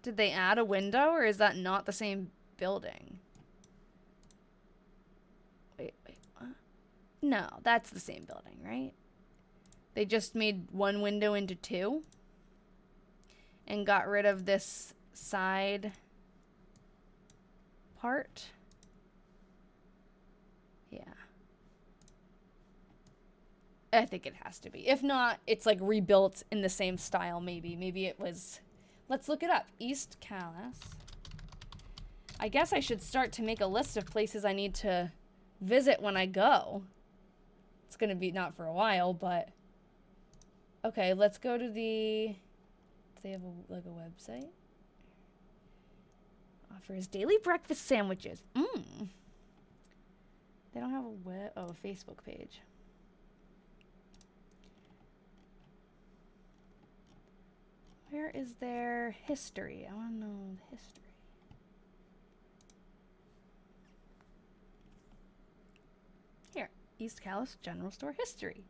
Did they add a window, or is that not the same building? Wait, what? No, that's the same building, right? They just made one window into two and got rid of this side part. Yeah. I think it has to be. If not, it's like rebuilt in the same style, maybe. Maybe it was... Let's look it up. East Calais. I guess I should start to make a list of places I need to visit when I go. It's going to be not for a while, but... Okay, let's go to the... Do they have a website? Offers daily breakfast sandwiches. Mmm. They don't have a Facebook page. Where is their history? I want to know the history. Here, East Calais General Store history.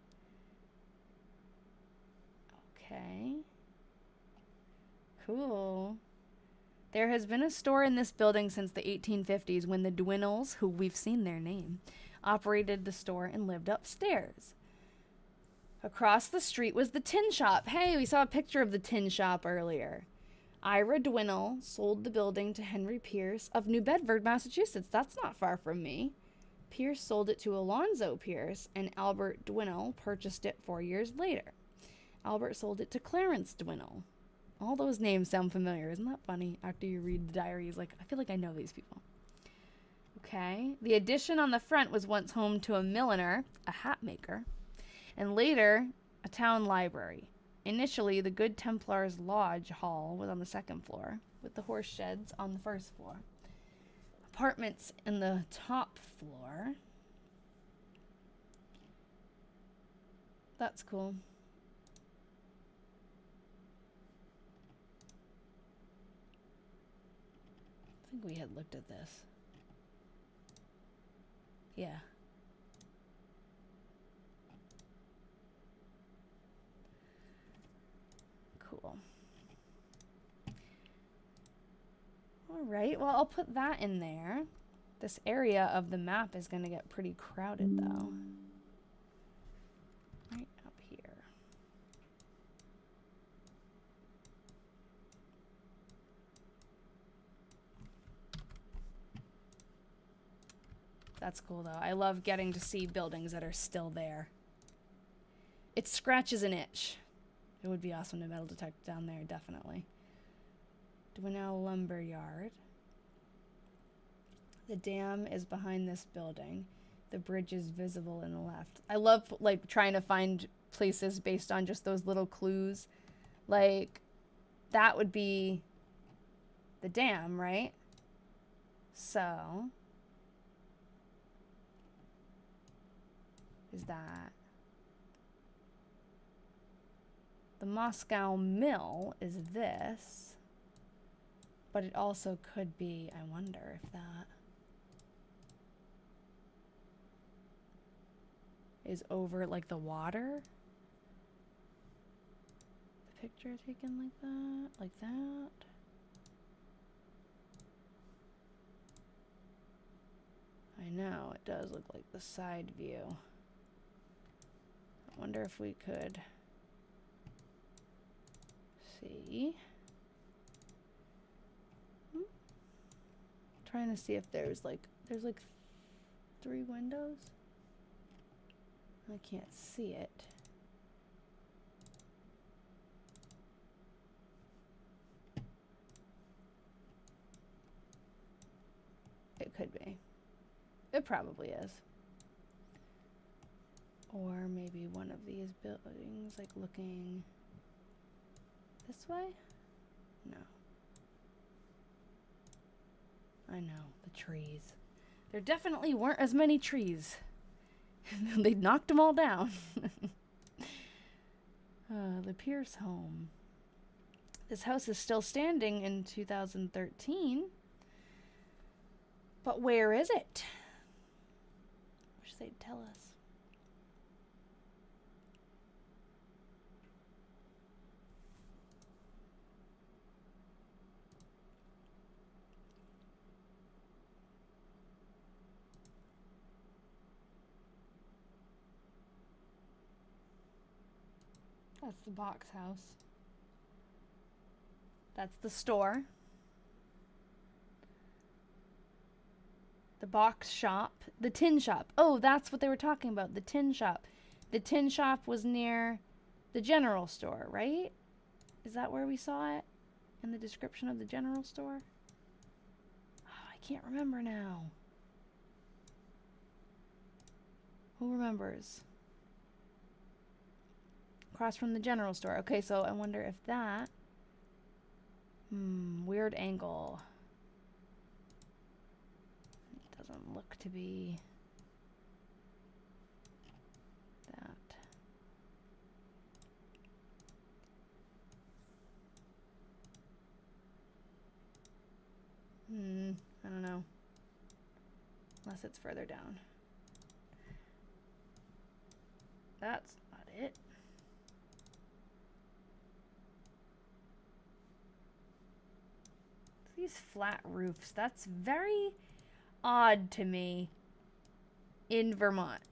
Okay. Cool. There has been a store in this building since the 1850s when the Dwinnells, who we've seen their name, operated the store and lived upstairs. Across the street was the tin shop. Hey, we saw a picture of the tin shop earlier. Ira Dwinnell sold the building to Henry Pierce of New Bedford, Massachusetts. That's not far from me. Pierce sold it to Alonzo Pierce, and Albert Dwinnell purchased it 4 years later. Albert sold it to Clarence Dwinnell. All those names sound familiar. Isn't that funny? After you read the diaries, like, I feel like I know these people. Okay. The addition on the front was once home to a milliner, a hat maker, and later a town library. Initially, the Good Templars Lodge Hall was on the second floor, with the horse sheds on the first floor. Apartments in the top floor. That's cool. I think we had looked at this. Yeah. Cool. All right, well, I'll put that in there. This area of the map is going to get pretty crowded, though. Right up here. That's cool, though. I love getting to see buildings that are still there. It scratches an itch. It would be awesome to metal detect down there, definitely. Dwinnell Lumber Yard. The dam is behind this building. The bridge is visible in the left. I love, like, trying to find places based on just those little clues. Like, that would be the dam, right? So... is that the Moscow Mill is this, but it also could be, I wonder if that is over like the water. The picture taken like that, like that. I know, it does look like the side view. I wonder if we could see. Trying to see if there's like 3 windows. I can't see it. It probably is. Or maybe one of these buildings, like looking this way? No. I know, the trees. There definitely weren't as many trees. They knocked them all down. The Pierce home. This house is still standing in 2013. But where is it? Wish they'd tell us. That's the box house. That's the store. The box shop. The tin shop. Oh, that's what they were talking about. The tin shop. The tin shop was near the general store, right? Is that where we saw it? In the description of the general store? Oh, I can't remember now. Who remembers? Across from the general store. Okay, so I wonder if that... weird angle. It doesn't look to be that. I don't know. Unless it's further down. That's not it. These flat roofs, that's very odd to me in Vermont.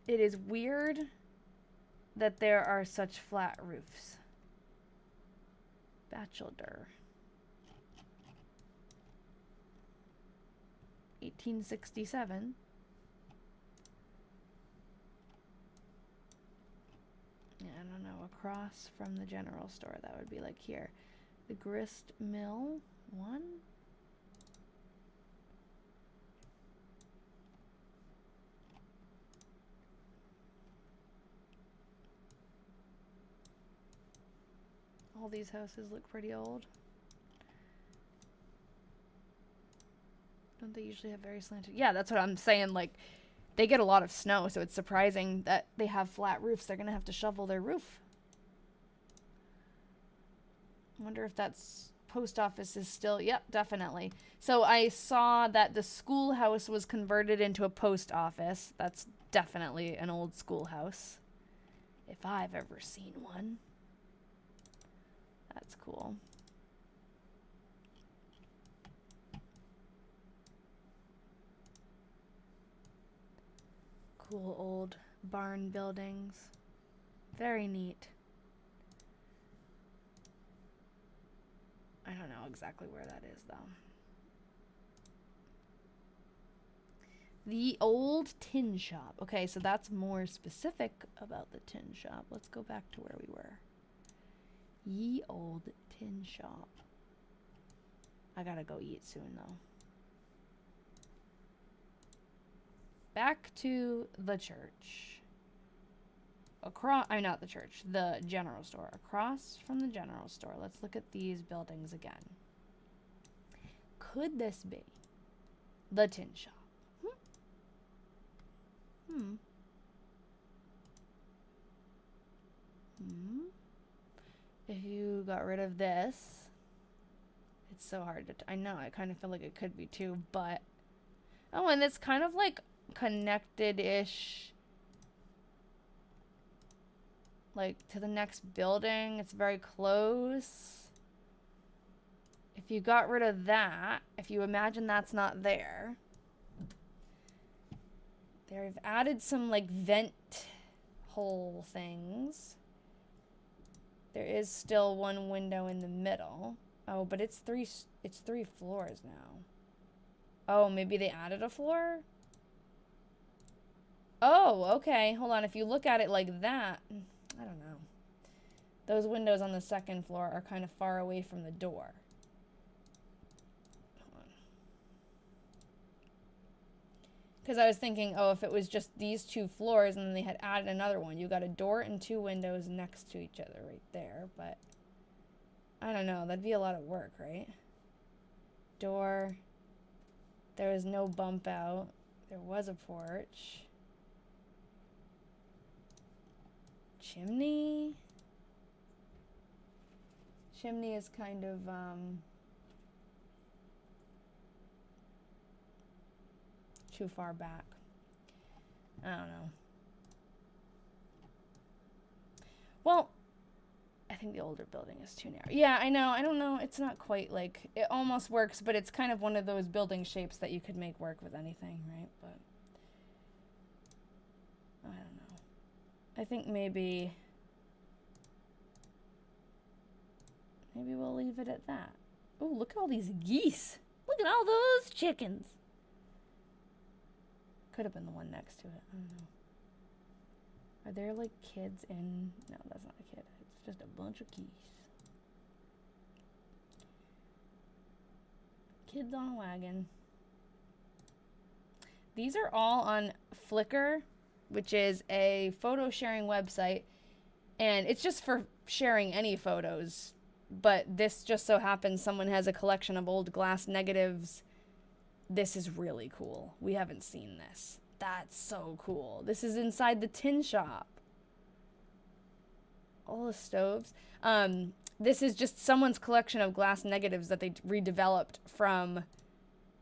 It is weird that there are such flat roofs. Bachelor. 1867. Yeah, I don't know. Across from the general store, that would be like here. The grist mill, 1. All these houses look pretty old. Don't they usually have very slanted? Yeah, that's what I'm saying. Like, they get a lot of snow, so it's surprising that they have flat roofs. They're going to have to shovel their roof. I wonder if that's... Post office is still... Yep, definitely. So I saw that the schoolhouse was converted into a post office. That's definitely an old schoolhouse. If I've ever seen one. That's cool. Cool old barn buildings. Very neat. I don't know exactly where that is, though. The old tin shop. Okay, so that's more specific about the tin shop. Let's go back to where we were. Ye old tin shop. I gotta go eat soon, though. Back to the church. Across, I'm not the church, the general store. Across from the general store. Let's look at these buildings again. Could this be the tin shop? If you got rid of this, it's so hard to... I know, I kind of feel like it could be too, but... Oh, and it's kind of like connected-ish, like to the next building. It's very close. If you got rid of that, if you imagine that's not there, they've added some like vent hole things. There is still one window in the middle. Oh, but it's three floors now. Oh, maybe they added a floor? Oh, okay. Hold on. If you look at it like that, I don't know. Those windows on the second floor are kind of far away from the door. Hold on. Because I was thinking, oh, if it was just these 2 floors and then they had added another one, you got a door and 2 windows next to each other right there. But I don't know. That'd be a lot of work, right? Door. There was no bump out. There was a porch. Chimney. Chimney is kind of, too far back. I don't know. Well, I think the older building is too narrow. Yeah, I know. I don't know. It's not quite like, it almost works, but it's kind of one of those building shapes that you could make work with anything, right? But I don't know. I think maybe we'll leave it at that. Oh, look at all these geese. Look at all those chickens. Could have been the one next to it. I don't know. Are there like kids in? No, that's not a kid. It's just a bunch of geese. Kids on a wagon. These are all on Flickr, which is a photo sharing website. And it's just for sharing any photos. But this just so happens someone has a collection of old glass negatives. This is really cool. We haven't seen this. That's so cool. This is inside the tin shop. All the stoves. This is just someone's collection of glass negatives that they redeveloped from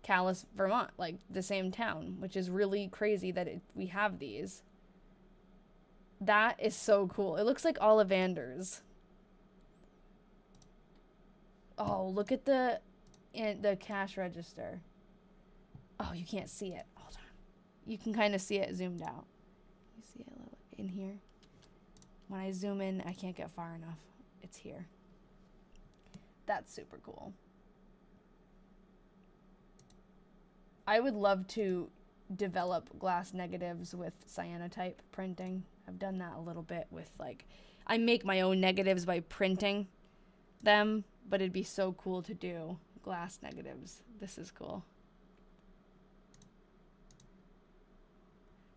Calais, Vermont, like the same town, which is really crazy that we have these. That is so cool. It looks like Ollivanders. Oh, look at the cash register. Oh, you can't see it. Hold on. You can kind of see it zoomed out. You see it a little in here? When I zoom in, I can't get far enough. It's here. That's super cool. I would love to develop glass negatives with cyanotype printing. I've done that a little bit with, like, I make my own negatives by printing them, but it'd be so cool to do glass negatives. This is cool.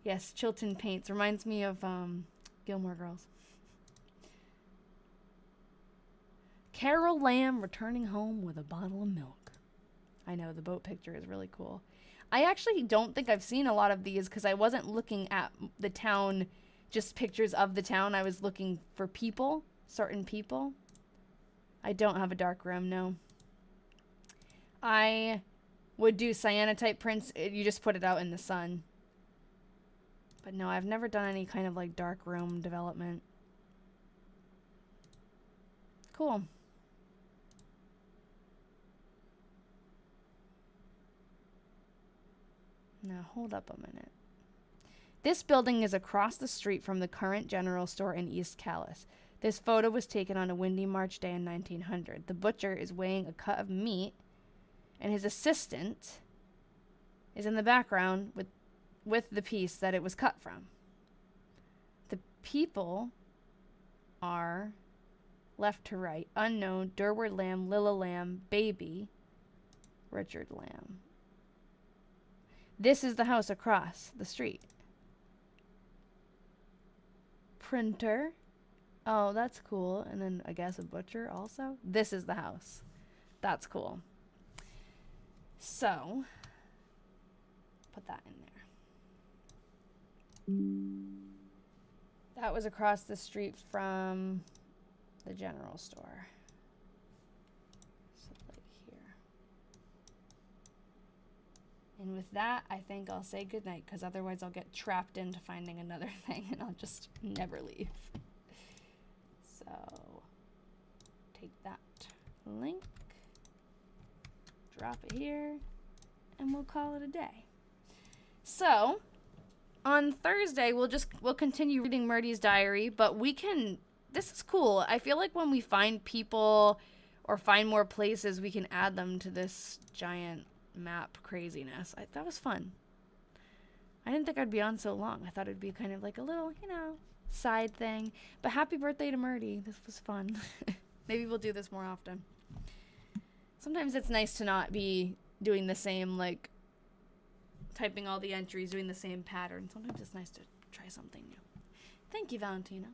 Yes, Chilton Paints. Reminds me of Gilmore Girls. Carol Lamb returning home with a bottle of milk. I know, the boat picture is really cool. I actually don't think I've seen a lot of these because I wasn't looking at the town, just pictures of the town. I was looking for people, certain people. I don't have a dark room, no. I would do cyanotype prints. You just put it out in the sun. But no, I've never done any kind of like dark room development. Cool. Now hold up a minute. This building is across the street from the current general store in East Calais. This photo was taken on a windy March day in 1900. The butcher is weighing a cut of meat, and his assistant is in the background with the piece that it was cut from. The people are left to right. Unknown, Durward Lamb, Lilla Lamb, Baby, Richard Lamb. This is the house across the street. Printer. Oh, that's cool. And then I guess a butcher also. This is the house. That's cool. So, put that in there. That was across the street from the general store. So like here. And with that, I think I'll say goodnight because otherwise I'll get trapped into finding another thing and I'll just never leave. So, take that link, drop it here, and we'll call it a day. So, on Thursday, we'll continue reading Myrtie's diary, but this is cool. I feel like when we find people or find more places, we can add them to this giant map craziness. That was fun. I didn't think I'd be on so long. I thought it'd be kind of like a little, side thing. But happy birthday to Myrtie. This was fun. Maybe we'll do this more often. Sometimes it's nice to not be doing the same, typing all the entries, doing the same pattern. Sometimes it's nice to try something new. Thank you, Valentina.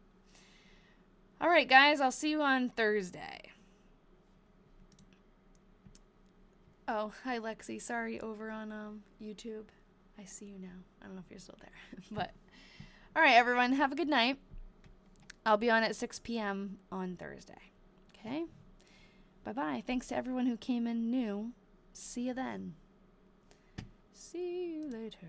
All right, guys, I'll see you on Thursday. Oh, hi, Lexi. Sorry, over on YouTube. I see you now. I don't know if you're still there. But, all right, everyone, have a good night. I'll be on at 6 p.m. on Thursday. Okay? Bye-bye. Thanks to everyone who came in new. See you then. See you later.